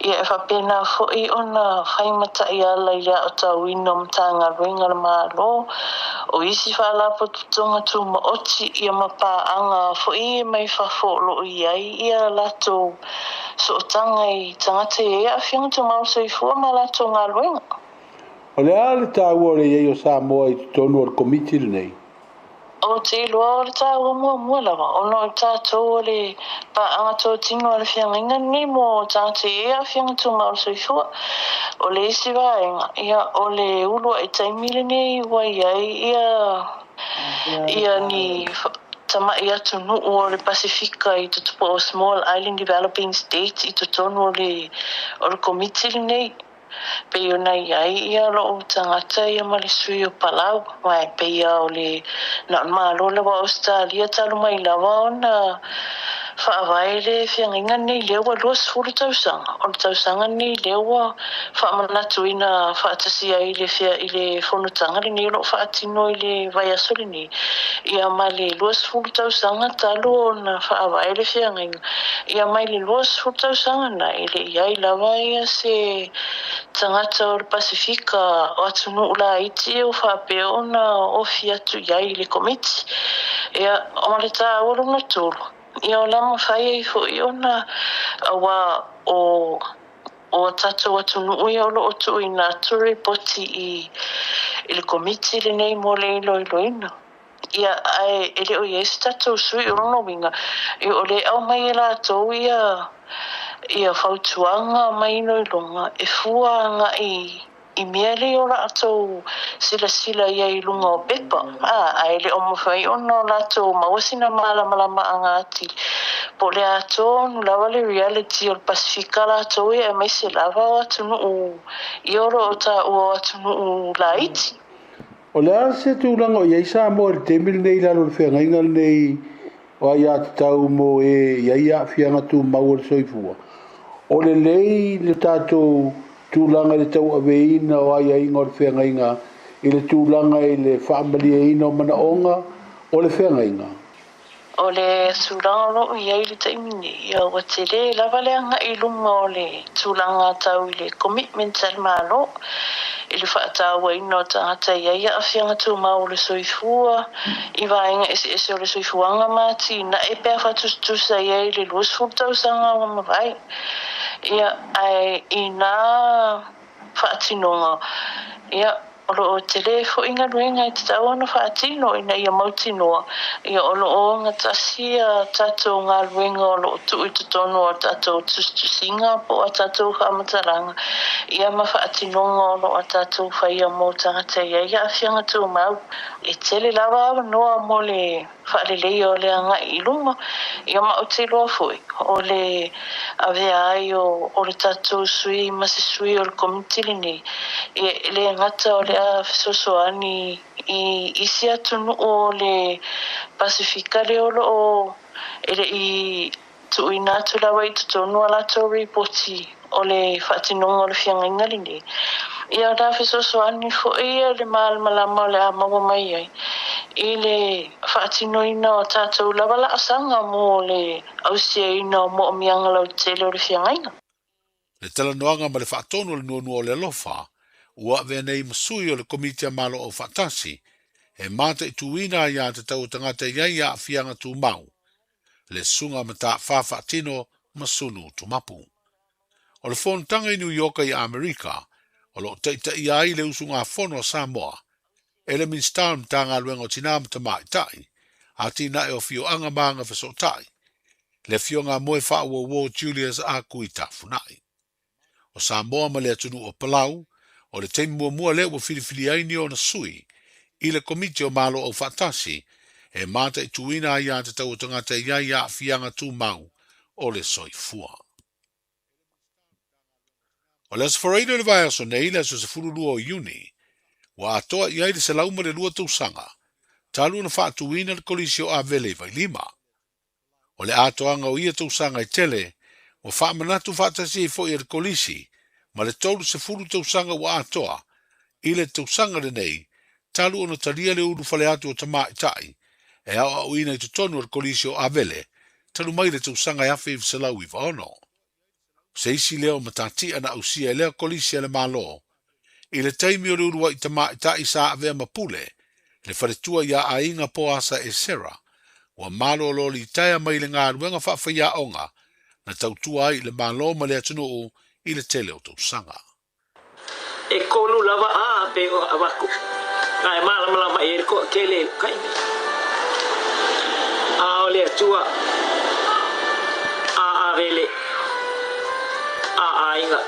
Ia e whapena fwoi ona whaimata i ala i a o tau ina o mta ngā luenga le malo, o isi whaalapo tutonga tū ma oti ia mapa anga fwoi mai whafolo ia lato so tanga i tangata ia a whianga tū maura soifua ma lato ngā luenga. O le ale tāua o le iei o Samoa i tonu o le komitili nei? O te iloa o le tāua mua lawa. O no i tātou o le paanga tō tino o le whianga inga ni mo tātou e a whianga tū maura soifua. O le isi vaenga. Ia o le ulua i taimile nei wai ai ia ni tama i atu nuu o le Pasifika i tutupo o Small Island Developing States i tutonu o le komitili nei. Pe ona iai ia lo tangata ia ma le sui o Palau mai pe ia o le na malo le wa Australia talu mai lava ona whaawai le whianginga nei lewa luas furu tausanga o le tausanga nei lewa whaamanatu ina whaatasi ai le whia i le whonutanga le nei lo whaatino i le vaiasoli nei ia ma le luas furu tausanga talu o na whaawai le whianginga ia mai le luas furu tausanga na i le iai lava ia se tangata o le Pasifika o atunu ula iti o whapea ona o fiatu iai le komiti. Ia o maleta olo na tūlu. Ia o lama whai e fo i ona awa o tato atunu ia olo o tu ina ture poti i le komiti le nei mo le ilo ina. Ia ai ele o iesi tato sui o rono winga. Ia o le au mai e la tau ia whautuanga mai no i longa e fuanga i miele o rato sila ia i lunga o pepa ai le o mawhai ono rato mawasina malama anga ati po le ato nulawa le reality o Pasifika rato e mai se lava o atunu i oro o ta o atunu laiti o le ase tu langa o iei Samoa le temil nei lalo le whiangainga nei o ai ati tau mo e iei a whianga tu maua le soifua o le lei le tātou tūlanga le tau aveina o ai ainga o le whengainga i le tūlanga i le whaamali eina o mana onga o le whengainga. o le suranga lo ia ile taimini ia wa te le lava le anga i lunga o le tulanga tau i le commitment al malo i le whaatawa ino tangata ia ia awhianga tu mau le soifua i vaenga ese o le soifuanga mati na e pēr whatustusa ia i le luas fultausanga o mawai ia ai i nā whaatinonga ia o te le fo inga ruenga i te tau ana whaatino ina ia mautinoa ia o ngā tasia tatou ngā ruenga o tu i te tono o tatou tustusinga po a tatou whamataranga ia ma whaatinonga o a tatou whaia mō tangata ia awhianga tū mau e tele lawa awa noa mo le whaalelei o le anga i lunga ia ma o te loa fui o le avea ai o le tatou sui masi sui o le komitili ni le ngata o le a fesosoani i isi atunu o le Pasifika le olo o ele i tu ina tu lawa i tutonu ala to reporti o le whaatinonga o le whiangainga lini ia da fesosoani fo ia le malama le amawa mai ai i le whaatinoina o tātou lawa la asanga mo le ausia ina o mo o mianga lau tele o le whiangainga Le talanoanga ma le whaatono le nuanua o le alofa ua vea nei masui o le komitia malo o whaatasi e mata i tuina ia te tau tangata iai a fianga tu mau. Le sunga mata whawhaatino masunu tu mapu. O le whontanga i New York i Amerika, o lo teita iai le usunga whono a Samoa, ele min stam tanga luengo tina mata mai tai, a tina e o fio anga maanga feso tai. Le fionga moe wha ua Julius a kuita funai. O Samoa ma le atunu o Palau, o le teimu mua le ua filifili aini o na sui, i le komiti o malo o whaatasi, e mata i tuina ia te tau tangata iai a fianga tu mau o le soifua. O le asfareido le vai aso nei le aso se furulua o Iuni, wa atoa iai le se lauma le lua tausanga, talu na whaatuina le kolisio a vele vai lima. O le atoanga o ia tausanga i tele, wa whaamanatu whaatasi i fo i le kolisi, ma le tolu se furu tausanga wa atoa, i le tausanga le nei, talu ona talia le uru fale atu o tama i tai, e au au ina i tutonu al kolisio a vele, talu mai le tausanga i afe i visalau i vaono. Se isi leo matati ana ausia e leo kolisia le malo, i le taimi o le uru wa i tama i tai sa avea mapule, le wharetua ia a inga po asa e sera, wa malo lo li taia mai le ngā ruenga whaafaya onga, na tautua ai le malo ma le atunu i le tele o tausanga. E kolu lava a pe o awaku. Ngai malama e ko kele kai. A ole tua. A vele. A inga.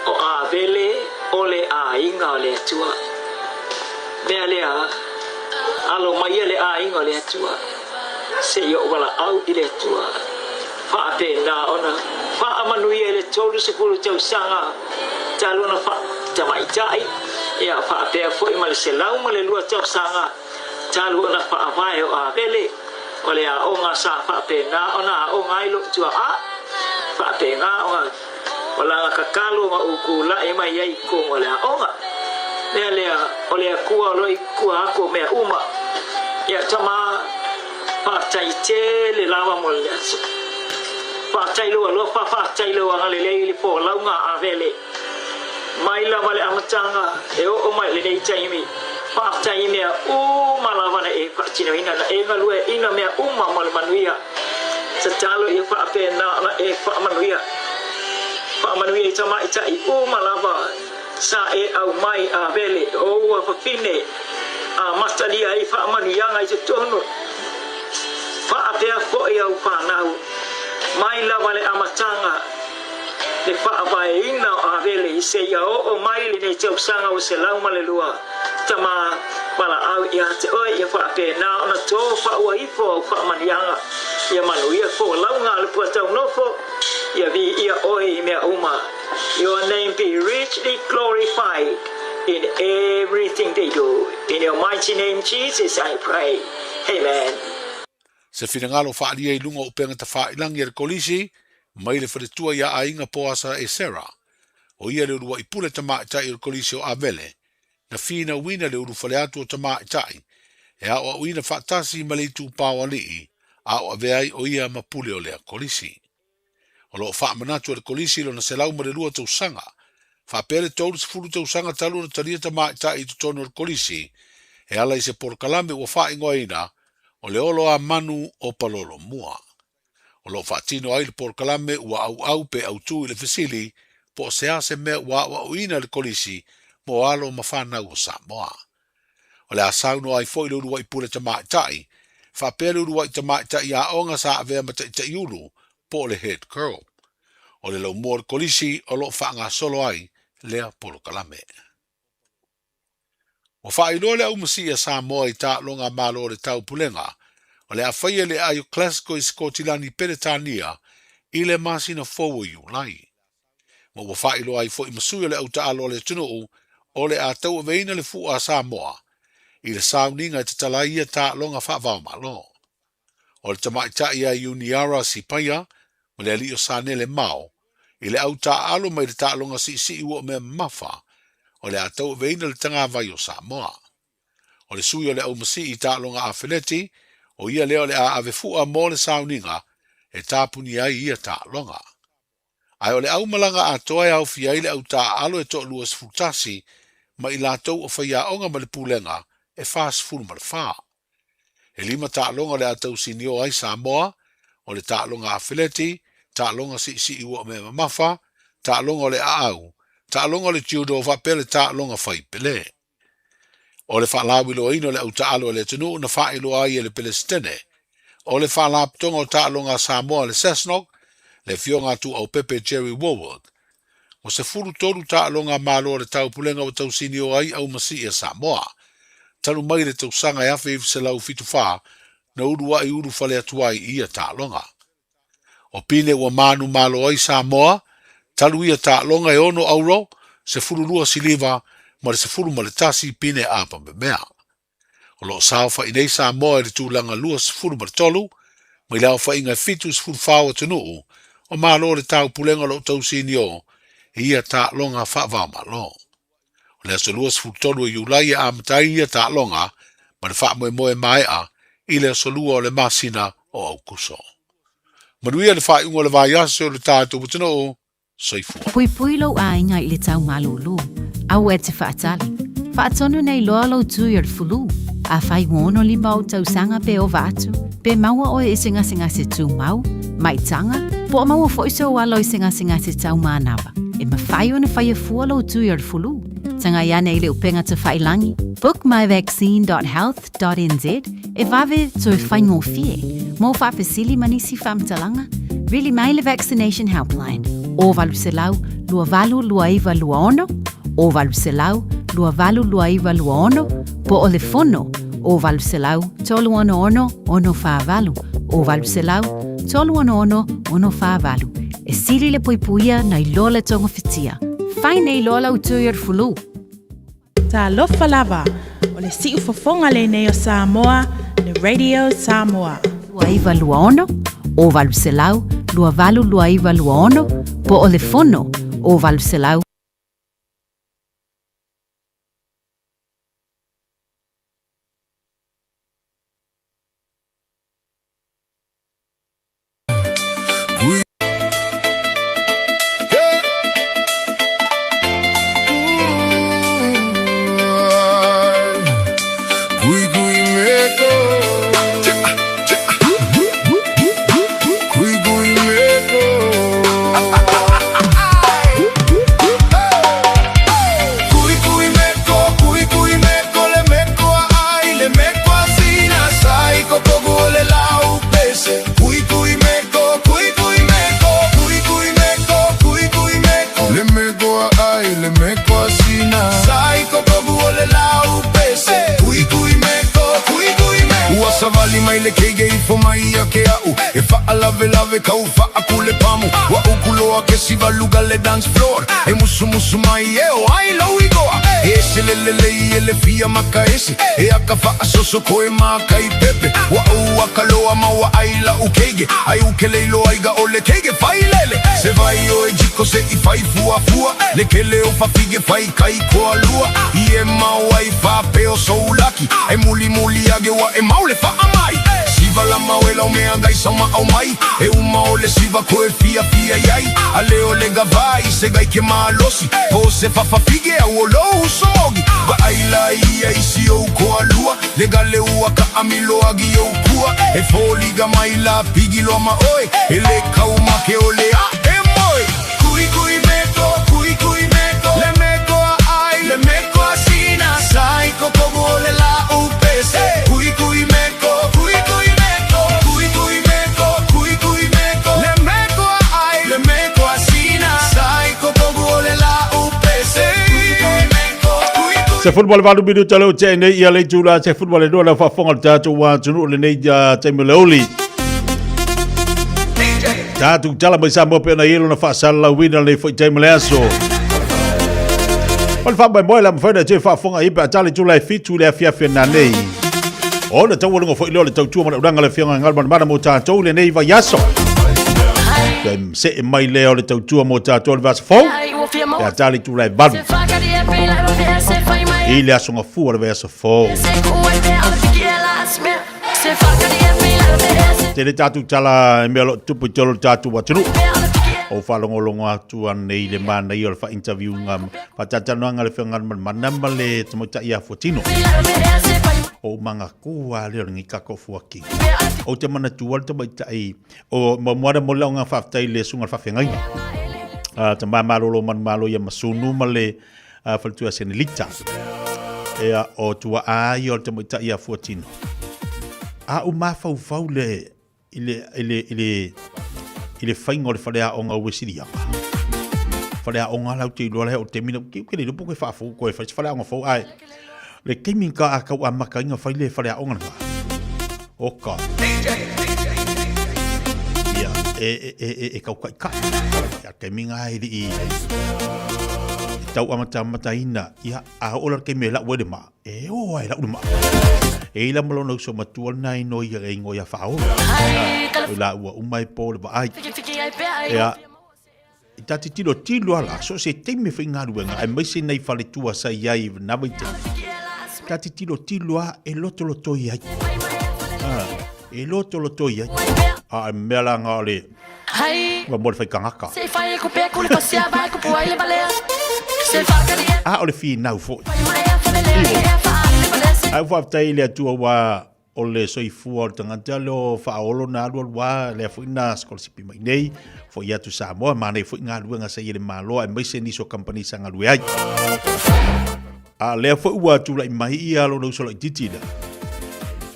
O a vele ole a inga ole tua. Me ale a. Alo mai ele a inga ole tua. Se yo wala au ile tua. Fa pe na ona. Fa amanu ele tolu se kulu tau sanga. Talu na fa jamai jai ya fa pe fo i male selau male lua tau sanga talu na fa vai o avele ole a onga sa fa pe na ona o ngai lo tua a fa pe nga o wala ka kalu ma uku la e mai ai ko ole a onga le ole a ku lo i ku a ko me uma ya tama pa tai te le lava mo le pa tai lo fa tai lo ngale le po la nga avele mai la vale amatanga e o mai le nei taimi pa taimi o malava na e pa chino ina na e value ina me o mal manuia sa talo e pa pena na e pa manuia tama ita i o malava sa e au mai a vele o fa fine a mastalia e fa manuia ngai se tono fa pe fo e au pa na mai la vale amatanga le fa vai ina a vele se ia o mai le nei tau sanga o se lau male lua tama pala au ia te oi ia fa pe na ona to fa wa ifo fa manianga ia manu ia fo lau nga le puatau nofo ia vi ia oi me uma your name be richly glorified in everything they do in your mighty name Jesus I pray amen. Se finangalo fa alia i lunga o penga ta fa ilang ia kolisi mai le wharetua ia a inga poasa e sera, o ia le urua i pule tama i tai o kolisio a vele, na fina wina le uru whale atu o tama i tai, E a o ina whaatasi ma le tu pāwali a o aveai o ia mapule o lea kolisi. O lo wha manatu o le kolisi lo na se lau ma le lua tau sanga. Wha pere tolu se furu tau sanga talu na taria ta mai ta i tutono o le kolisi. E ala i se porkalame ua wha ingoa ina o le olo a manu o palolo mua. O lo wha tino ai le porkalame ua au pe au tu i le fesili po se a se mea ua uina le kolisi mo alo ma whanau o Samoa. O le asau no ai foi le urua i pule ta mai tai. Wha pere urua i ta mai tai a onga sa avea ma ta iulu po le head curl. O le lau mua le kolisi o lo wha solo ai lea porkalame. O whailo le au masia Samoa i ta longa malo le tau pulenga, o le awhaia le ai o klasiko i Skotilani Peretania i le masina fowo i ulai. Mo wa whailo ai fo i masuia le au ta alo le tunuu o le a tau veina le fua Samoa i le sauninga i te talaia ta longa whaavao malo. O le tamaita ia Uniara si paia, mo le ali o sanele mao, i le au ta alo mai le ta longa si ua me mafa, o le atau veina le tanga vai o Samoa. O le sui o le au masi i tālonga a Feleti, o ia leo le a ave fua mo le sauninga, e tāpuni ai ia tālonga. Ai o le au malanga a toa au fia le au tā alo e toa luas futasi, ma i lātou o whaia onga ma le pūlenga, e fās furu ma le whā. E lima tālonga le atau sinio ai Samoa, o le tālonga a Feleti, tālonga si ua me mafa, tālonga o le au, ta'alonga le tiudo va pele ta'alonga fai pele. O le whaalawi lo ino le au ta'alo le tunu na whaelo ai le Palestine. O le whaalaptonga o ta'alonga Samoa le Cessnock, le fionga tu au Pepe Jerry Woolworth. O se furu toru ta'alonga malo le tau pulenga o tau sinio ai au masi e Samoa. Talu mai le tau sanga e afe se lau fitu wha, na urua i uru whale atuai ia ta'alonga. O pine ua manu malo ai Samoa, talu ia ta'alonga e ono auro, se furu lua siliva, ma se furu ma le tasi pine apa me mea. O lo saufa i nei Samoa e le tūlanga lua se furu ma le tolu, ma i lau fa inga fitu se furu whaua tunuu, o malo le tau pulenga lo tau sinio, ia ta'alonga whaavao malo. O le aso lua se furu tolu e iulai a amatai ia ta'alonga, ma le wha moe mai a, i le aso lua o le masina o au kuso. Manuia le wha ingo le vai aso le tātou putunuu, soifua. Pui pui lo a inga i le tau malulu. Au e te whaatali. Whaatonu nei loa lo tui ar fulu. A whai wono li mau tau sanga pe o vatu. Pe maua o e singa se tu mau. Mai tanga. Po maua fo iso walo i singa se tau manawa. E ma whai o na whai a fua lo tui ar fulu. Tanga ia nei le upenga te whai langi. Book myvaccine.health.nz. E vave tui whai ngō fie. Mo whapesili manisi whamtalanga. Really mai le vaccination helpline. O valu se lau, lua valu, lua iwa, lua ono. O valu se lau, lua valu, lua iwa, lua ono. Po o le fono. O valu se lau, tolu ono ono, ono wha valu. O valu se lau, tolu ono ono, ono wha valu. E sili le poipuia na i lola tonga fitia. Whai nei lola utui ar fulu. Ta lofa lava, o le si ufofonga le nei o Samoa, le Radio Samoa. Lua iwa, lua ono. O valu se lau, lua valu, lua iwa, lua ono. Po o le fono, o valu se lau. Savali mai le kege I fo mai a ke au E fa a lave kau fa a kule pamu Wa ukuloa ke si valuga le dance floor E musu mai e o ai lau I goa E se le lelelei ele fia makaesi e aka faasoso koe makai pepe wa o akaloa maua aila ukege ai ukeleilo aiga ole kege failele se vai o ejiko se I fai fua le kele o fafige fai kai koa lua ie mawai fa peo soulaki e muli age wa e maule fa amai siva la mawela o mea gai sama au mai e uma ole siva koe Fiafia yai a leo le gavai se gai ke malosi o se fafafige au o lou sogi ba aila ia isi o koa lua le gale ua ka amilo agi o kua e foliga mai la pigilo ma oi e le kauma ke ole a e moi kui kui meko le meko a ai le meko a sina sai koko mole la upese kui kui meko le meko a ai le meko a sina sai koko mole la upese se football va du bidu talo tene ia le tula se football do la fa fonga tatu wa tunu le nei ja temeleoli tatu tala mai Samoa pe na yelo na fa sala wina le foi temeleaso on fa boy la mfana je fa fonga ipa tali tula fitu le Fiafia nei ona tawo ngo foi le tau ma danga le fianga ngal mana mo tatu le nei va yaso dem se mai le le tau mo tatu le vas fo ya tali tula bad ile asonga fu le verso fo tele tatu tala melo tupu tolo tatu watunu o falongolongo atu nei le mana i fa interview ngam patata no ngal fengan manamba le tmota ia fotino o manga kuwa le ngi kako fuaki o te mana tual te mai o moara molonga fa tai le sunga fa fengai te malo man malo ya masunu male faltua senelita ea o tua ai o te moita ia fotino a o mafau fau le ile faingo le falea onga wesiria falea onga lau te loa le o te mina ke le lupu ke fa fu ko e fa falea onga fau ai le kimi ka aka wa maka inga fa le falea onga na oka ya e ka ka ya ke minga ai di tau amata ina ia a ola ke me la wede ma e o ai la ma e la malono so matua nai no ia ngo ia fa o la ua umai po le ai ia tati tilo ala so se te me finga ruenga ai mai se nei fale tua sa ia na vai tati tilo a e loto ia e loto ia a mela ngale wa mo fa kangaka se fai ko pe ko le pasia vai ko po ai le balea o le fina fo ai fa tai le tua wa o le soifu o tangata lo fa olo na lo wa le fina scholarship mai nei fo ia tu Samoa ma nei fo nga luenga sa ile malo ai mai se ni so company sanga lu ai a le fo wa tu lai mai ia lo no so lai titila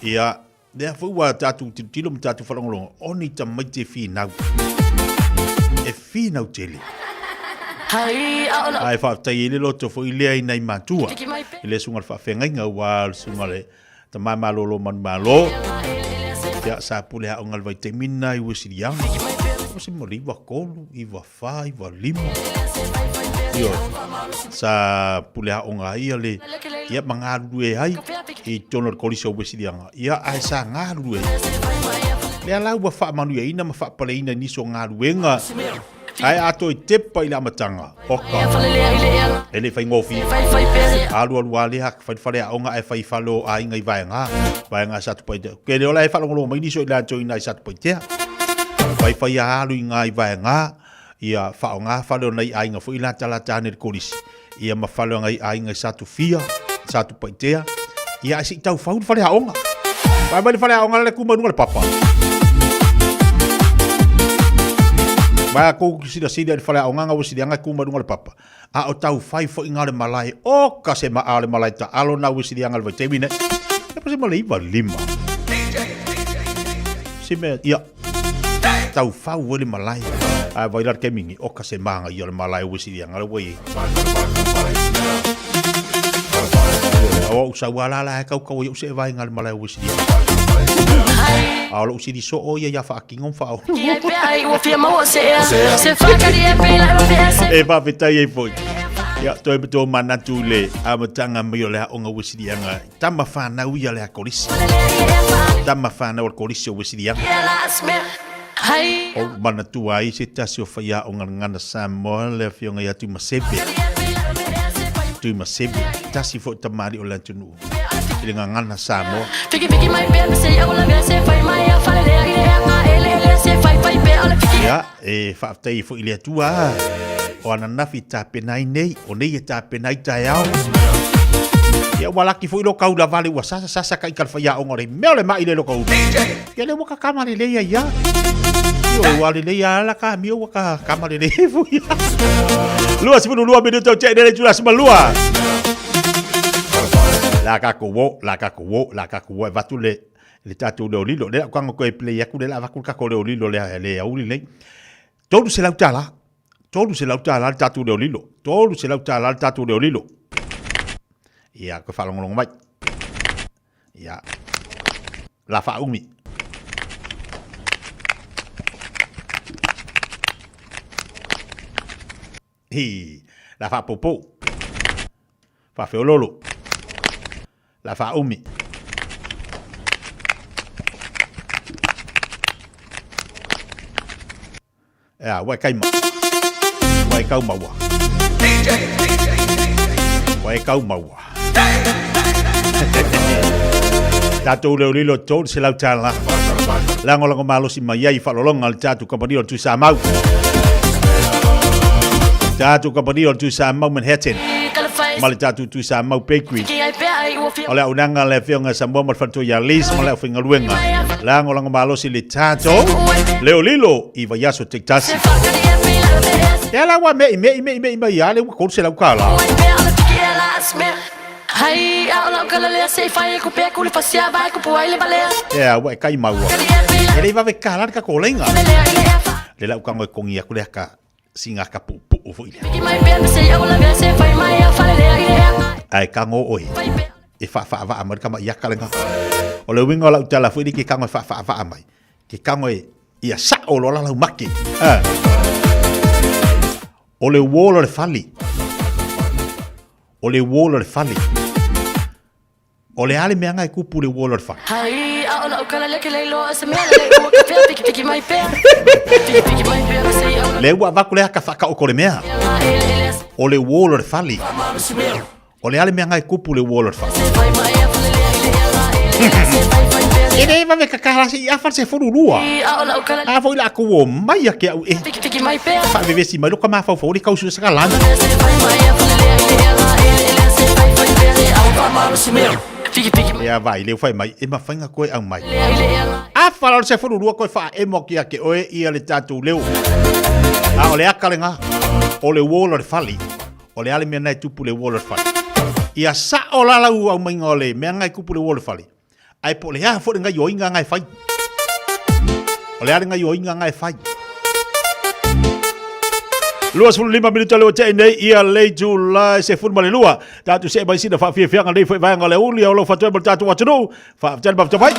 ia le fo wa tatu titilo mtatu fa lo oni ta mai te fina e fina tele ai fa tai le loto fo ile ai nei matua ile sunga fa fenga nga wa sunga le ta mama lo man malo ya sa pule a ngal vai te mina I wisiria o se mori va kolu I va fa I va lima yo sa pule a nga ile ya manga due ai I tono ko liso wisiria ya ai sa nga due le ala wa fa manu ya ina ma fa pale ina ni so nga duenga ai ato I tepa I la matanga oka ele fai ngofi alu wale hak fai onga ai fai falo ai ngai vai nga satu pai ke le ola ai falo ngolo mai ni so la join ai satu pai te fai alu ngai vai nga ia fa onga falo nei ai nga foi la tala tane kolis ia ma falo ngai ai ngai satu satu pai te ia si tau fau fale onga vai fale onga le kuma no papa vai ko sida de fala onga o sida nga kuma dunga papa a o tau fai fo ingale malai o ka se ma ale malai ta alo na o sida nga vai temine e pose malai va lima sime ia tau fau o le malai a vai dar kemingi o ka se manga ia le malai o sida nga we o sa wala la ka ko o se vai ngal malai o sida Alo si so o ia fa kingon fa o. E va vetai e foi. Ya toi beto mana tule amatanga miola onga wisirianga tama fana uya le kolisi tama fana o kolisi wisirianga o mana tua i se tasio faya onga ngana Samoa le fionga ya tu masebe tasi fo tamari o la tunu ile ngana Samoa ya e fa tai fo ile tua o ana nafi tapenai nei o nei tapenai taiao ya walaki fo ilo kaula vale wa sasa kai kalfaya ongore mele mai le loko ya le waka kamari le ya yo wale le ya la ka mi waka kamari le fo ya lua sibu lua minuto che le jula sima lua la ka ko va tu le tatu le olilo le kwa ko e play ya ku le la va ku ka ko le olilo le auli le todo se la utala todo se lauta al tatu de olilo. Todo se lauta al tatu de olilo. Ya, que falon long mai. Ya. La fa umi. Hi, la fa popo. Fa feololo. La fa umi. Ya, wai kaima. Wai kau maua. Wai kau maua. Tatu leo lilo tōru se lau tāla. Lango malo si mai ai whalolonga al tātu kompani o tu Samoa. Tātu kompani o tu Samoa Manhattan. Mali tātu tu Samoa Bakery. Ole au nanga le whionga Samoa marfanto ya Liz male au whinga luenga. Lango malo si le tātu. Leo lilo i vaiaso tektasi. Ya la wa me ya le ko se la kala. Hai ala kala le se fai ko pe ko le fasia vai ko poi le bale. Ya wa kai maua. Ele va ve kala ka ko lenga. Le la ka ngo kongia ku le ka singa ka pu fo ile. Ai ka ngo oi. E fa va amar ka ma ya ka lenga. O le winga la utala fo ki ka ngo fa amai. Ki ka ngo ia sa o lo la maki. O le wolo le fali. O le wolo le fali. O le ale meanga e kupu le wolo le fali. Hai, a ola ukala le ke leilo ase mea le ua ka pea piki mai pea. Piki mai pea se ia. Le ua vaku le haka whaka o kore mea. O le wolo le fali. O le ale meanga e kupu le wolo le fali. E nei va me kakarasi i afar se fururua. A foi la ko mai ke au e. Piki mai pe. Fa vive si mai lo ka ma fa fo ri kausu sa kalana. Ya vai le fai mai e ma fanga ko au mai. A fa se fururua ko fa e mo kia ke oe i le tatu leu. A ole akalenga. Ole wolo le fali. Ole ale me nai tupu le wolo le fali. Ia sa ola la u au mai ngole me ngai kupu le wolo le fali. Ai po le ha fo nga yo inga ngai fai. Ole ale nga yo inga ngai fai. Lua 5 minuto le te nei ia le July se fun male lua. Tatu se bai sina fa Fiafia nga le foi vai nga le uli o lo fa tu tatu wa tu. Fa tele ba tu vai.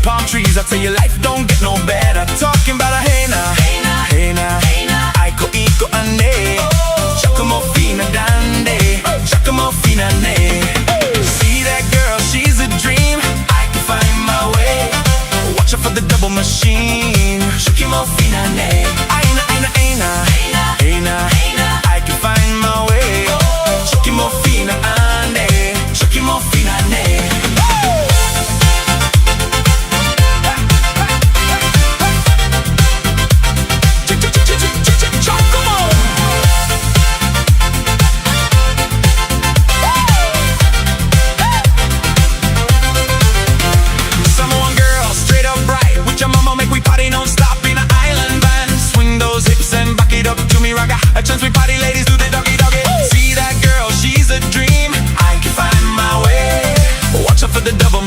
Palm trees, I tell you life don't get no better. Talking about a hey now, hey now, Aiko iko ane, Giacomo fina dande, Giacomo fina ne. See that girl, she's a dream. I can find my way. Watch out for the double machine. Giacomo fina ne. Aina, I can find my way. Giacomo fina ande, Giacomo fina ne.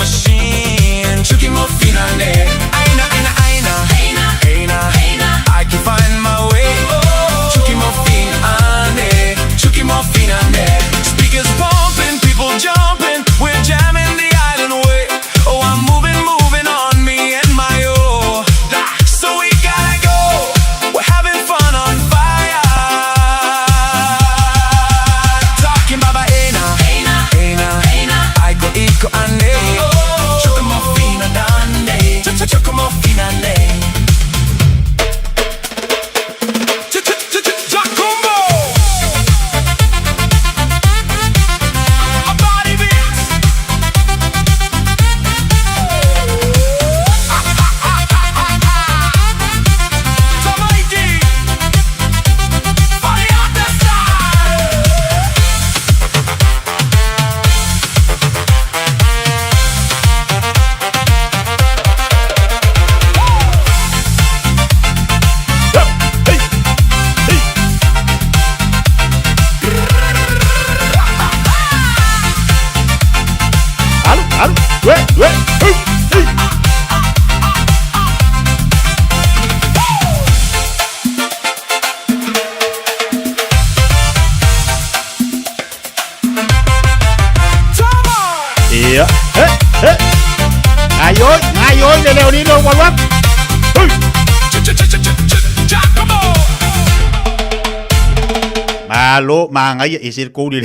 machine. Chucky mo finale. Aina, aina, aina, aina, aina. I can find my way. Chucky mo finale. Chucky mo finale. Speakers pumping, people jumping. We're jamming the island way. Oh, I'm moving, moving on me and my oh. So we gotta go. We're having fun on fire. Talking baba ena, ena, ena, ena. I go iko ane. Chucky mo finale. Chucky mo finale. Ayoi, ร็วๆนี้ลงวันวับมาโลมาไงไอ้สิกูดิ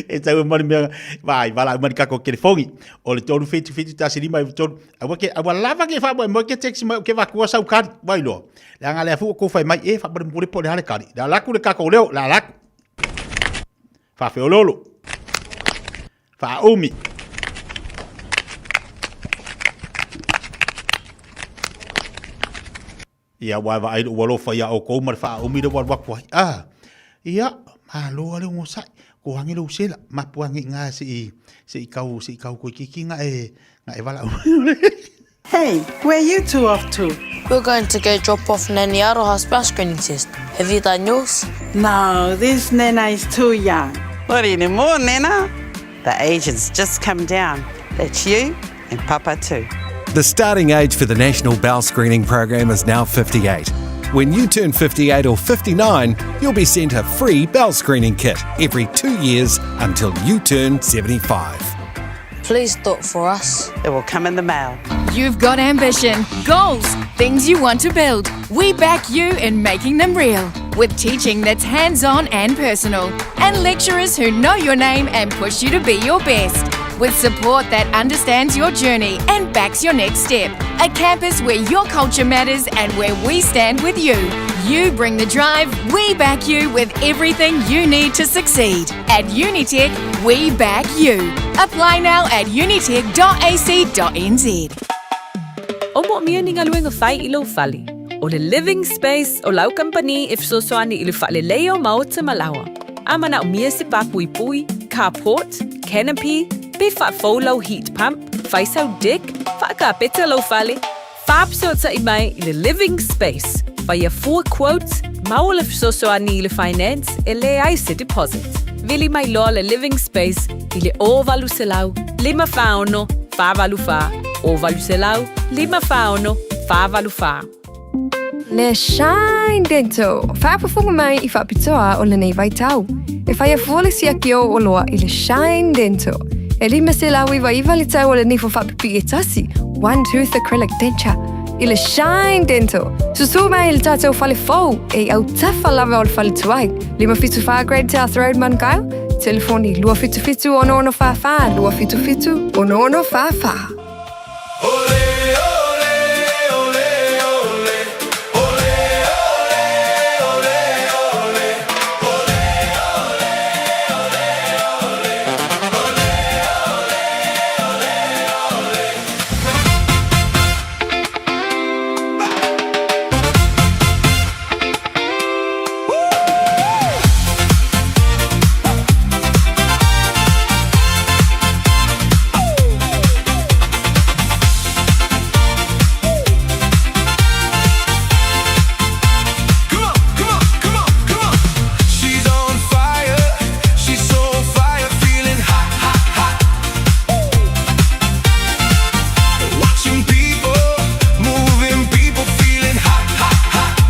ไอ้เจ้ามันเมียvai láมันก็เกิดฟงโอ้ยจนฟิตตาสินี่มาจนเอาว่าลาว่าเก็บฟ้าบ่มันก็เช็คสิมาเก็บว่ากูสาวคันบ่อยโลแล้วอะไรฟูกูไฟไม่ฟ้าบ่ได้พอได้หากันแล้วลักกูได้กะโกเร็วแล้วลักฟ้าเฟโลโลฟ้าอุมิia wa ai lo fa ya o ko mar fa o mi do wa wa ia ma lo le mo sai ko hangi lo sela ma puangi nga si kau ko kiki nga e wala Hey, where you two off to? We're going to go drop off Neniaroha's bus screening test. Have you done yours? No, this Nena is too young. What anymore, Nena? The age has just come down. That's you and Papa too. The starting age for the National Bowel Screening Program is now 58. When you turn 58 or 59, you'll be sent a free bowel screening kit every 2 years until you turn 75. Please vote for us. It will come in the mail. You've got ambition, goals, things you want to build. We back you in making them real. With teaching that's hands-on and personal. And lecturers who know your name and push you to be your best. With support that understands your journey and backs your next step. A campus where your culture matters and where we stand with you. You bring the drive, we back you with everything you need to succeed. At Unitech, we back you. Apply now at unitech.ac.nz. Omo mia ni ngaluenga fai ilo fali. O le living space o lau company if so soani ilu fale leo maota malawa. Ama na umia se pa pui pui, carport, canopy, be fa folo heat pump, fai sau dick, fa ka peta lo fale. Fab so ta imai ile living space. Fai a 4 quotes, maula if so soani ile finance, ele aise deposit. Vili mai lo le living space, ile o valu selau, lima faono, fa valu fa, o valu selau, lima faono, fa valu fa. Le Shine Dental. Whaapafunga mai I whaapitoa o le nei vai tau. E whai a fuole si aki o loa I le Shine Dental. E lima se lau iwa iwa li tau o le nifo whaapipi e tasi. One tooth acrylic denture. I le Shine Dental. Susu mai I le tātou whale fau. E au tafa lava o le whale tuai. Lima fitu wha Great South Road Mankau. Telefoni lua fitu fitu ono ono wha wha. Lua fitu fitu ono ono wha wha.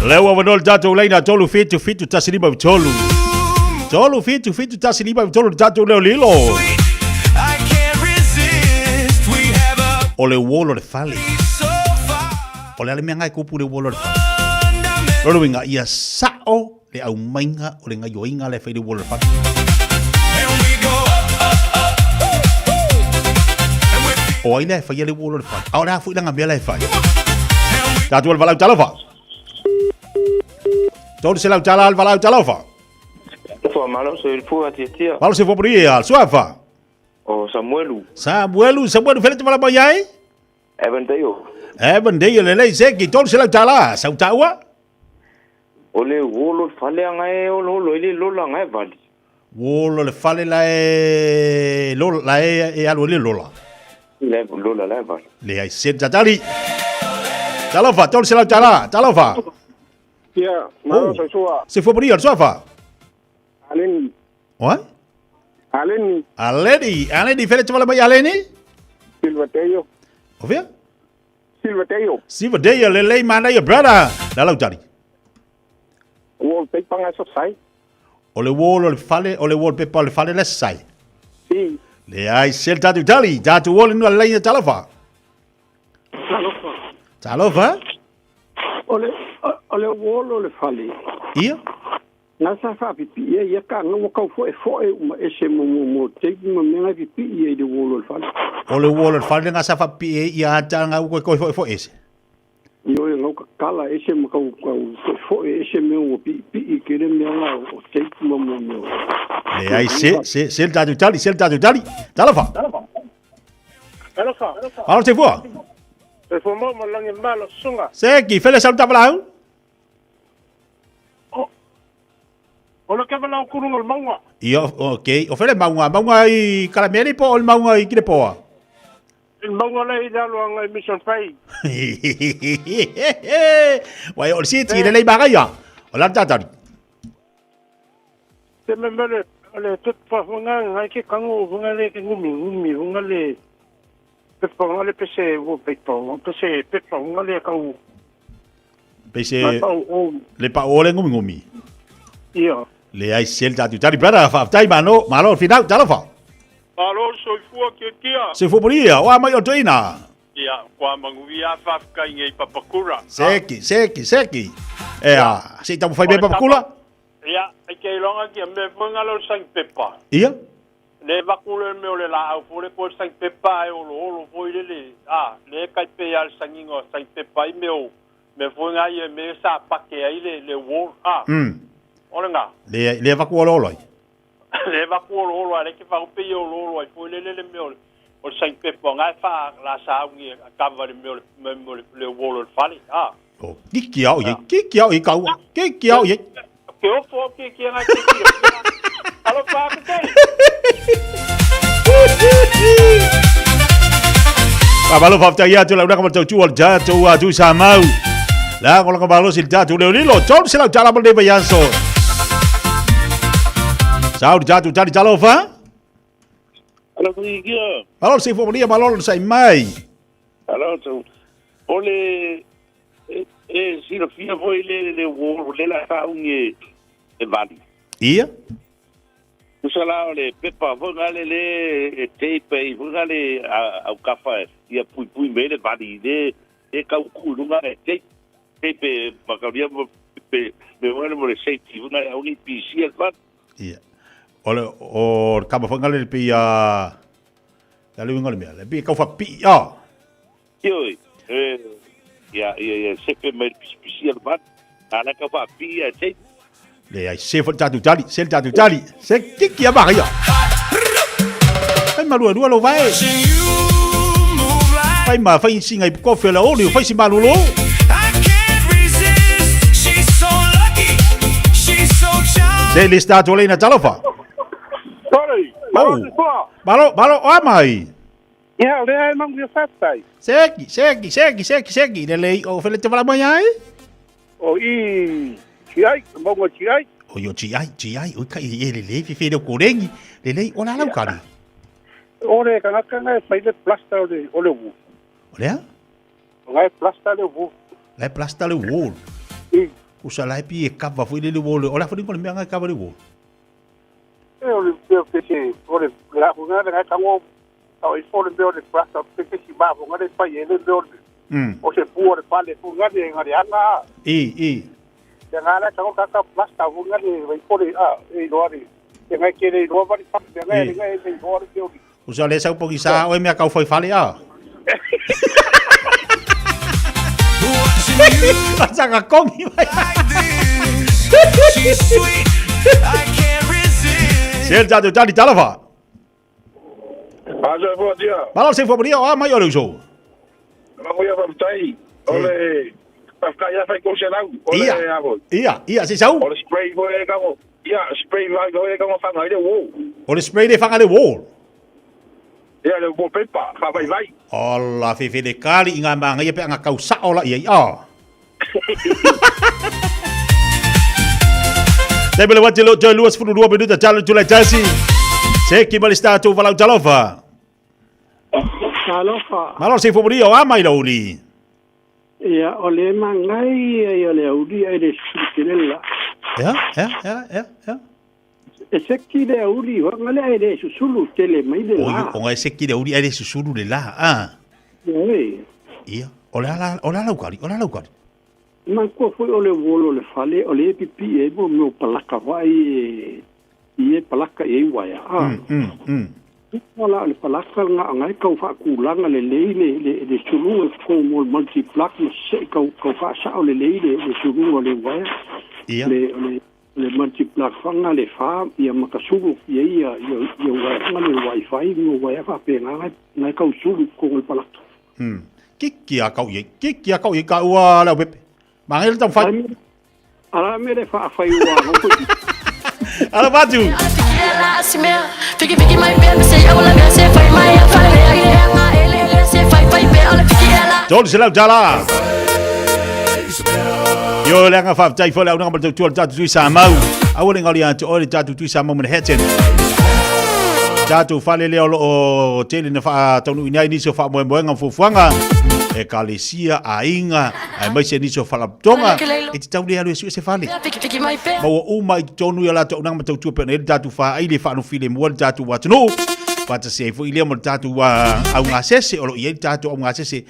Lewa wanol tatou leina tolu fitu tasiliba vitolu. Tolu fitu tasiliba vitolu tatou leo lilo. Ole wolo le fale. Ole ale menga kupu le wolo le fale. Lolo winga ia sao le au mainga ole nga yoinga le fale wolo le fale. O ile fa le wolo le fale. Ora fu langa mela le fale. Tatou le valau talofa. Tolu se lau tala al valau talofa. Fo malo so il fu atitia. Malo se fo pria, suafa. O Samuelu fele te malama yai? Evan Deyo le seki tolu se lau tala, sau taua? Ole wolo fale ngai lo ile lola ngai vali. Wolo le fale la e lola la e alo le lola. Le lola la vali. Le ai se tatali. Talofa, tolu se lau tala, talofa. Ia, malo so sua. Se fo pria, suafa. Aleni. What? Aleni fele te malama Aleni? Silvateio. Ovia? Silvateio le mana ya brother. La lau tali. Wol pe panga so sai. Ole wolo le fale, ole wol pe pa le fale le sai. Si. Le ai sel tatu tali, tatu wolo no leina talofa. Talofa? Ole wolo le fale. Ia? Na sa fa pipi ia ka no ka fo uma ese mo te mo menga pipi ia de wolo le fale. Ole wolo le fale nga sa fa pi ia tanga ko fo ese. Yo no ka kala ese mo ka fo ese mo pipi ke le menga o te mo. Le ai sel tatu tali. Talofa. Alo te fo. E fo mo langi malo sunga. Seki fele sa tabalau. Ola ke vala kurunga le maunga. Ia, okay. O fele maunga i karameli po o maunga i kile poa. Il maunga le i dalo anga i mission fai. Wai o siti le baga ia. O la tatari. Te memele le tot fa funga ngai ke kango funga le ke ngumi funga le. Pe funga le pese wo pe funga le kau. Pese le pa ole ngumi. Ia. Le ai sel tatu tari brother fa tai malo final talofa. Malo so fua ke kia. Se fo poria, o mai o toina. Ia, kwa manguvia fa ka ngai papakura. Seki. Se tamu fai be papakura? Ia, ke longa ki me funga lo sang pepa. Ia? Le vakule me ole la au fole ko sang pepa e olo foi le. Le kai pe al sangingo sang pepa i meu. Me funga ia me sa pake ai le wol. Olenga. Le vaku oloi. Le vaku oloi le ke fa pe oloi foi le me o sang pepa ngai fa la sa ngi kava le me le wol fali. O kiki au ye kau. Kiki au ye. Ke o fo ke ngai ke. Alo pa ke. Kabalo fa ya tu la una como tu ja tu samau. La con la kabalo sil ja tu le lilo. Tol se la jala bal de bayanso. Sao jatu tadi talofa? Alo kia. Alo se fo moria malolo sai mai. Alo tu. Ole si lo fia voi le wo le la fa unge e vali. Ia? Usala le pepa vogale le tape vogale au kafa ia pui mele vali de ka ku lunga tape makaria me bueno mo le safety vogale au ni pisi al va. Ia. Ole o kama fangale pe ya dale ngol me le pe ka fa pi ya yo ya sepe me pisi al va ala ka fa pi ya tape le ai se fa tatu tali se kiki ya ba ya ai malu lo vai fai ma fai singa i ko fe la o fai si malu lo se le sta to le na talofa. Malo o mai. Ya, le ai mang dia fatai. Seki. Le o fele te fala mai ai. O i chiai, mongo chiai. O yo chiai, o kai le fi de korengi. Le o la lau kari. Ore kana fai le plasta ole wu. Ole? Ngai plasta le wu. Le plasta le wu. Usa lai pi e kava fu le wole. Ola fu ngol me nga kava le wole. Ole pe se ole la funga de tango au i fole be ole prasa pe si ba funga de pa ye le o se pu ole pale funga de ngari anga ya ngala tango kaka plasta funga de vai fole e lori ya ngai ke le ro vari pa ya ngai e lori de oli usa le sa po gisa o me kau foi fale a Saka kongi vai She's sweet I can't resist Sel jadu tadi talafa Aja bom dia. Malo se foi o mai o uso. Vamos ia vai ole para ficar ia vai congelar. Ole agora. Ia, se sau. Ole spray vai como. Ia, spray vai como fanga de wall. Ole spray de fanga de wall. Ia, le wallpaper, vai. Ola fe de kali inga manga ia pe anga kausa ola ia. Tebele wati lo jo luas fulu 2 minuta jalo tulai tasi. Seki malista tu valau jalofa. Jalofa. Malo se foi o mai lo uli. Ia, ole mangai ia le uli ai de sikirella. Ja. E seki de uli, ngale ai de susulu tele mai de la. O ngai seki de uli ai de susulu de la. Ia, ola laukari. Manko foi ole volo le fale, ole pipi e bo meu palaka vai e palaka e waia. Wala le palaka nga ngai kau fa kulanga le le sulu ko mo multiplac no se kau fa sa le le sulu le waia. Ia. Le multiplac fanga le fa ia makasulu ia waia le wifi no waia fa pe ngai kau sulu ko le palaka. Kiki a kau ye ka ua la pepe. Mangel tau fai. Ala me le fa fai ua no ko. Ala batu. Tol se lau jala. Yo le nga fa tai fo le nga ba tu tatu tu sa mau. Awole ngali atu ole tatu tu sa mau me heten. Tatu fale le o tele na fa tonu ina ni so fa mo nga fuanga. E kalesia ainga ai mai se ni so fala tonga e te tau le alu se fale ma o mai tonu ya la tonu ma tau pe ne tatu fa ai le fa no file mo tatu wa no pata se fo ile mo tatu wa au nga sese o ye tatu au nga sese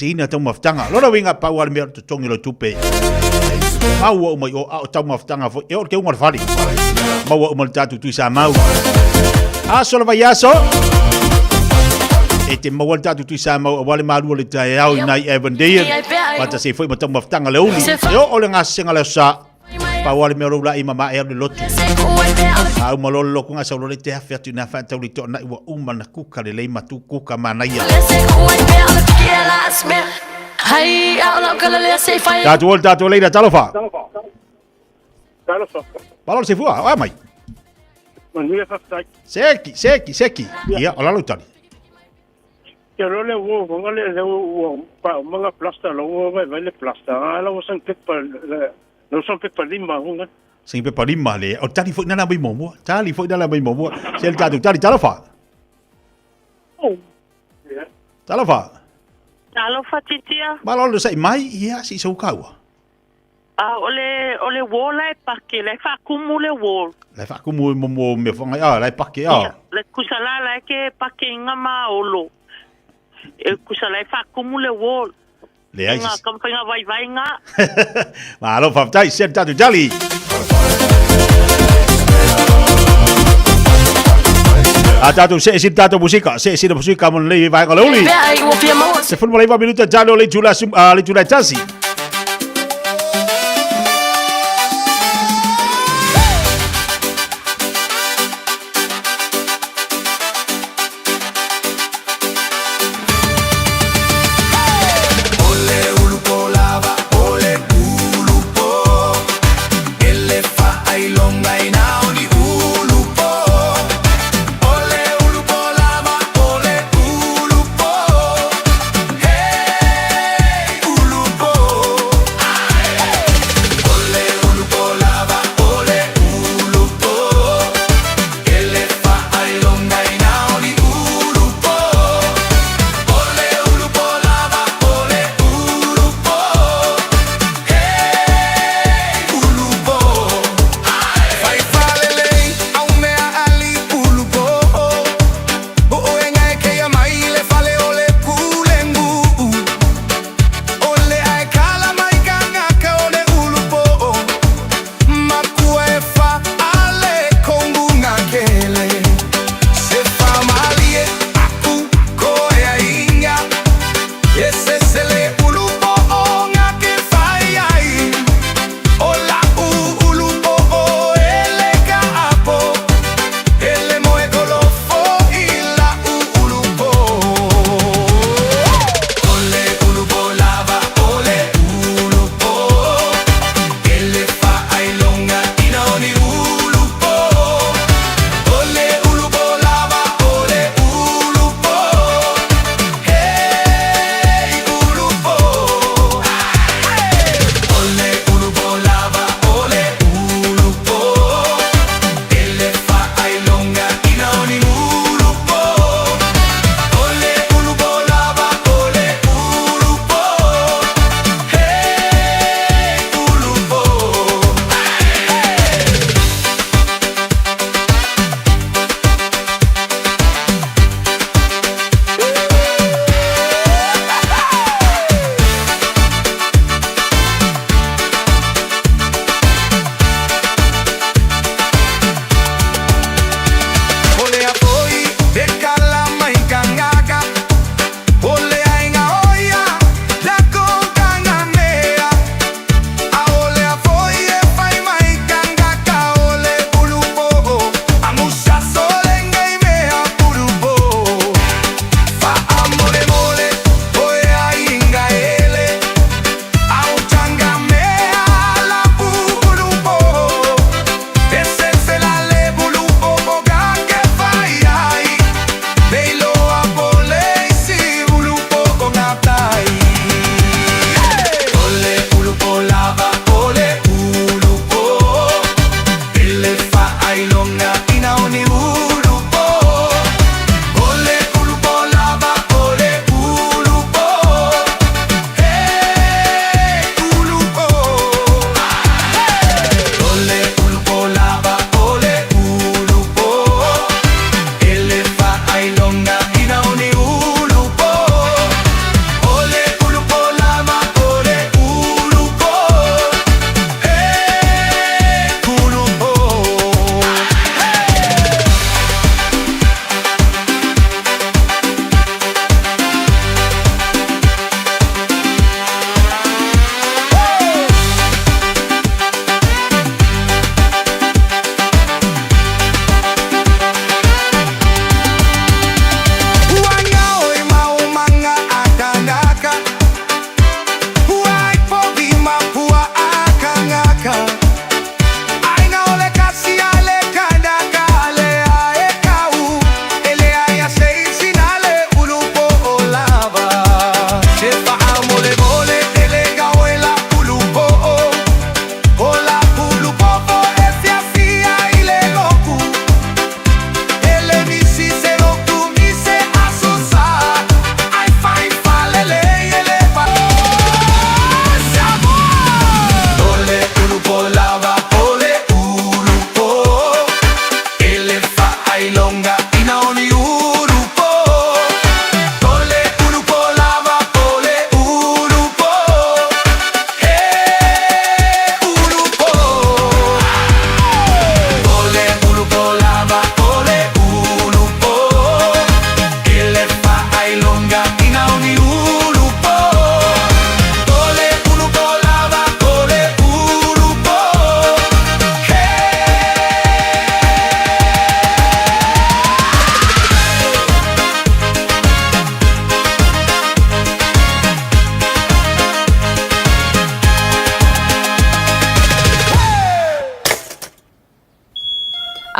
ina tau maftanga lo winga pa wa me tongi lo tupe ma o mai o tau maftanga fo e o ke un fali ma o mo tatu tu sa mau a solo vai aso e te mawal tatu tu sa mau wale malu le tai au nai evandia pata se foi matam maftanga le uli yo ole nga senga le sa pa wale me rola i mama e le lotu au malolo lo kunga sa le te afia tu na fa tau li to na wa umana kuka le matu kuka manaia tatu le da talofa balol se fua ai mai Manuia fa tai seki ia ola lo tani ya lo le wo ngale le wo pa manga plasta lo wo vai le plasta ala wo san pepa no san pepa lima unga sin pepa lima le o tali foi nana bai momo sel tatu tali talofa Talofa titia balol sai mai ia si so kaua ole wo le pakke le fa kumule wo le fa kumu mo me fonga le pakke le kusala le ke pakke ngama olo e kusala fa kumule wo le ai nga kampenga vai nga ma lo fa tai sel tatu jali tatu se tatu musika mon le vai ka loli se fu mo le 20 minuta jalo le jula tasi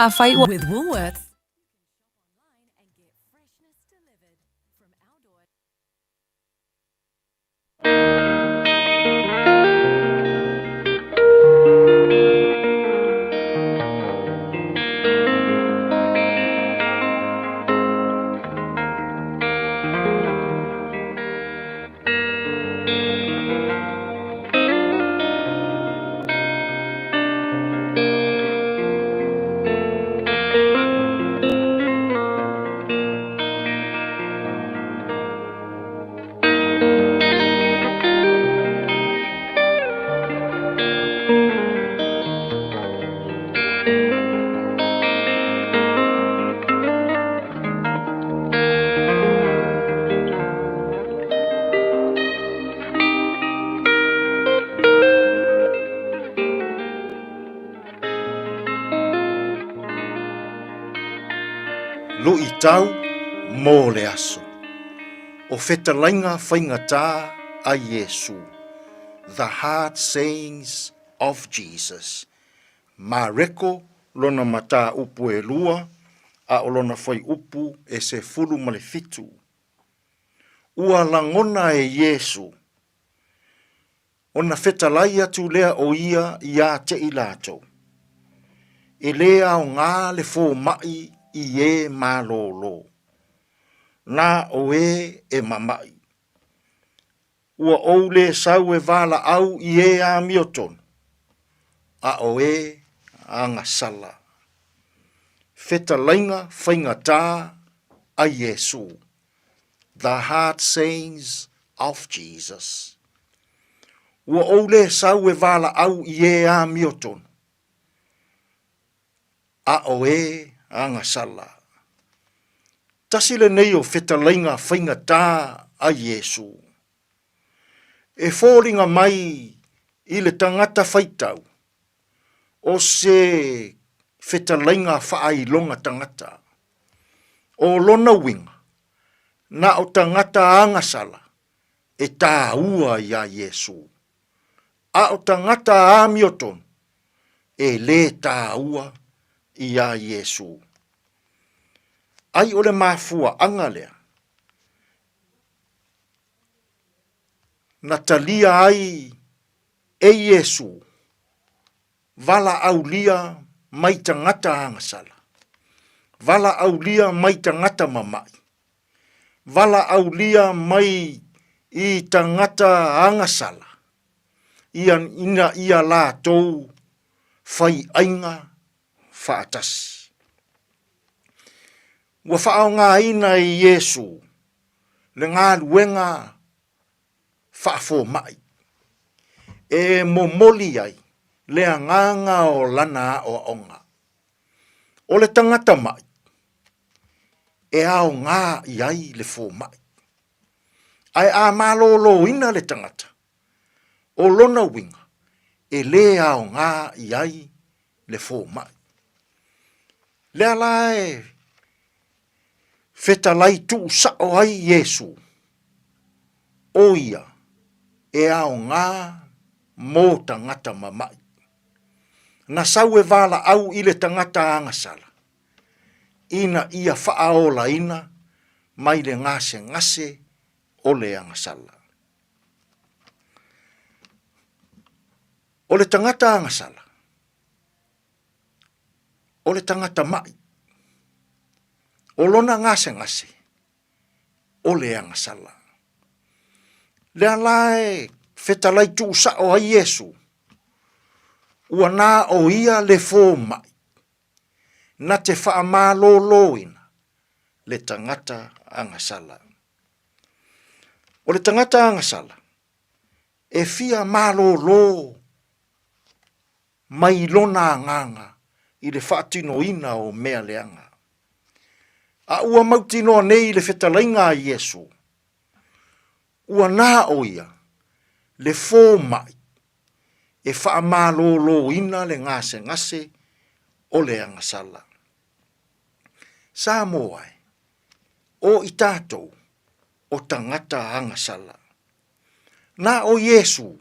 a whai ua. With Woolworths. Lo I tau mō le aso. O whetalainga whaingatā a Yesu. The Heart Sayings of Jesus. Ma reko lona mata upu e lua, a o lona whai upu e se fulu malefitu. Ua langona e Yesu. Ona whetalai atu lea o ia ia te ilato. E lea o ngā le fō mai I e malolo. Na o e mamai. Ua ou le sau e vala au I e a mioton. A o a ngasala. Whetalainga whaingatā a Yesu. The Heart Sayings of Jesus. Ua ou le sau e vala au I e a mioton. A o a ngasala. Tasile nei o whetalainga whaingatā a Yesu. E fōringa mai I le tangata whaitau. O se whetalainga whaailonga tangata. O lona winga. Na o tangata angasala. E tā ua I a Yesu. A o tangata a mioton. E le tā ua I a Yesu. Ai ole mafua angalea. Natalia ai e Yesu. Vala aulia mai tangata angasala. Vala aulia mai tangata mamai. Vala aulia mai I tangata angasala. Ina ia la tou fai ainga faatas. Ua whaao ngā ina I Yesu, le ngā luenga whaafo mai. E momoli ai, le nganga o lana o onga. O le tangata mai, e ao ngā iai le fō mai. Ai a malolo ina le tangata. O lona winga, e le ao ngā iai le fō mai. Le alae, whetalai tu sao ai Yesu. O ia, e ao ngā mō tangata mamai. Na sau e vala au I le tangata angasala. Ina ia whaaola ina, mai le ngase o le angasala. O le tangata angasala. O le tangata mai. O lona ngase o le angasala. Le alae whetalai tu sao ai Yesu. Ua nā o ia le fō mai. Na te whaamālōlōina le tangata angasala. O le tangata angasala. E fia mālōlō mai lona nganga I le whaatinoina o mea leanga. A ua mautinoa nei le whetalainga a Yesu. Ua nā o ia, le fō mai, e whaamālōlō ina le ngase o le angasala. Samoa, o I tātou, o tangata angasala. Nā o Yesu,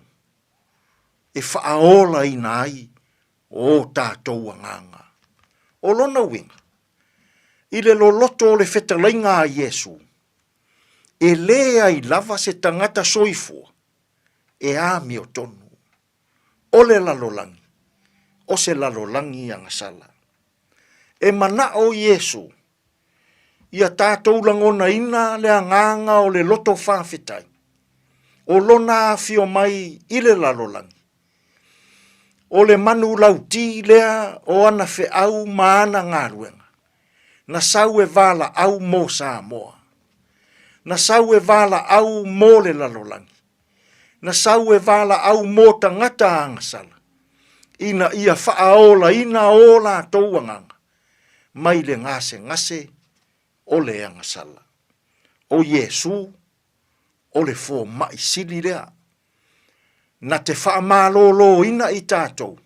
e whaaola ina ai, o tātou anganga. o lona winga. I le loloto o le whetalainga a Iesu. E lea I lava se tangata soifua. E ami o tonu. O le lalolangi. O se lalolangi anga sala. E mana o Iesu. Ia tātou langona ina le anganga o le loto whawhetai. O lona Fiafia Mai I le lalolangi. O le manu lauti lea o ana fe au maana ngaruenga. Na sau e vala au mo Samoa. Na sau e vala au mo le lalolangi. Na sau e vala au mo tangata angasala. Ina ia whaaola ina ola tauanganga. Mai le ngase o le angasala. O Iesu, o le fo mai sili lea. Na te whaamalolo ina I tātou.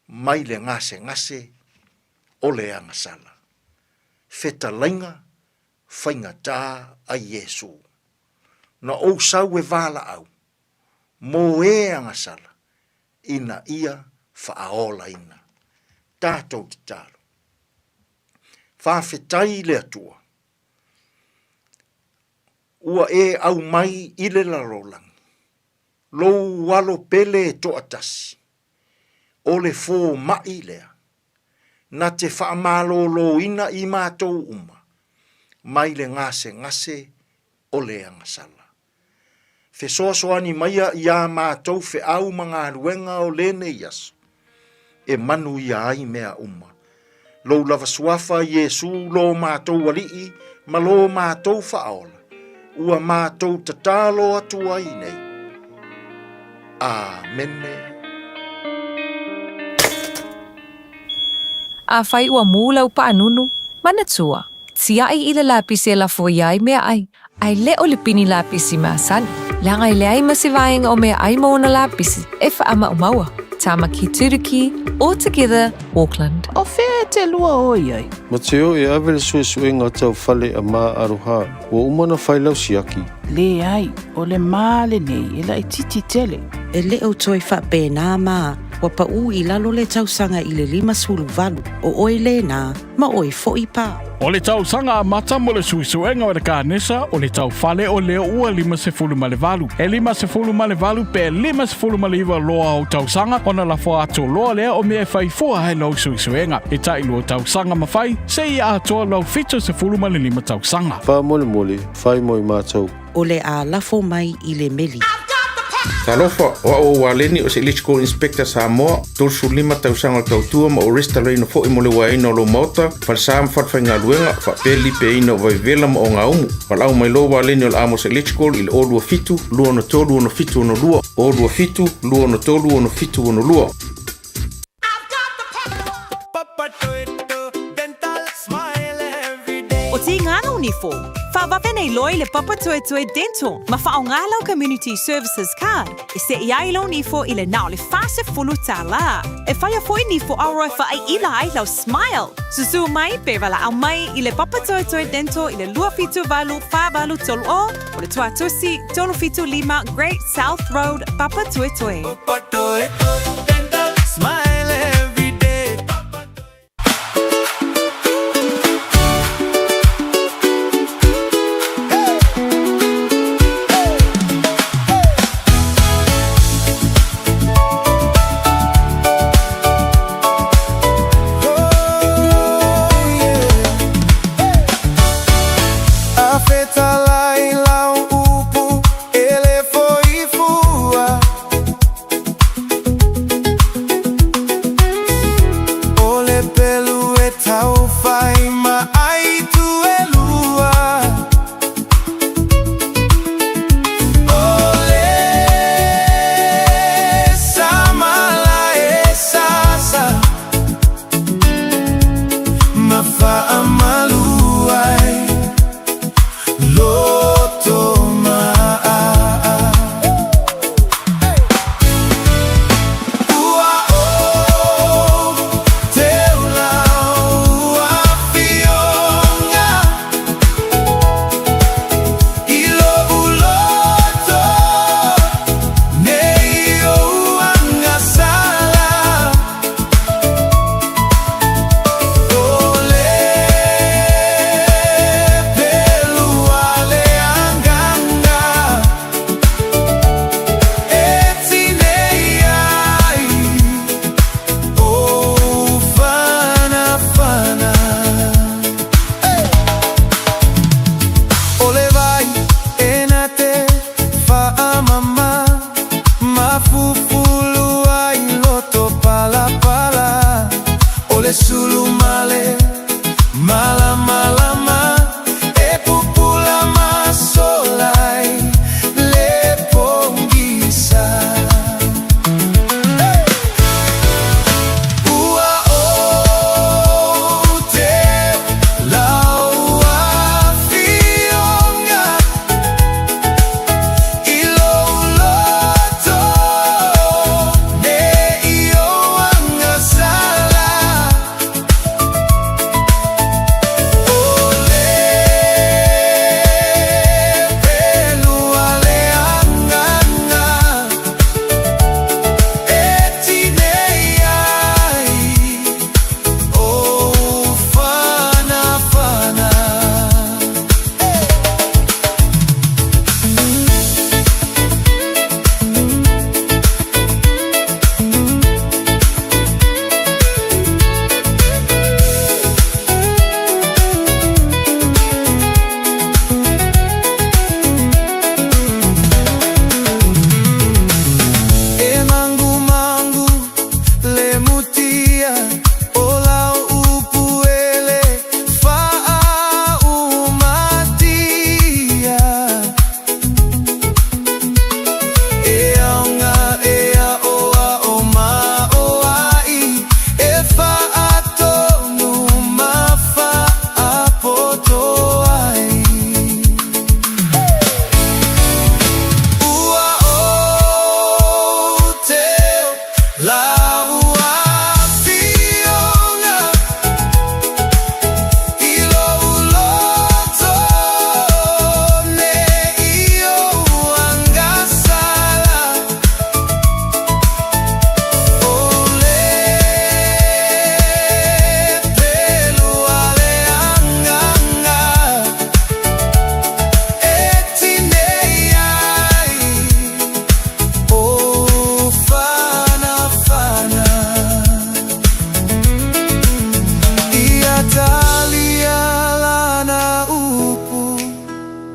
Mai le ngase o le angasala. Whetalainga, whainga tā a Iesu. Na o sau e vala au. Mo e angasala. Ina ia whaaola ina. Tātou te tālo. Whawhetai le atua. Ua e au mai I le larolangi. Lou walo pele to atasi. O le fō mai lea. Na te whaamalo ina I mātou uma. Mai le ngase o le angasala. Whesoasoani maia I a mātou whe au mga ruenga o lene iaso. E manu ia ai mea uma. Lou lava suafa Iesu lo mātou walii, ma lo mātou whaola. Ua mātou tatalo atua I nei. Amene. A whai ua mūlau pa anunu, mana tua. Tia ai I le lapisi e la foiai mea ai. Ai le o le pini lapisi mea sani. Langa I le ai masivainga o mea ai mauna lapisi e whaama o maua. Tamaki Turiki, all together, Auckland. O whea te lua oi ai. Ma te o e awele suenga tau whale a mā aroha. Ua umana whailau siaki. Le ai, o le māle nei, e la I titi tele. E le o toi whapena mā, wa pa u I lalo le tausanga I le 5 o oi le nā, ma oi fo'i pā. O le tausanga a mata mo le suisuenga o le kānesa o le tau whale o leo ua 5 E 5 pe 5 loa o tausanga o na lafo ato loa lea o mea whai fua hai lau suisuenga. E tai lua tausanga mawhai, se I atoa lau 5 tausanga. Wha mole, whai moi mātou. O le a lafo mai I le meli. Talofa o waleni o se electrical inspector Samoa, tolsu 5 tausanga o tautua ma o resta reino fo I mole waina o lo mota, falsam fatwhainga luenga, fa peli pe ino vai vela ma o ngā umu. Falau mai lo waleni o le amos electrical I le o lua fitu, lua no tolu ono fitu ono lua, o lua fitu, lua no tolu ono fitu ono lua. O ti ngana unifo. Whawape nei loi le Papa Toe Toe Dental. Ma whaongalau Community Services Card. E se iai lau nifo I le nao le fase fulu tā la. E whaia foi nifo auroi whaai ila ai lau Smile. Susu mai pe wala au mai I le Papa Toe Toe Dental I le lua fitu valu whabalu tolu o le tua tusi tolu fitu 5 Great South Road Papa Toe Toe. Papa Toe Toe Dental Smile.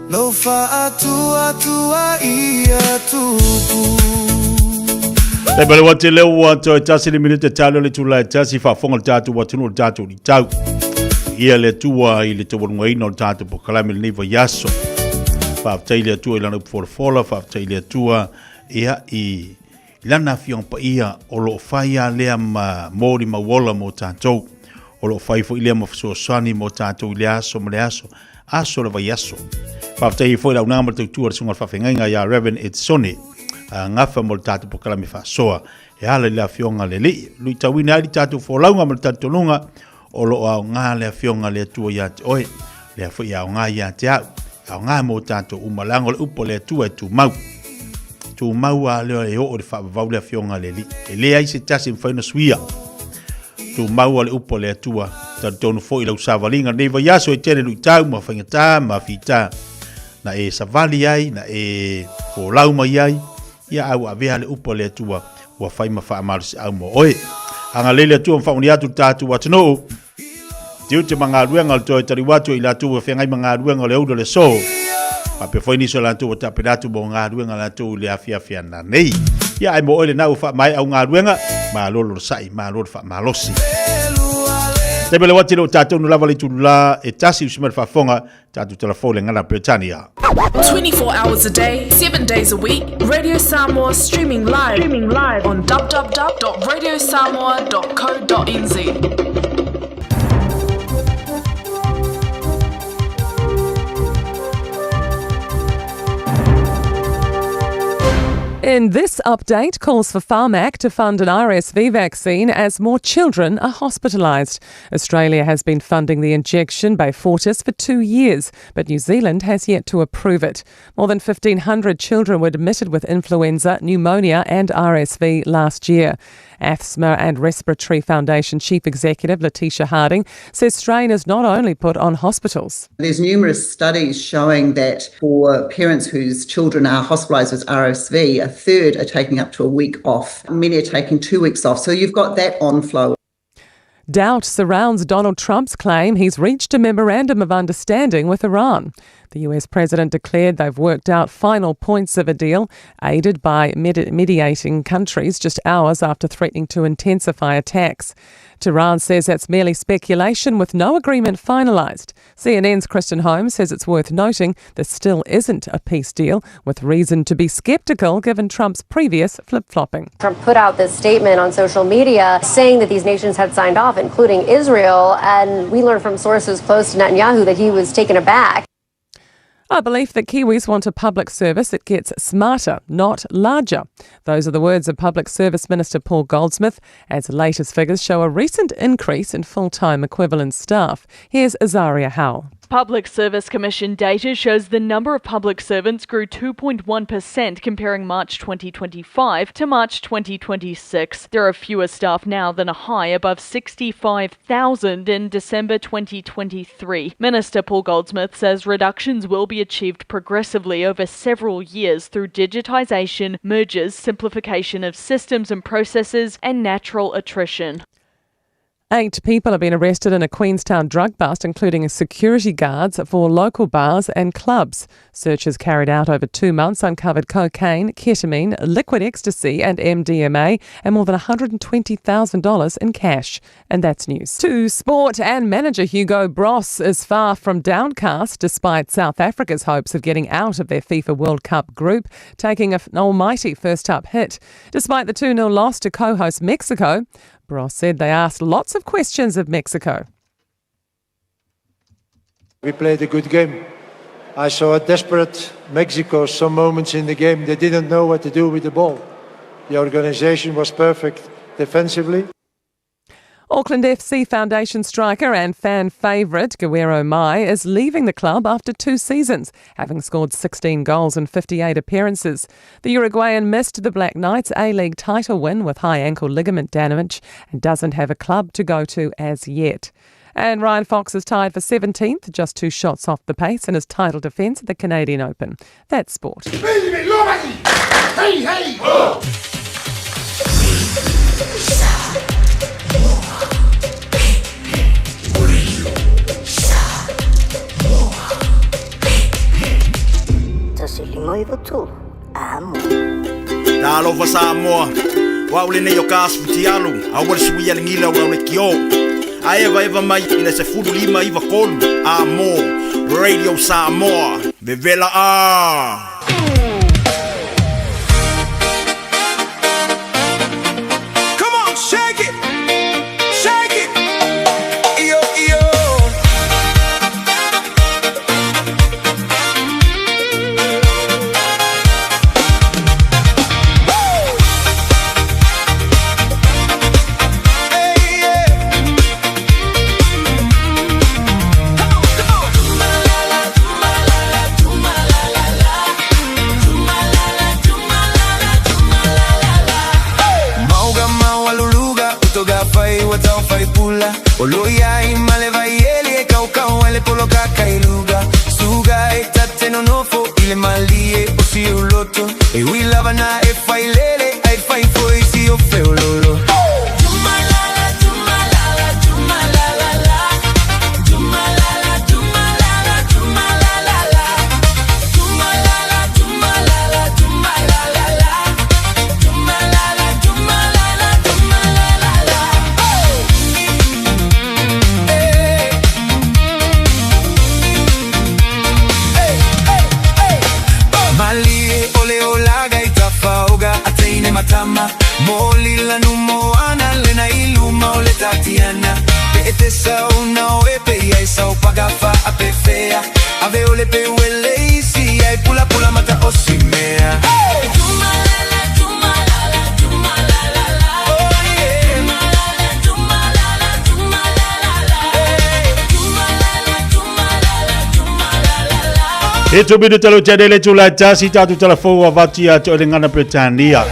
Lo fa tua ia tupu. E bale wate leo wato e tasi le minute talo le tula e tasi fa fonga tatu watunu tatu li tau. Ia le tua i le tawalunga ino tatu po kalame le niva yaso. Fa aftai le tua i lana upofola, fa aftai le tua ia i lana fiong pa ia o lo faya lea ma mori ma wola mo tatou. O lo fai fo ilea ma fso sani mo tatou le aso ma le aso le va yaso. Fa aftai fo ila unama le tua sunga fafenga ya Reverend Etsone. Ngafa mo tatu po kalame fa soa e ala le afionga le li lui tawina ali tatu fo launga mo tatu lunga o lo au nga le afionga le tua ya te oe le afo ya nga ya te au nga mo tatu umalango le upo le tua tu mau a le e o le fa vau le afionga le li e le ai se tasi mfaina suia tu mau le upo le tua tatu no fo ila usavalinga ne va yaso e tene lui tau ma fangata ma fita na e savali ai na e fo lauma ai ia au avea le upo le tua wa fai ma fa amal au mo oe anga lele tua fa unia tu tatu watno tiu te manga ruenga to tari watu ila tu fe ngai manga ruenga le udo le so pa pe foi ni so la tu ta pedatu bo nga ruenga la tu le afia na nei ia ai mo ole na fa mai au nga ruenga ma lolo sai ma lolo fa malosi te bele wati lo tatu no lava le tu la e tasi usmer fa fonga tatu telefone ngala Britania 24 hours a day, 7 days a week. Radio Samoa streaming live on www.radiosamoa.co.nz. In this update, calls for Pharmac to fund an RSV vaccine as more children are hospitalised. Australia has been funding the injection by Fortis for 2 years, but New Zealand has yet to approve it. More than 1,500 children were admitted with influenza, pneumonia and RSV last year. Asthma and Respiratory Foundation Chief Executive Letitia Harding says strain is not only put on hospitals. There's numerous studies showing that for parents whose children are hospitalised with RSV, a third are taking up to a week off. Many are taking 2 weeks off. So you've got that on-flow. Doubt surrounds Donald Trump's claim he's reached a memorandum of understanding with Iran. The US president declared they've worked out final points of a deal, aided by mediating countries just hours after threatening to intensify attacks. Tehran says that's merely speculation with no agreement finalised. CNN's Kristen Holmes says it's worth noting there still isn't a peace deal, with reason to be sceptical given Trump's previous flip-flopping. Trump put out this statement on social media saying that these nations had signed off, including Israel, and we learned from sources close to Netanyahu that he was taken aback. A belief that Kiwis want a public service that gets smarter, not larger. Those are the words of Public Service Minister Paul Goldsmith, as latest figures show a recent increase in full-time equivalent staff. Here's Azaria Howell. Public Service Commission data shows the number of public servants grew 2.1% comparing March 2025 to March 2026. There are fewer staff now than a high above 65,000 in December 2023. Minister Paul Goldsmith says reductions will be achieved progressively over several years through digitisation, mergers, simplification of systems and processes, and natural attrition. 8 people have been arrested in a Queenstown drug bust, including security guards for local bars and clubs. Searches carried out over 2 months uncovered cocaine, ketamine, liquid ecstasy and MDMA, and more than $120,000 in cash. And that's news. To sport, and manager Hugo Bross is far from downcast despite South Africa's hopes of getting out of their FIFA World Cup group, taking an almighty first-up hit. Despite the 2-0 loss to co-host Mexico, Bross said they asked lots of questions of Mexico. We played a good game. I saw a desperate Mexico some moments in the game. They didn't know what to do with the ball. The organisation was perfect defensively. Auckland FC Foundation striker and fan favourite Fiafia Mai is leaving the club after 2 seasons, having scored 16 goals in 58 appearances. The Uruguayan missed the Black Knights' A-League title win with high ankle ligament damage and doesn't have a club to go to as yet. And Ryan Fox is tied for 17th, just 2 shots off the pace in his title defence at the Canadian Open. That's sport. Hey, hey! ngoivo tu. Amo. Talo fa Samoa. Wa ule ne yo kasputialu. Awal suya ngila wa ule kio. Eva mai ina se fudu lima iva kolu. Amo. Radio Samoa. Vevela Oloya imale vaieli kaukawele poloka kailuga Suga etate no nofo ile malie osi uloto E wila na e failele ai fai foi si o feololo Matama moli la numo ana lena iluma ole tatiana Pete sa una oepe ya isa opagafa apefea Ave ole pe wele isi ya pula pula mata osimea Itu bidu talo jadele tula jasi tatu telefon wavati ya to dengan Britania.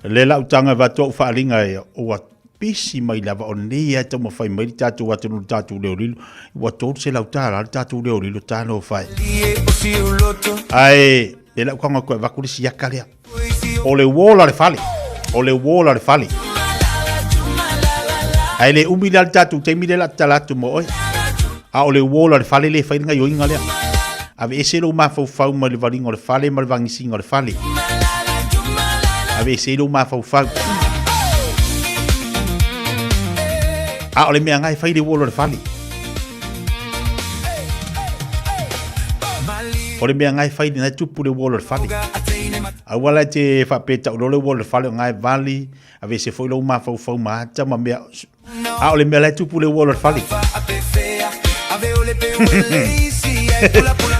Lela utanga vato falinga ya o pisi mai lava onia to mo fai mai tatu watu tatu leolilu watu se la utala tatu leolilu tano fai. Ai lela kwanga kwa vakulisi yakalia. Ole wola le fali. Ole wola le fali. Ai le umila tatu temile la talatu mo oi. A ole wola le fali le fai nga yo ingalea. Ave ese lo ma fau ma le valingo le fale ma le vangisingo le fale. Ave ese lo ma fau. A ole mea ngai fai le wolo le fale. Ole mea ngai fai le na tupu le wolo le fale. A wala te fa peta lo le wolo le fale ngai vali. Ave ese foi lo ma fau ma ta ma mea. A ole mea le tupu le wolo le fale. Ave ole pe ole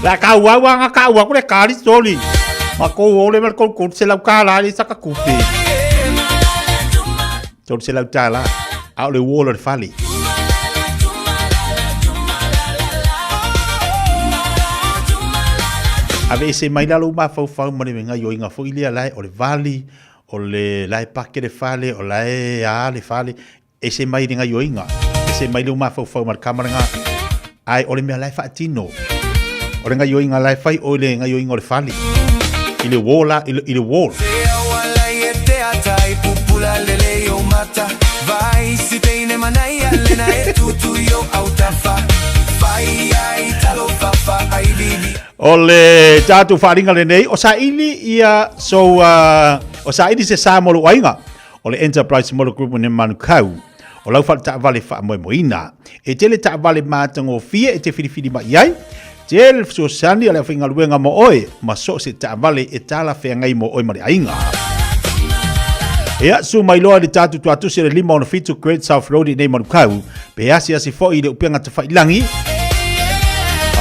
La kawa nga kawa ko le kali soli. Mako ole mer ko se la kala li saka kupe. Tot se la tala. Out the wall of fali. Ave se mai la luma fau mo le nga yo inga fo ilia lai o le vali o le lai pakke de fale o lai a le fale. E se mai nga yo inga. E se mai luma fau mar kamera nga. Ai ole me lai fatino. Ora nga yo inga lai fai o le nga yo inga le fali. Ile wola ile wall. Vai si teine manaya lena e tutu yo autafa. Vai ai talo fafa ai bibi. Ole tatu faringa le nei o sa ili ia so o sa ili se sa mo wainga. Ole enterprise mo group ne manukau. O lau fa ta vale fa mo moina. E tele ta vale matango fie e te filifili ma iai. Tel so sani ala finga luenga mo oi, ma so se ta vale e tala fe ngai mo oi mari ainga. Ea su mai loa le tatu tuatu se le lima ono fitu Great South Road nei manukau, pe asi fo i le upianga te whailangi,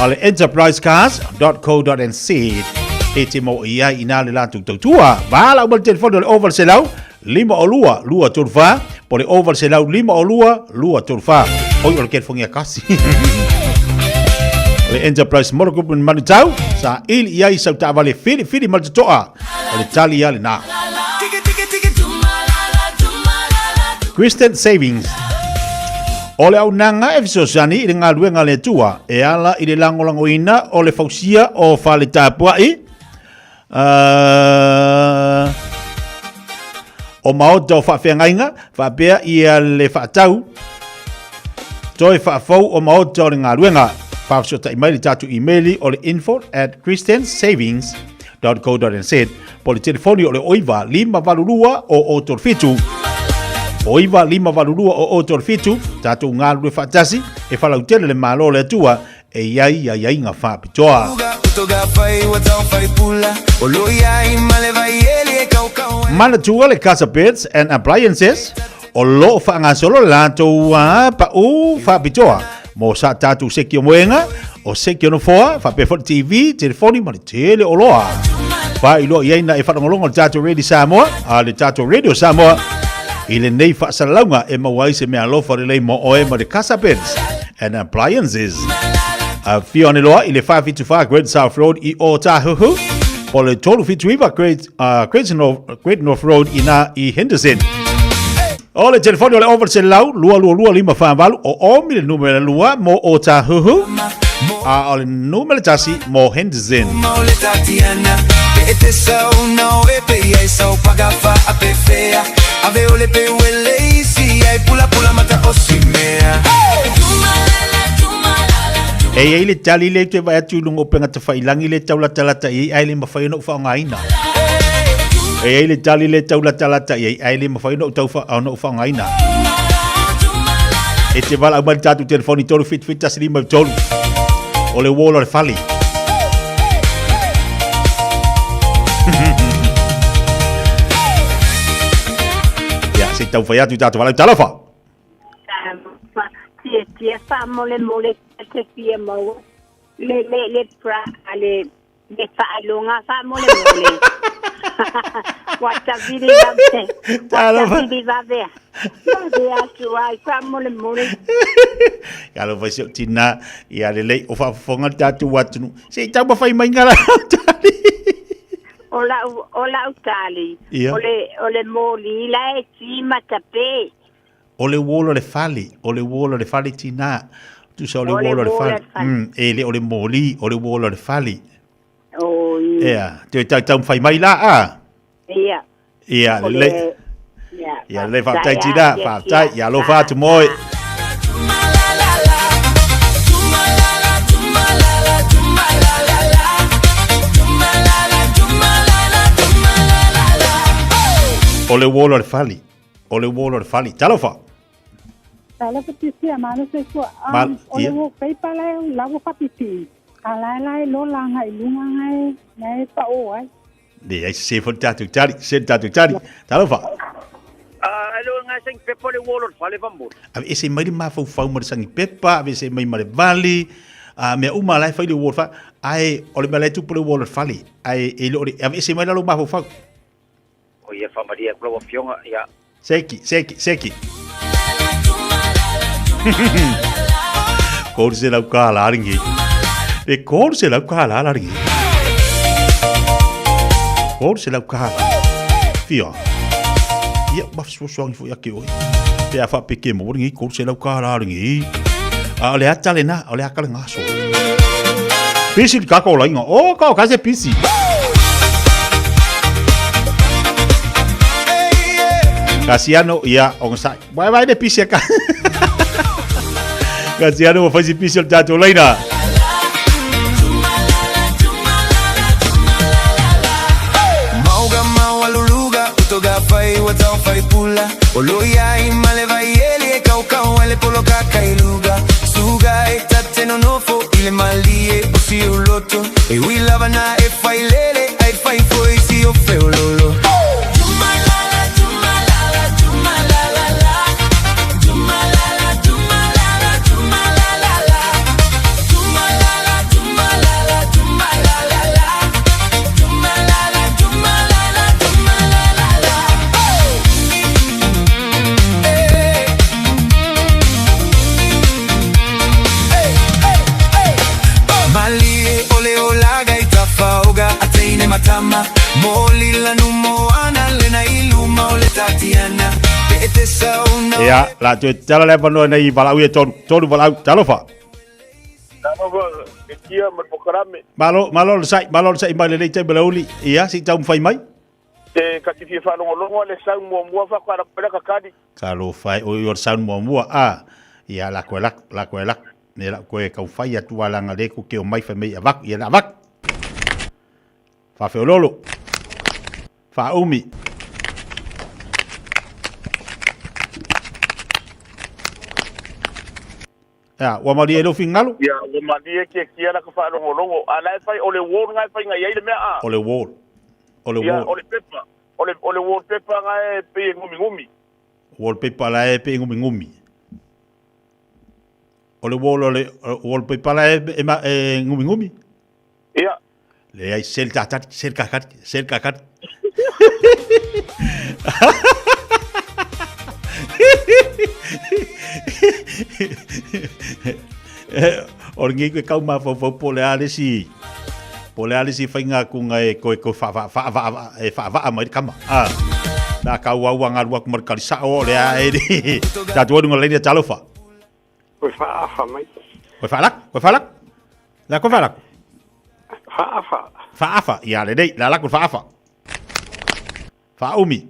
ale enterprisecars.co.nz, e te mo ia ina le latu tautua, wala umal telefono le over se lau, lima o lua turfa, po le over se lau lima o lua turfa, oi o le kelfongi a kasi. Le enterprise motor group in Manutau, sa ili iai sau ta vale fili maltoa, o le tali ale na. Christian Savings. O le au nanga e fisosani i le ngā luenga le tua, e ala i le langolango ina o le fausia o whale tāpuai. O maota o whawhengainga, whapea i le whaatau. Toi whaafau o maota o le ngā luenga. Whawsota email i tātou email o le info@christiansavings.co.nz. Po le telefoni o le oiva 5valulua o tolfitu. Oiva 5valulua o tolfitu. Tātou ngālu le whaatasi e whalautele le malo le atua e iai ngā whapitoa. Mana tua le Casa Beds and Appliances o lo whaangasolo lātou pa u whapitoa. Mo sa tātou seki o moenga o seki o no foa, whapefo TV, telefoni, ma le tele o loa. Pa ilo iaina e whanongolongo le tātou Radio Samoa, le tātou Radio Samoa, i le nei whaasalaunga e mawai se mea lofa le lei mo oe ma le Casa Beds and Appliances. Fiona loa i le 552 Great South Road i o Tahuhu, o le tolu fituiva Great North Road i Henderson. O le telefoni o le overse lau, lua 5 o omi le numere lua mo o Tahuhu, o le numere tasi mo Henderson. E le tali le te vai atu lungo penga te whailangi le taula talata i ai le mawhai no whaongaina. E le tali le taula talata i ai le mawhai no whaongaina. E te wala umari tātu telefoni tolu fit tasi lima tolu. O le wolo le whali. Ia, se tau whai atu tātu wala utalafa. Tia fa mole te fia mo le pra le fa longa fa mole wata vidi va ver tu ai fa mole kalau vai se tina ia le o fa fonga tatu watu se tau fa mai ngala ola utali ole moli la ti matape o le wolo le fali tina tu sa o le wolo le fali e le o le moli o le wolo le fali ia te tau fai mai la ia le fa tai tina fa tai ia lo fa tu moi o le wolo le fali talo fa Kalau petisi mana sesuatu, oleh wo paper lai lagu patiti, alai lo langai lungai nai pao Di ai se fo tatu tari, talo fa. Alo ngasing pepa le wolor fale pambur. Ave ese mai ma fo mo sangi pepa, ave ese mai ma le vali, me uma lai fa le wolor fa, ai ole mai tu le wolor fali, ai ele ave ese mai lo ma fo fa. O ia fa maria pro fionga ia. Seki. Korse lau ka laringi. Korse lau ka laringi. Korse lau ka. Fia. Ia baf so fo yake oi. Te afa peke mo ringi korse lau ka laringi. Ole atale na, ole akale ngaso. Pisi ka ko lainga. O ka se pisi. Kasiano ia on sai. Vai de pisi ka. Kasiano mo faz pisi o tato laina. Mauga mawaluluga utoga fai watau fai pula. Oloya imale vai ele kau ele polo kakailuga. Suga etate no nofo ile malie osi uloto. E wilava na e fai lele ai fai foi si o feololo. Matama moli la numo ana lena iluma ole tatiana bete sauna ya la tu tala le pano nei balau e tolu balau talo fa Namo kia mo pokarame malo sai mai le te balauli ia si tau fai mai te katifi fa longo le sang mo fa para kakadi kalo fai o yor sound mo a ia la kwela Ne la koe kau whai atu alanga le ko ke o mai whamei avak, ia la avak. Whawheololo. Whaumi. Ya, wa mari elo fingalo. Ya, o mari ke kia na ka fa rongo rongo. Ala fai ole wol ngai fai ngai ile mea. Ole wol. Ole Ya, wol. ole pepa. Ole wol pepa ngai pe ngumi ngumi. Wallpaper la e pe ngumi ngumi. Ole wallpaper la e ma ngumi ngumi. Ya. Le ai sel kakat. Orngi ko kau ma fo pole alisi. Pole alisi fainga ku ngai ko fa mai kama. Ah. Na kau wa nga lu ku markali sa o le ai di. Ta tu ngol le talo fa. Ko fa mai. Ko falak. La ko falak. Fa. Ya le dei, la ku fa. Fa umi.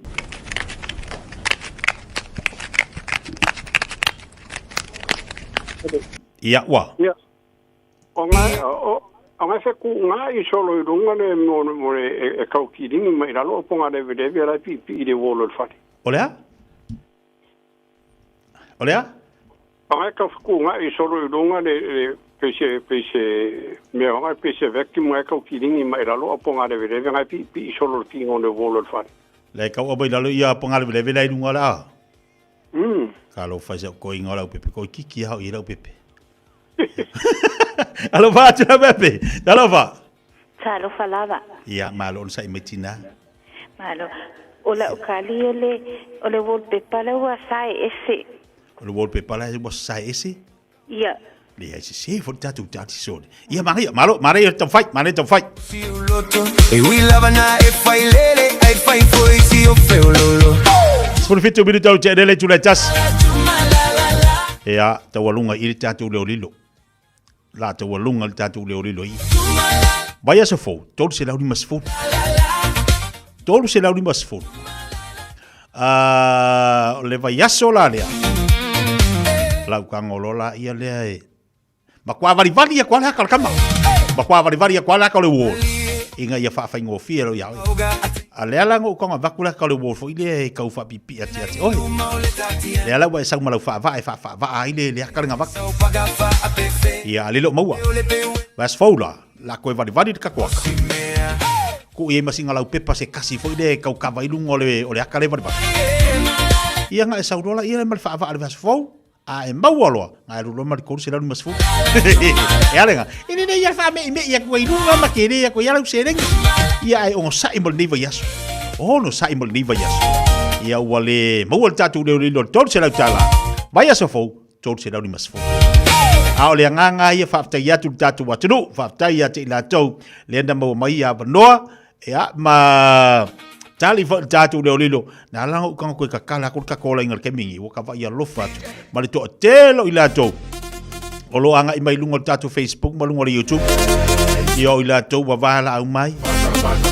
Ia wa. Ia. O ngai fe ku ngai solo i runga le mo e kau ki ringi mai ralo ponga le vede la pi de wolo fati. Olea? O ngai ka ku ngai solo i runga le pese me ngai pese vekti mo kau ki ringi mai ralo ponga le vede ngai pi solo ki ngone wolo fati. Le kau abai lalo ia ponga le vede la runga la. Kalau fa se ko ingola pepe ko kiki ha ira pepe. Alo va tu pepe. Alo va. Salo falava. Ya malo on sai metina. Malo. Ola ukali ole wol pepala wa sai ese. Ole wol pepala wa sai ese. Ya. Le ai se for tatu so. Ya malo mare to fight. E we love na e fai lele, ai fai foi si o feo lolo. Por fito minuto au te le tu le tas. Ya, te walunga i tatu le lilo. La te walunga le tatu le lilo i. Vaya se fo, todo se lauri mas fo. Le vai aso la lea. La ukangolola ia lea e. Ma kwa vari ia kwa la kama. Ma kwa vari ia kwa la ka le wo. Inga ia fa faingo fiero ya. Ale ala ngo konga vakula ka le wo fo ile ka ufa pipi ati. Oi. Le ala wa sang malau fa ile le ka nga vak. Ia le lo maua. Vas foula la ko vari ka kwa. Ku e masinga lau pepa se kasi fo ile ka ka vai lungo le ole ka le vari. Ia nga sa rola ia mal fa ale vas fo. A e maualoa, ngai rulo mari koru se lau mas fu. E alenga, ini ne ia fa me ia ko ilunga makere ia ko ia lau sereng. Ia ai on sa imol niva yaso. No sa imol niva yaso. Ia wale maual tatu le lilo tol se lau tala. Vai aso fo, tol se lau mas fu. A ole nganga ia fa ta ia tatu watunu, fa ta ia te la tau le nda mo mai ia banoa. Ia ma tali fa tatu le lilo na la ko ko ka kala ko ka kola ingal kemingi wo ka va ia lofa ma le to telo ila to o lo anga i mai lungo tatu Facebook ma lungo YouTube yo ila to wa vala au mai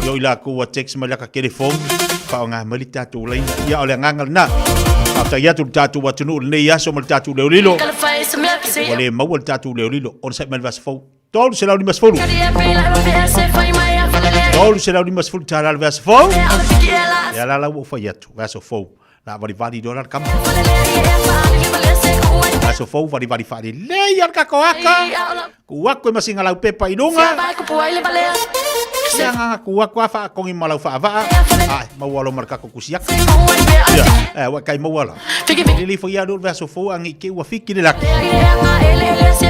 yo ila ko wa text ma la ka telefon fa nga ma li tatu lai ya ole nganga na afta ya tatu wa tunu ne ya so ma tatu le lilo wale ma wa tatu le lilo on sa mal vas fo tol se la ni mas fo Tolu se lau ni mas fulta la vas fo. Ya la wo fa yatu, vas fo. La vari dollar kam. Vas fo vari fa le ya ka koaka. Kuako masinga lau pepa inunga. Ya nga kuako fa kongi malau fa va. Ai, mawalo marka ko kusiak. Ya, wa kai mawala. Lili fo ya do vas fo angi ke wa fiki le lak.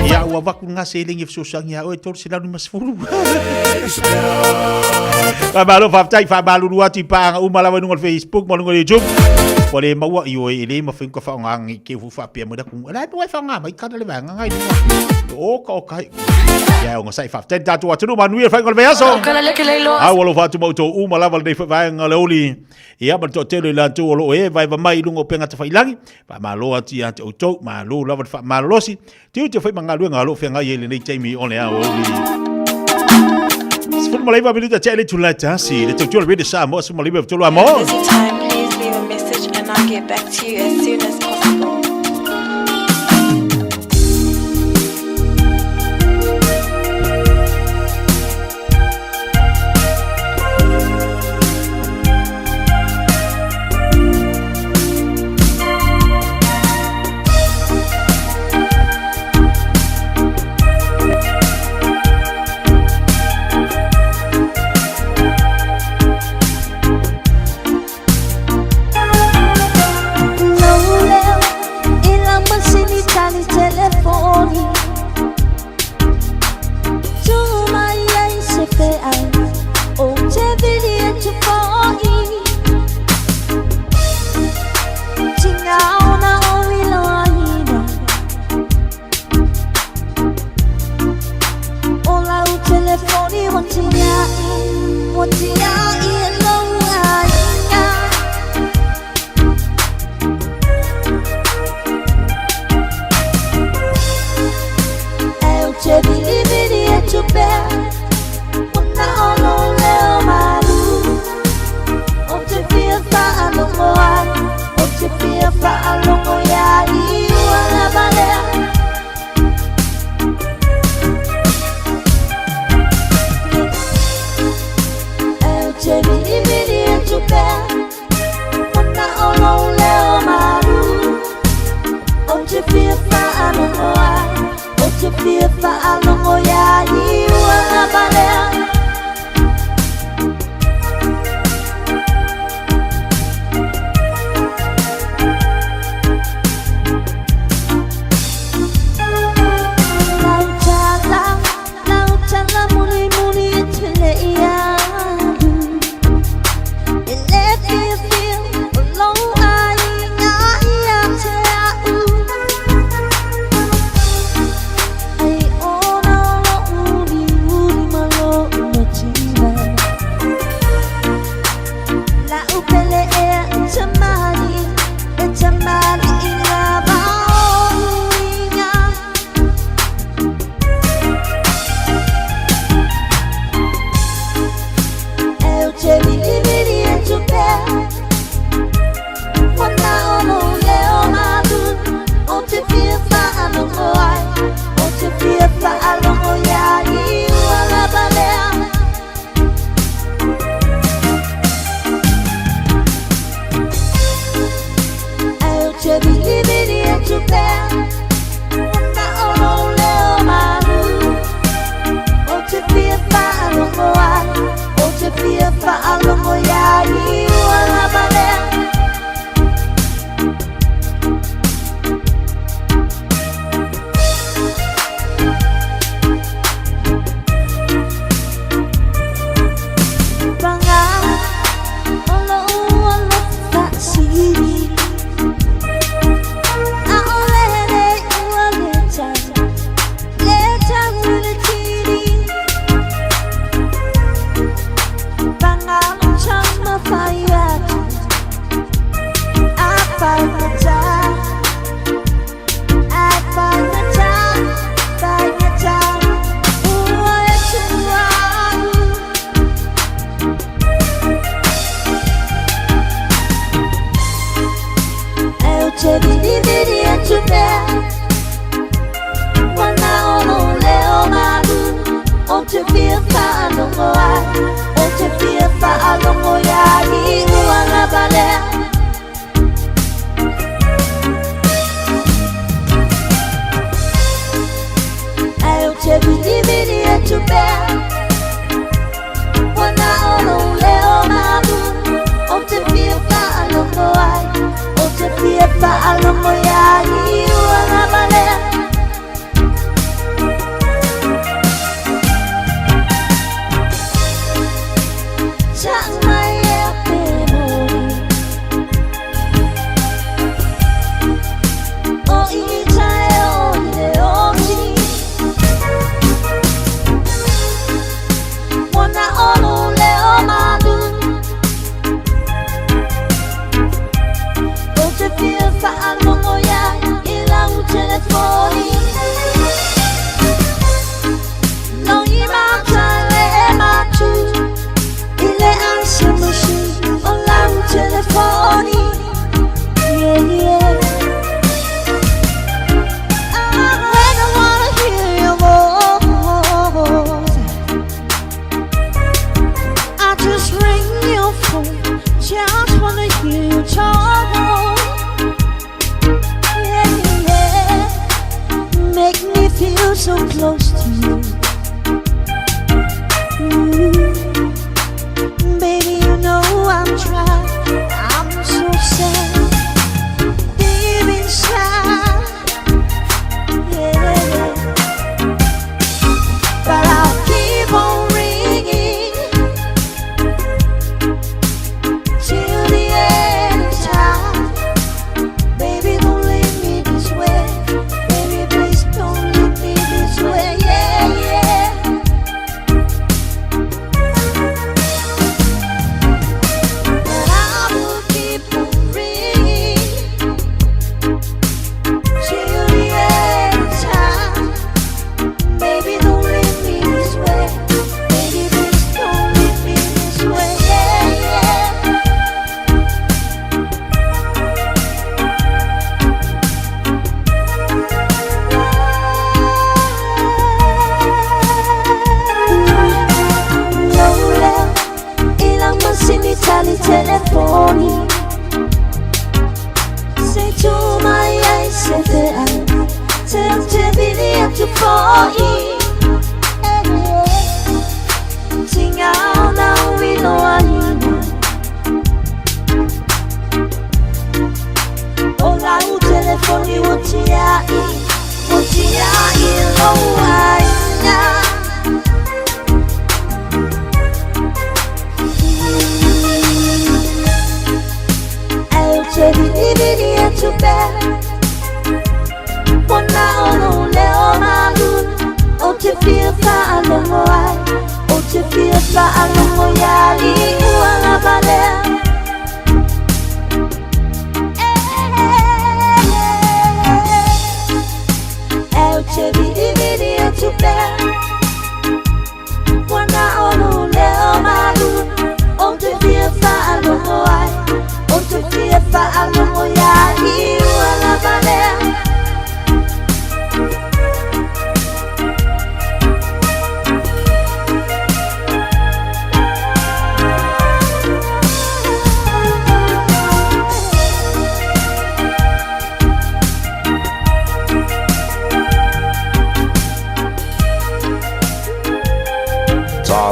Ya wa va ku nga seling if so sang ya o tolu se lau ni mas fulu. Pabalo fabalo ruati pa umala wa ngol Facebook mo ngol YouTube. Pole mawa yo ile ma fin ko fa ngang ke fu fa pia mo da ku ala po fa nga mai ka le ba nga ngai o ka kai ya ngo sai fa ten tatu atu manu fa ngol beaso a wolo fa tu mo to umala wa de fa nga loli ia ba to tele la tu lo e vai va mai lungo penga ta fa ilangi pa malo ati ati o to malo la fa malosi tiu te fa nga lu nga lo fa nga ye le nei taimi on le a o Sful malai va venuta tele tulata si le tocciolo vede Samoa su malai tolo amo. Please leave a message and I'll get back to you as soon as possible.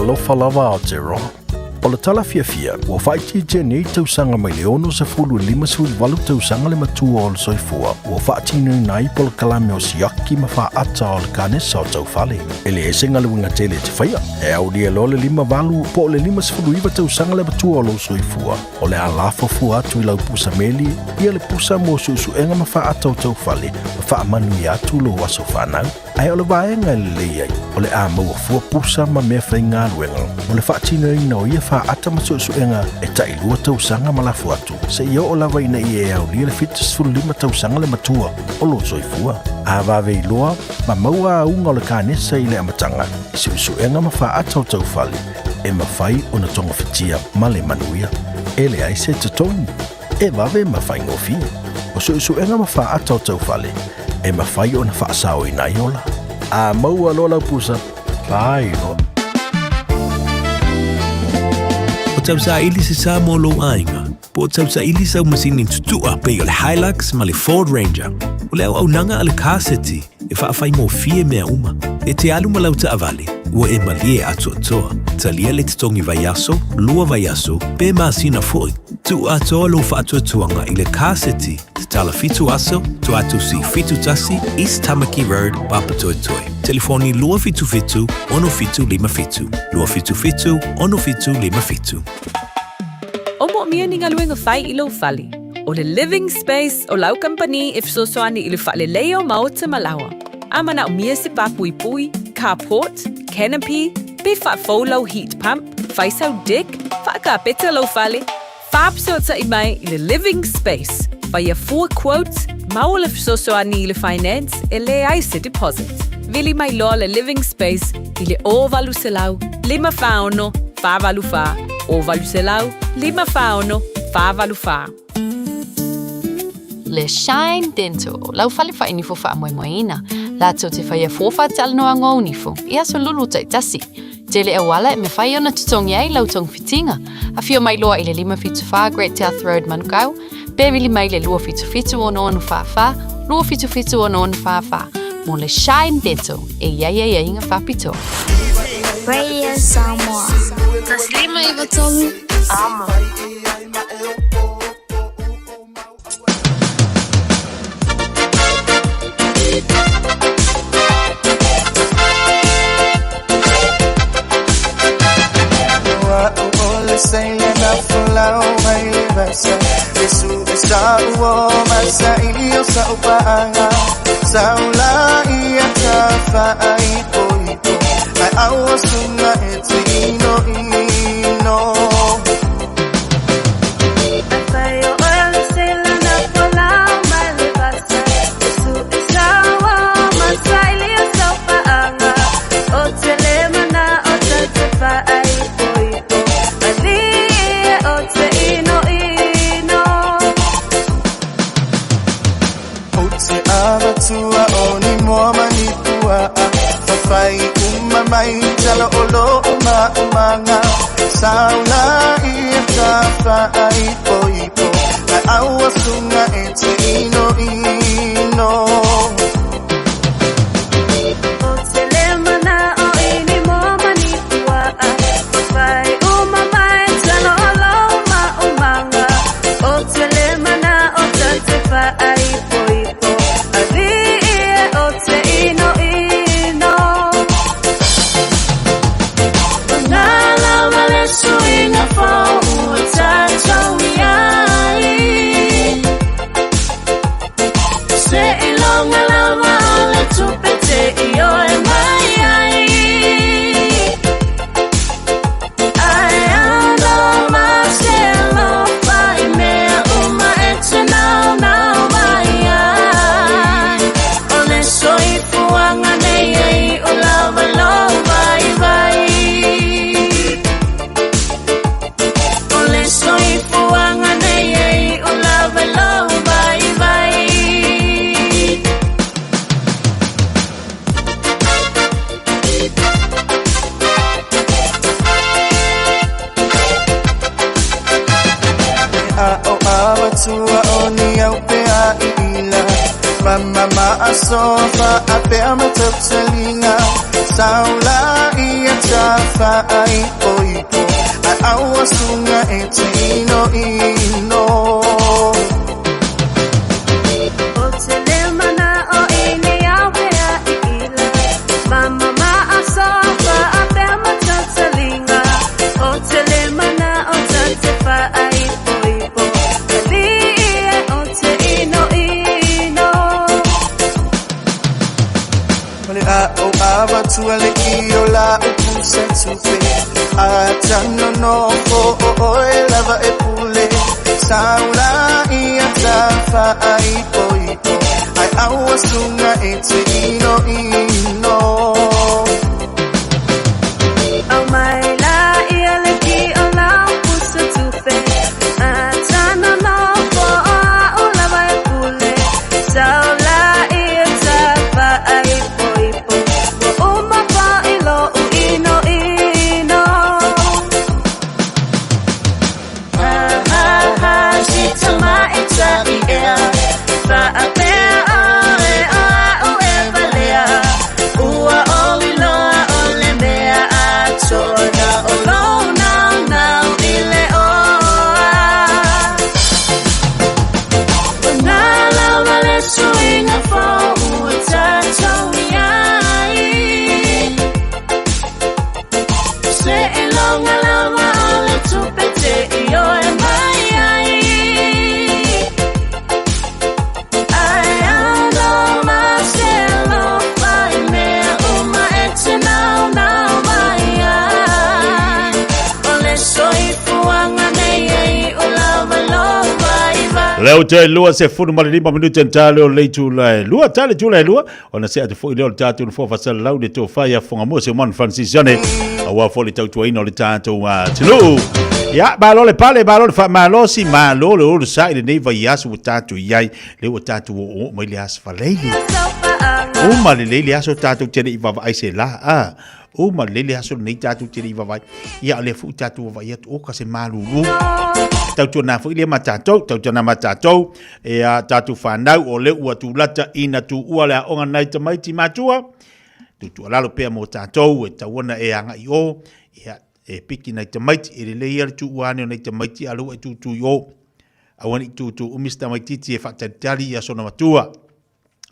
Alofa lava o te roa. O le tala fiafia, ua whaiti te nei tausanga mai le ono sa fulu 5 tausanga le matua o le soifua, ua whaati nei nai po le kalame o siaki ma wha ata o le kanesa o tau fale. E le esenga le winga tele te whaia, e au lia lo le 5 po le 5 tausanga le matua o lo soifua, o le alafo fua atu i lau pusa meli, ia le pusa mo susu enga ma wha ata o tau fale, ma wha manu i atu lo waso whanau. Ai o le vaenga le ai, o le a maua fua pusa ma mea whainga luenga. O le whaatino i no ia wha ata masuenga e tai lua tausanga malafu atu. Se ia o lawa ina i e au lia le fitas fulu lima tausanga le matua, o lo soifua. A vawe i loa, ma maua a unga o le kānesa i le amatanga. E suenga ma wha ata o taufali, e ma whai o na tonga fitia ma le manuia. E le aise te toni, e vawe ma whai ngofia. O suenga ma wha ata o taufali, e ma whai o na wha asao i naiola. A maua lola pusa, vai lo. O tau sa ili se sa mo lo ainga, po tau sa ili sa umasini tutua pe o le Hilux ma le Ford Ranger. O le au nanga ale kaseti, e whaafai mo fie mea uma. E te alu ma lau ta avale, ua e malie atu atoa. Ta lia le te tongi vai aso, lua vai aso, pe maasina foi. Tu atoa lo whaatua tuanga i le kaseti, te tala fitu aso, tu atu si fitu tasi, East Tamaki Road, Papatoetoe. Telefoni lua fitu fitu, ono fitu lima fitu. Lua fitu fitu, ono fitu lima fitu. O mo mia ni ngaluenga fai ilo fali. O le living space o lau company if so soani ilu fale leo mau te malawa. Ama na umia se pa pui pui, carport, canopy, be fa folo heat pump, fai sau dick, fa ka peta lo fale. Fab so ta imai i le living space. Fai a 4 quotes, mau le so soani ilu finance e le aise deposit. Vili mai loa le living space i le o valu se lau, lima faono, fa valu fa, o valu se lau, lima faono, fa valu fa. Le Shine Dental, lau fale fa inifo fa moina. La tau te whaia fōwha te alanoa ngō unifo, ia so lulu tai tasi. Te le awala e me whaia na tutongi ai lau tong fitinga. A fio mai loa i le 5-5 Great South Road Manukau, Bevili mai le 2-5 o noa nuwhawha, 2-5 o noa nuwhawha. Mo le Shine Dental, e ia inga whapito. Radio Samoa. Taslima iwa tolu. Amo. Sailing up for lao may basa Yesu sa uwo masa iyo sa upaanga sa ula iya tafa ay ito ay awas nga ito ino Asayo oil sailing up for lao may basa Yesu sa uwo masa iyo sa upaanga o telema na o tafa ay Tua oni mo manitua Fafai umamay Jalo olo umanga Saula iya tafa ay po Ay awas nga ito ino Otelema na o ini mo manitua Fafai umamay Jalo olo umanga Otelema na o tafa ay po Sofa ape amatok sa linga Saula iya tafa ay po Ay awas nga ito ino Otelema na o ini ape a iila Mama maasofa ape amatok sa linga Otelema na o tatefa ay po Ali iya ote ino Tano no fo oe lava e pule Saula ia tafa ai poito Ai aua sunga e te ino ino Au mai la ia le ki o lau pusa tupe Tano no fo o lava e pule Saula ia tafa ai poito O ma pa ilo u ino ino Shitama ita i ea Fa a pea ole o e valea Ua o iloa o le mea a tona O lo nau nau i le oa O nā lawa le suinga fo ua tātou iai Se e longa lawa o le tupete i o e mai ai Ai alo Marcelo vai mea uma e te nau nau mai ai O le soifuanga nei ai o lawa loa i vai Leo te lua se funu mali 5 minuta ntale o leitu lai lua tale tu lai lua ona se ate foi leo tatu no fofa sala lau de to faya fonga mo se man Francisione awa foli tau tu ino le tatu tulu ya ba lo le pale ba lo fa ma lo si ma lo le sa ile nei vai asu tatu yai le tatu o mai le as fa leili o ma le leili asu tatu te i va ai se la o ma le leili asu nei tatu te i va vai ya le fu tatu va ya o ka se malulu tau tuna fu ile matatou tau tuna matatou e a tatu fanau o le ua tu lata ina tu ua le onga nai te maiti matua tu alalo pea mo tatou e tauana e anga i o e piki nai te maiti e le leia tu uane nai te maiti alu e tu i o awani tu umista maititi e whakatari i a sona matua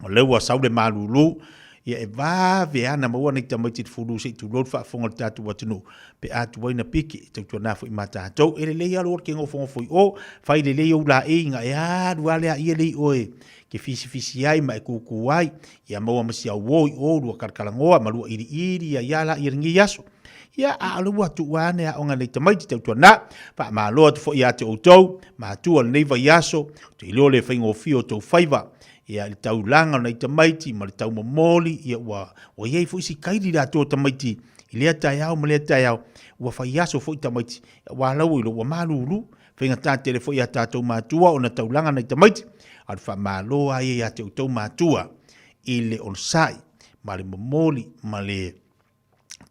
o le ua saule malulu ia e vave ana maua nei tamaiti fulu se tu lord fa fonga tatu watunu pe atu waina piki tu tuna fo imata to ele le yalo ke ngo fonga fo o fa ile le yo la inga ya duale a ile oe ke fisi ai mai ku ai ia maua masi a wo o lu karkalangoa malu iri ya la iringi yaso ia a alu watu wane a onga nei tamaiti tu tuna pa ma lo fo ia te auto ma tu al nei va yaso te lo le fingo fio to faiva ia le tau langa nei tamaiti ma le tau momoli ia wa ye fu si kairi la to tamaiti ile ta ya o mele ta ya wa fa yaso fu tamaiti wa la wo wa malulu fenga ta telefo ia ta to matua ona tau langa nei tamaiti al fa malo ai ia te to matua ile on sai ma le momoli ma le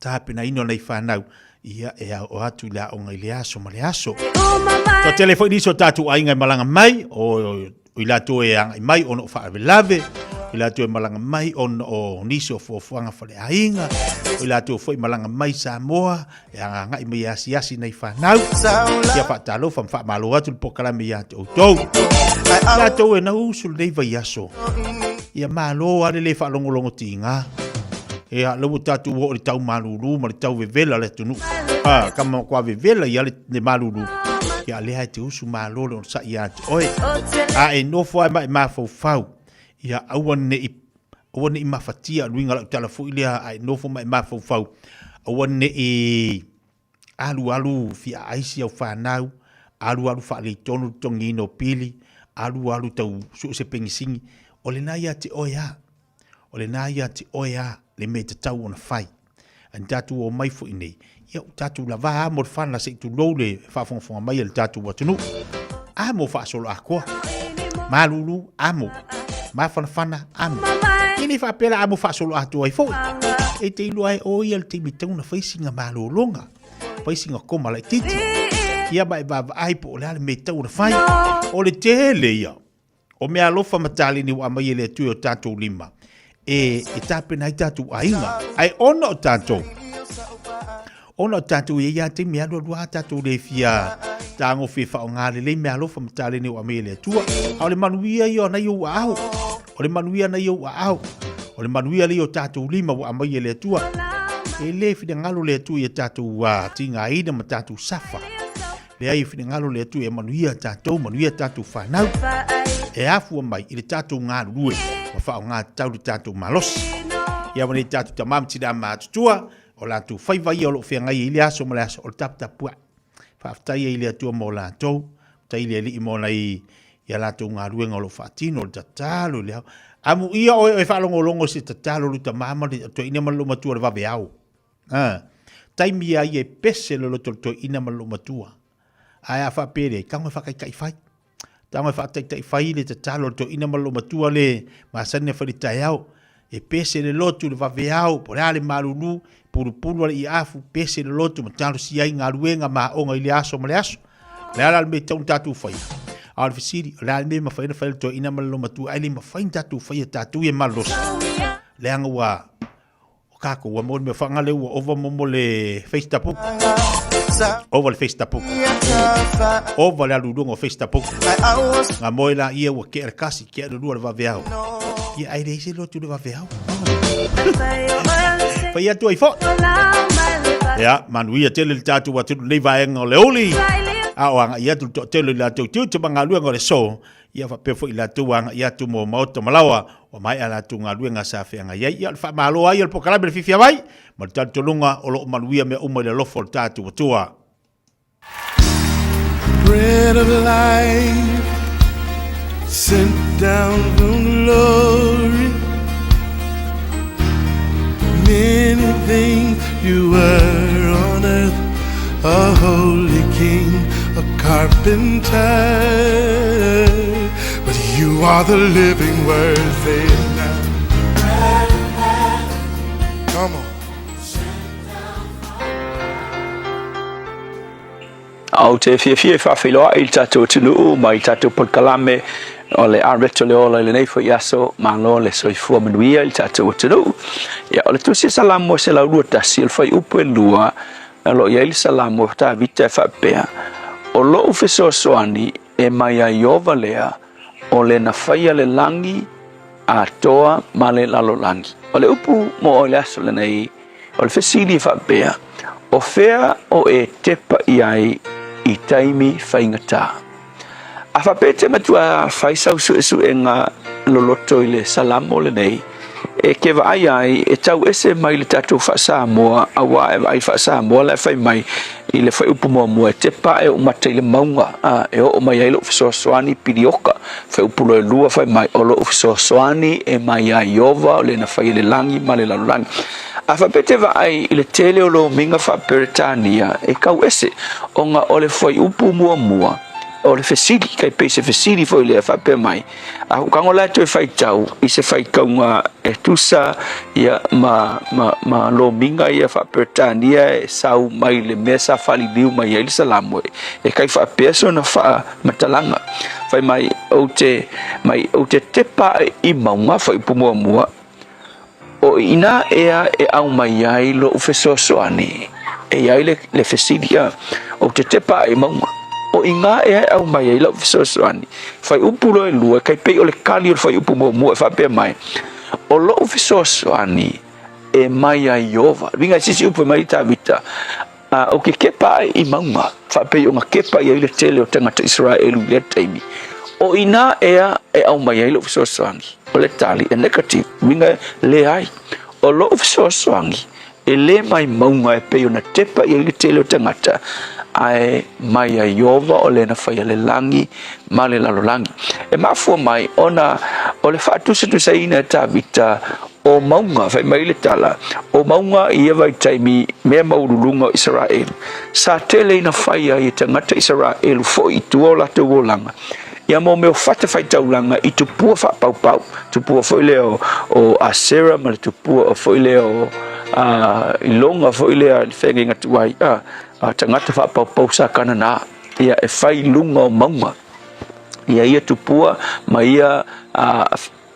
tape na ino nei fa nau ia e o atu la o ngai le aso ma le aso to telefo ni so tatu ainga malanga mai o ila to e ang mai ono fa lave ila to malanga mai on o niso fo fuanga fa le ainga ila to foi malanga mai Samoa yang nga mai asi nei fa nau ia fa talo fa malo atu pokala mi ya to ila to e na usul dei va yaso ia malo ale le fa longo tinga ia lo tatu o tau malulu ma tau vevela le tunu kama kwa vevela ia le malulu ia le hai te usu malolo sa ia oi e no fo mai ma fo fau ia awane i mafatia luinga la telefo ia ai no fo mai ma fo fau awane i alu fia aisi au fanau alu fa le tonu tongino pili alu tau su se pengisingi ole na ia te oia le me te tau ona fai andatu o mai fo nei ia tatu la va mo fana se tu lole fa fonga mai el tatu watunu amo fa solo akwa malulu amo ma fana amo ini fa pela amo fa solo atu ai fo e te ilu ai o ia te mituna facing malulonga facing koma la titi ia ba ai po le metuna fai o le tele ia o me alofa matali ni wa mai le tu o tatu lima e tape na tatu ainga ai ono tatu ona tatu ia te mea lua tatu le fia tango fifa o ngale le mea lofa matale ni wa mele tua o le manuia io na io au o le manuia na io au o le manuia le io tatu lima wa mai le tua e le fide ngalo le tu ia tatu wa tinga ina ma tatu safa le ai fide ngalo le tu e manuia tatu fanau e afu mai ile tatu ngalo lue wa fa nga tatu malos ia wani tatu tamam tida ma tua o la tu fai vai o lo fia ngai ili aso mo le aso o tap tapua fa ftai ili atu mo la to tai ili mo nei ia la tu nga ruenga lo fatino ta talo le amu ia o e fa longo se ta talo lu ta mama to ina malu matua va beau tai mi ai e pese lo to ina malu matua ai fa pere ka fa kai fai tanga fa tai fai le ta talo to ina malu matua le ma sane fa tai au e pese le lotu le vaveau por ale marulu puru le iafu pese le lotu matalo si ai ngaruenga ma onga ile aso male aso le ala me tau tatu fai al fisiri le me ma fai na fai to ina malo matu ai ma fai tatu fai tatu e malos le anga wa kako wa mo me fanga le over mo le Facebook over le Facebook over le ludongo Facebook nga moila ia wa ke kasi ke le vaveau ia ai reise lo tu va veau fai atu ai fo ya manuia tele tatu wa tu nei vai ngo leoli a o ia tu tele la tu tu manga lu ngo le so ia fa pe fo ila tu wanga ia tu mo moto malawa o mai ala tu nga lu nga sa fe nga ia fa malo ai el pokala be Fiafia Mai ma tatu lunga o lo manuia me umo le lo fo tatu tua bread of life sent down from glory. Many things you were on earth, a holy king, a carpenter, but you are the living word. Say it now. Come on. Au te Fiafia whawhiloa i tatou tunu mai tatou podkalame o le areto le ola le nei fo iaso malo le soifua manuia i tatou tunu. Ia o le tusi salamo se la urua tasi il fai upu e lua lo ia ili salamo ta vita e whapea o lo ufeso soani e mai a iova lea o le na whaia le langi a toa ma le lalo langi. O le upu mo o le aso le nei o le fesili e whapea o fea o e tepa i ai i taimi whaingata. A whapete matua whaisau su e ngā loloto i le salamo le nei, e ke vai ai e tau ese mai le tatou Samoa, a wā e vai Samoa le whai mai i le whai upu mua e tepa e o mata i le maunga, e o mai ai lo fisosoani pirioka, whai upu lo e lua whai mai o lo fisosoani e mai ai iova o le na whai le langi ma le lalulangi. A whapete vai i le tele o lo minga whaperetania e kau ese o ngā o le whai upu mua o le fesili kai peise fesili foi le whape mai a hukango la to e whai tau i se whai kaunga e tusa ia ma lo minga ia whaperetania e sau mai le mesa whali liu mai e lisa lamwe e kai whape so na wha matalanga whai mai o te tepa i maunga whai upu mua o ina ea e au mai ai lo ufesosoani e ai le fesilia o te tepa e maunga o inga e au mai ai lo ufesosoani fai upu lo e lua kai pei o le kali o fai upu mua e whapea mai o lo ufesosoani e mai ai iova vinga sisi upu mai ta vita o ke kepa i maunga whapei o ngā kepa i ai le tele o tangata Israelu le taimi o ina ea e au mai ai lo ufesosoani o le tali e negative winga le ai o lo fisosoangi e le mai maunga e peo na tepa i le tele o tangata ai mai a iova o le na whaia le langi ma le lalolangi e mafua mai ona o le whaatusa tu saina e ta vita o maunga whai mai le tala o maunga i ewa i taimi mea maurulunga o Israel sa tele ina whaia i tangata Israel fo i tua o lata uolanga ia mo me fata fai taulanga i tupua fa pau tupua foi leo o Asera ma tupua foi leo ilonga foi leo fengi ngatuai tangata fa pau sa kanana ia e fai lunga o maunga ia tupua ma ia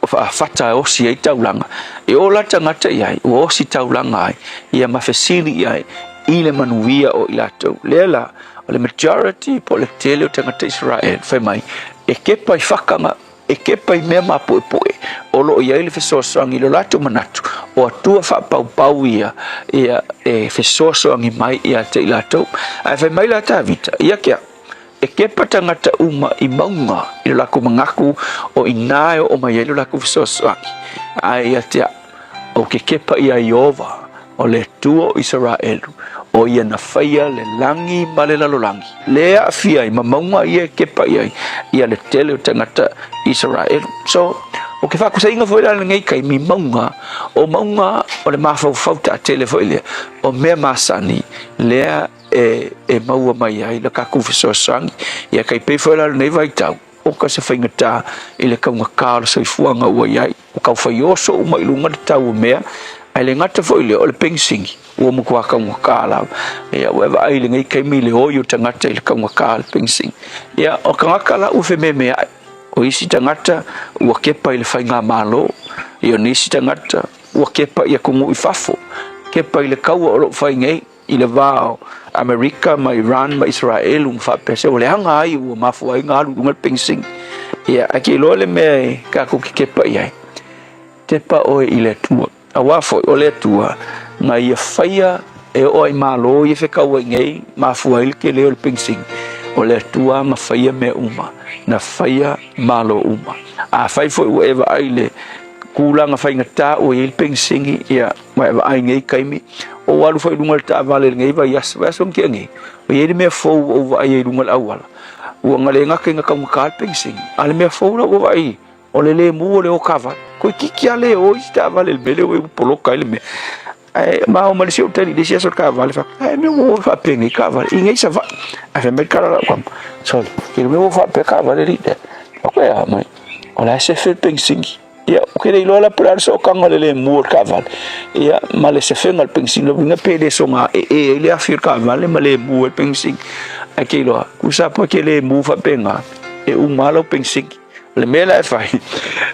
fata o si ai taulanga e o la tangata ia o si taulanga ia ma fesili ia i le manuia o ilato lela o le majority po le tele o tangata Israel fai mai e kepa i whakanga e kepa i mea mapoe o lo ia ile fesosoangi lo lato manatu o atua whapau ia e fesosoangi mai ia te ilato ai fai mai la ta vita ia kia e kepa tangata uma i maunga i lo lako mangaku o inae o mai ilo lako fesosoangi ai ia te o ke kepa ia Iova o le tua o Israelu o ia na faia le langi ma le lalolangi le afia i mamaunga ia kepa ia le tele o tangata Israelu. So o ke whakusainga foi la ngai kai mi maunga o le mawhau ta tele foi le o mea masani lea e maua mai ai la kaku fesoasangi ia kai pe foi la nei vai tau o ka se whaingata i le kaunga kāra sa i fuanga ua iai o kau whaioso o mai lunga le tau mea ai le ngata foi le o le pensingi ua mukua kaunga kāra ia uewa ai le ngai kai mi le oio tangata i le kaunga kāra pensingi ia o ka ngakala ufe me ai o isi tangata ua kepa i le whainga malo ia nisi tangata ua kepa i a kungu i fafo kepa i le kaua o lo whaingei i le vao Amerika ma Iran ma Israel whapese o le hanga ai ua mafu ai ngā lunga pingsing ia ake loa le mea ka kuki kepa i ai tepa oe i le tua a wafo o le tua ngā ia whaia e oai malo i whekau ai ngei mafu ai ke leo le pingsing o le tua ma whaia mea uma na whaia malo uma a whai fo ua ewa ai le kulanga whainga tā o i le pingsingi ia ma ewa ai ngei kaimi o walu fai lunga le tā vale ngei vai yas kia ngei o i mea fau o vai e lunga le awala ua ngale ngake nga kaunga ka le pingsingi ale mea fau la o vai o le mu o le o kava ko kiki ale o i tā vale le mele o e poloka ele mea ma o malisi o tani desi aso ka vale fa me o fa pengi ka vale i ngei sa va a fe me kara la kwam so ki me o fa pe ka vale rite o ko ya mai o la se fe pingsingi ia o ke lo la pra so kanga le mu ka vale ia ma le se fe ngal pingsingi lo nga pede so nga le afir ka vale ma le mu pingsingi a ke lo ku sa po ke le mu fa penga e un malo pingsingi le mela fa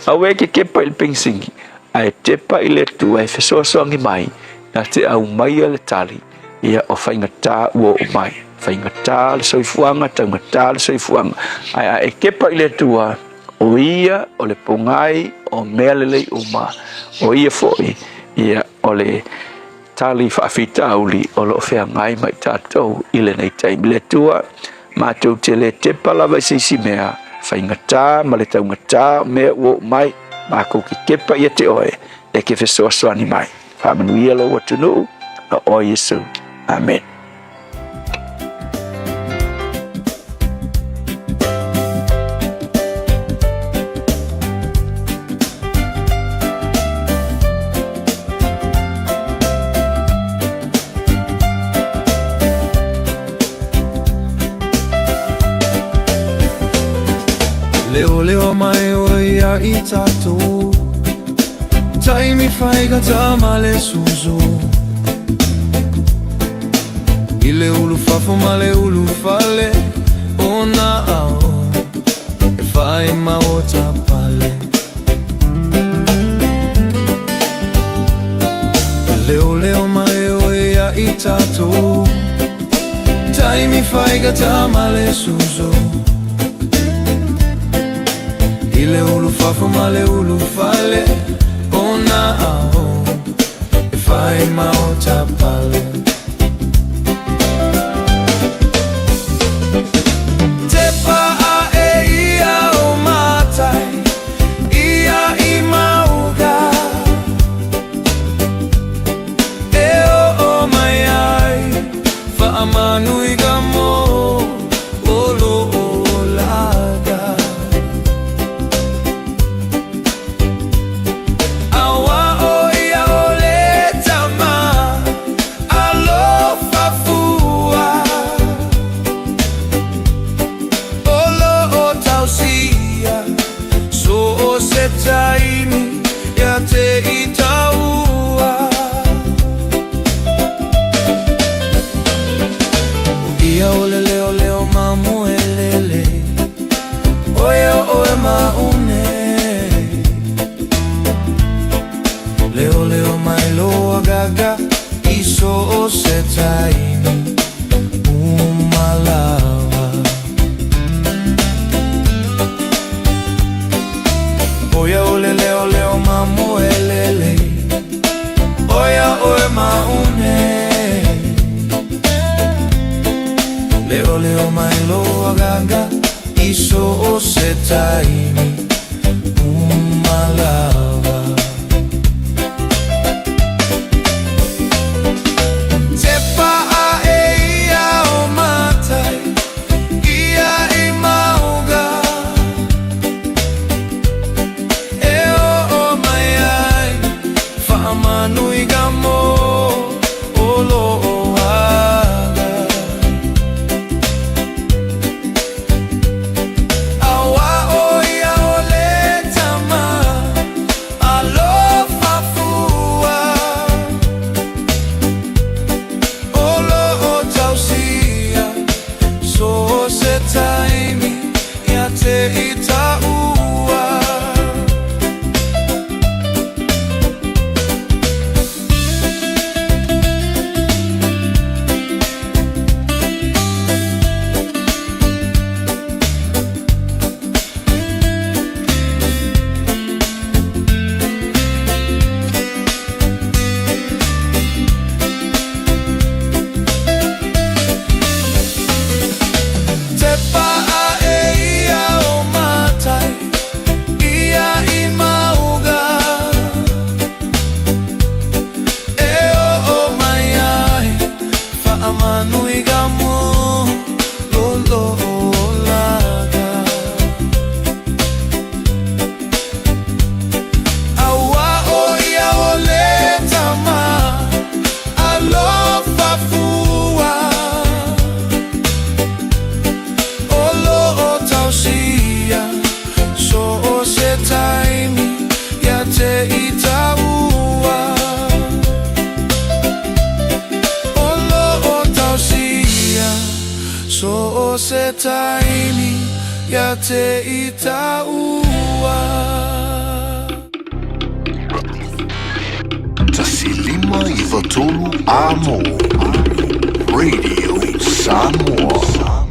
a we ke pa il pingsingi ai te pa ile tu ai fe so ngi mai na te au mai le tali ia o fainga ta o mai fainga ta le soifuanga tanga ta le soifuanga ai ke pa ile tu o ia o le pongai o melele uma o ia foi ia o le tali Fiafia uli o lo fea ngai mai tatou ile nei time le tua ma tu te le te pala vai si mea fainga ta ma le taunga ta me o mai ma ko ki kepa ia te oe e ke fe so ani mai fa manuia lo watu no o Yesu amen. Leo mai oia i tatu Tai mi fai gata male suzo Ile ulu fafo male ulu fale Ona ao E fai maota pale Leo mai oia i tatu Tai mi fai gata male suzo Ile ulu fafo male ulu fale Ona ao E fai maota pale Te paa e ia o matai Ia i mauga E o mai ai Fa amanu i gamo Olo o laga Iso se taimi umalawa Oya ole leo mamu elele Oya oe maune Leo mailo agaga Iso se taimi umalawa So o se taimi ia te ita ua. Tasilima Ivatolu Amo Radio Samoa.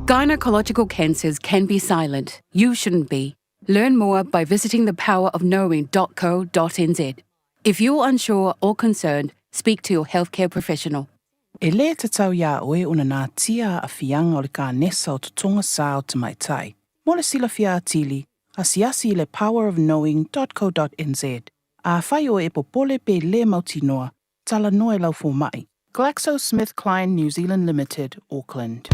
Gynecological cancers can be silent. You shouldn't be. Learn more by visiting thepowerofknowing.co.nz. If you're unsure or concerned, speak to your healthcare professional. E le te tau ia oe una nā tia a fianga o le ka nesa o tutonga sā o te mai tai. Mo le sila fia atili, asiasi le powerofknowing.co.nz. A whai o e popole pe le mautinoa, tala noe lau fō mai. GlaxoSmithKline New Zealand Limited, Auckland.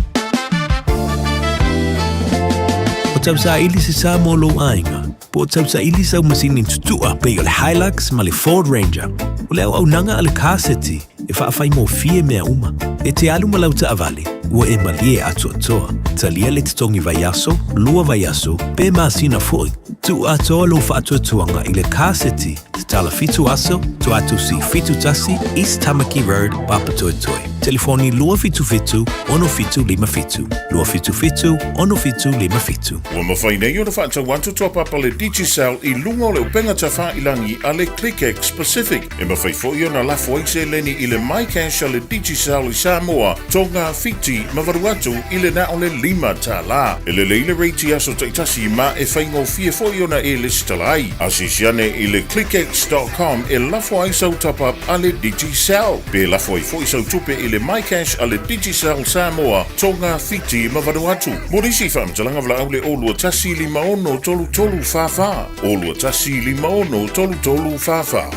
O tau sa ili se sa molo ainga. Po tau sa ili sa masini tutua pe o le Hilux ma le Ford Ranger. O leo au nanga ale kaseti e whaafai mo fie mea uma. E te alu malau ta avale, ua e malie atu atoa. Talia le titongi vaiaso, lua vaiaso, pe maasina foi. Tu atoa lo whaatuatuanga i le kaseti te tala fitu aso, tu atu si fitu tasi, East Tamaki Road, Papatoetoe. Telefoni lua fitu fitu, ono fitu lima fitu. Lua fitu fitu, ono fitu lima fitu. Ua mawhai nei o na whaatau wantu toa papa le Digicel i lunga o le upenga ta wha ilangi a le ClickX Pacific. E mawhai fo i o na lafo aise leni i le MyCash a le Digicel i Samoa, tonga fiti mawaruatu i le na o le lima ta la. E le leile reiti aso taitasi ma e whaingo fie fo i o na e le stalai. Asisiane i le clickx.com e lafo aisau tapa a le Digicel. Pe lafo ai fo i sau tupe i le MyCash a le Digicel Samoa, tonga fiti mawaruatu. Morisi whamtalanga vla au le olua tasi li maono tolu tolu fafa. Olua tasi li maono tolu tolu fafa.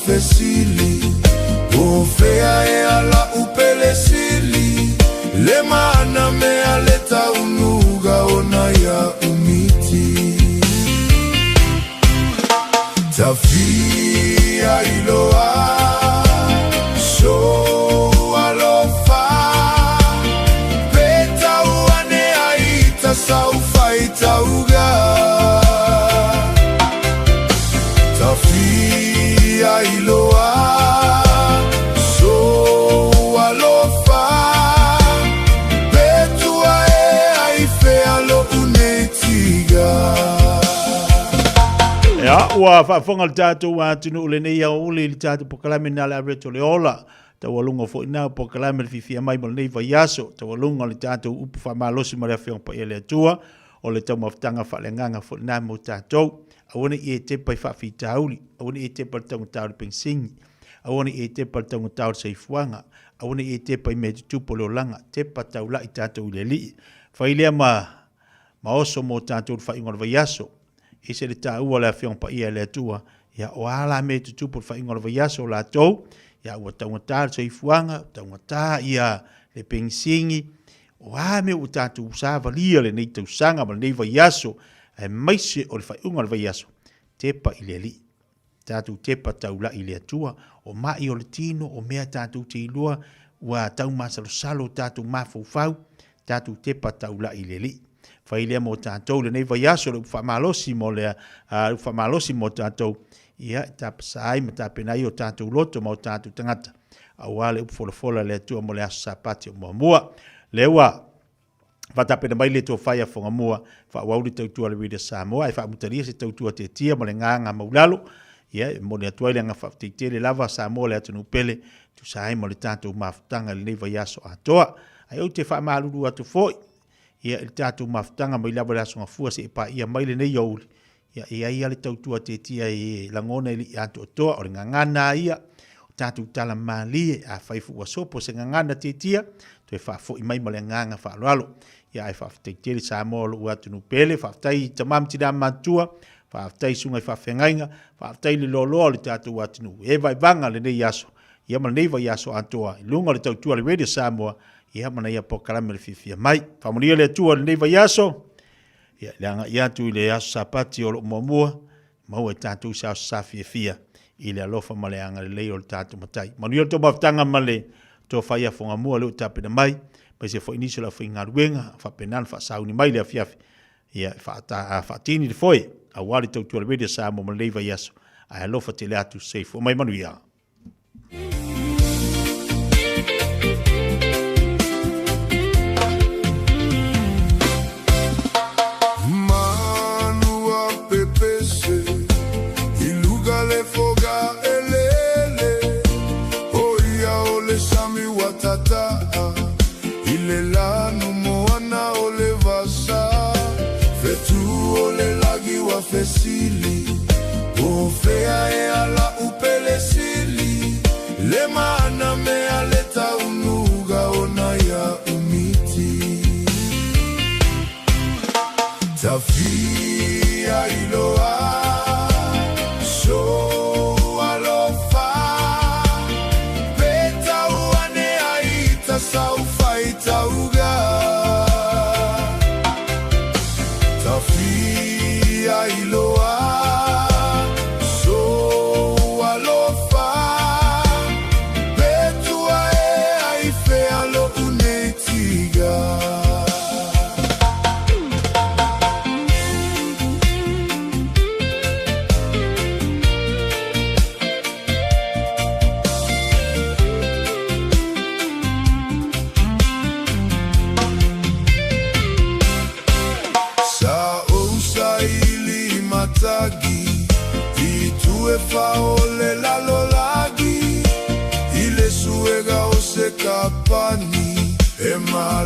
Fesili, o fea e ala upele sili, le maana me aleta unuga ona ya umiti. Tafia iloa, so alofa, peta uane aita saufa itauga. Tafia iloa, so alofa, betua e aife alo unetiga. Ya, ua whaafonga le tātou wa tunu ule nei au ule le tātou pokalame nā le areto le ola. Ta walunga fo ina pokalame le Fiafia Mai mo nei vaiaso. Ta walunga le tātou upu whamalosi ma rea whiong pa ele atua. O le tau maftanga whalenganga fo ina mo tātou. Awane i e te pai whaafi tauri. Awane i e te pai tangu tauri pensingi. Awane i e te pai tangu tauri seifuanga. Awane i e te pai me tutupo leo langa. Te pa taula i tātou le li. Whailea ma oso mo tātou whaingon vaiaso. E se le tā ua la whiong pa ia le atua. Ia o ala me tutupo whaingon vaiaso la tau. Ia ua taunga tāri seifuanga. Taunga tā ia le pensingi. O ame o tātou usavalia le nei tau sanga ma le nei vaiaso. E maise o le whaiunga le vaiaso, tepa i le li. Tātou tepa taula i le atua, o mai o le tino, o mea tātou te ilua, ua tau masalo salo tātou mafufau, tātou tepa taula i le li. Whailea mo tātou le nei vaiaso, le whamalosi mo le whamalosi mo tātou, ia tapasai ma tāpenai o tātou loto mo tātou tangata. Awale upfolofola le atua mo le aso sapati o mua. Lewa, Whatapena mai le tō whaia whonga mua, whawauri tautua le wida Samoa, e whaamutaria se tautua te tia mo le nganga maulalo, ia, mo le atuai le anga whaafteitele lava Samoa le atunu pele, tu sae mo le tātou mafutanga le neiva yaso atoa, ai au te whaamaluru atu foi, ia le tātou mafutanga mai lava le aso ngafua se e pa ia mai le nei auli, ia ia le tautua te tia e langona ili atu atoa, o le ngangana ia, tātou tala malie, a whaifu wa sopo se ngangana te tia, tu e whaafo i mai mo le nganga whaalalo, ia ai whaafteitele Samoa lo atunu pele, whaaftai tamam tina matua, whaaftai sungai whaafengainga, whaaftai le loloa le tātou atunu, e vai vanga le nei aso, ia mana neiva ia so atoa lunga le tautua le radio Samoa ia mana ia pokalame le Fiafia Mai famonia le tua le neiva ia so ia langa ia tu le ia sapati o lo mamua mau e tatu sa Fiafia i le alofa maleanga le leo le tatu matai manuia to maftanga male to faia fonga mua le tape na mai pa se fo inisi la finga ruenga fa penal fa sauni mai le Fiafia ia fa tini le foi a wali tautua le radio Samoa ma leiva ia so a alofa te le atu safe o mai manuia Fesili, o fea e ala upele sili, le maana me aleta unuga ona ya umiti. Tafia iloa, so alofa, peta uane aita saufa itauga. Iloa so alofa betua e aife alo unetiga matagi i tue faole la lolagi i le suega o se kapani e ma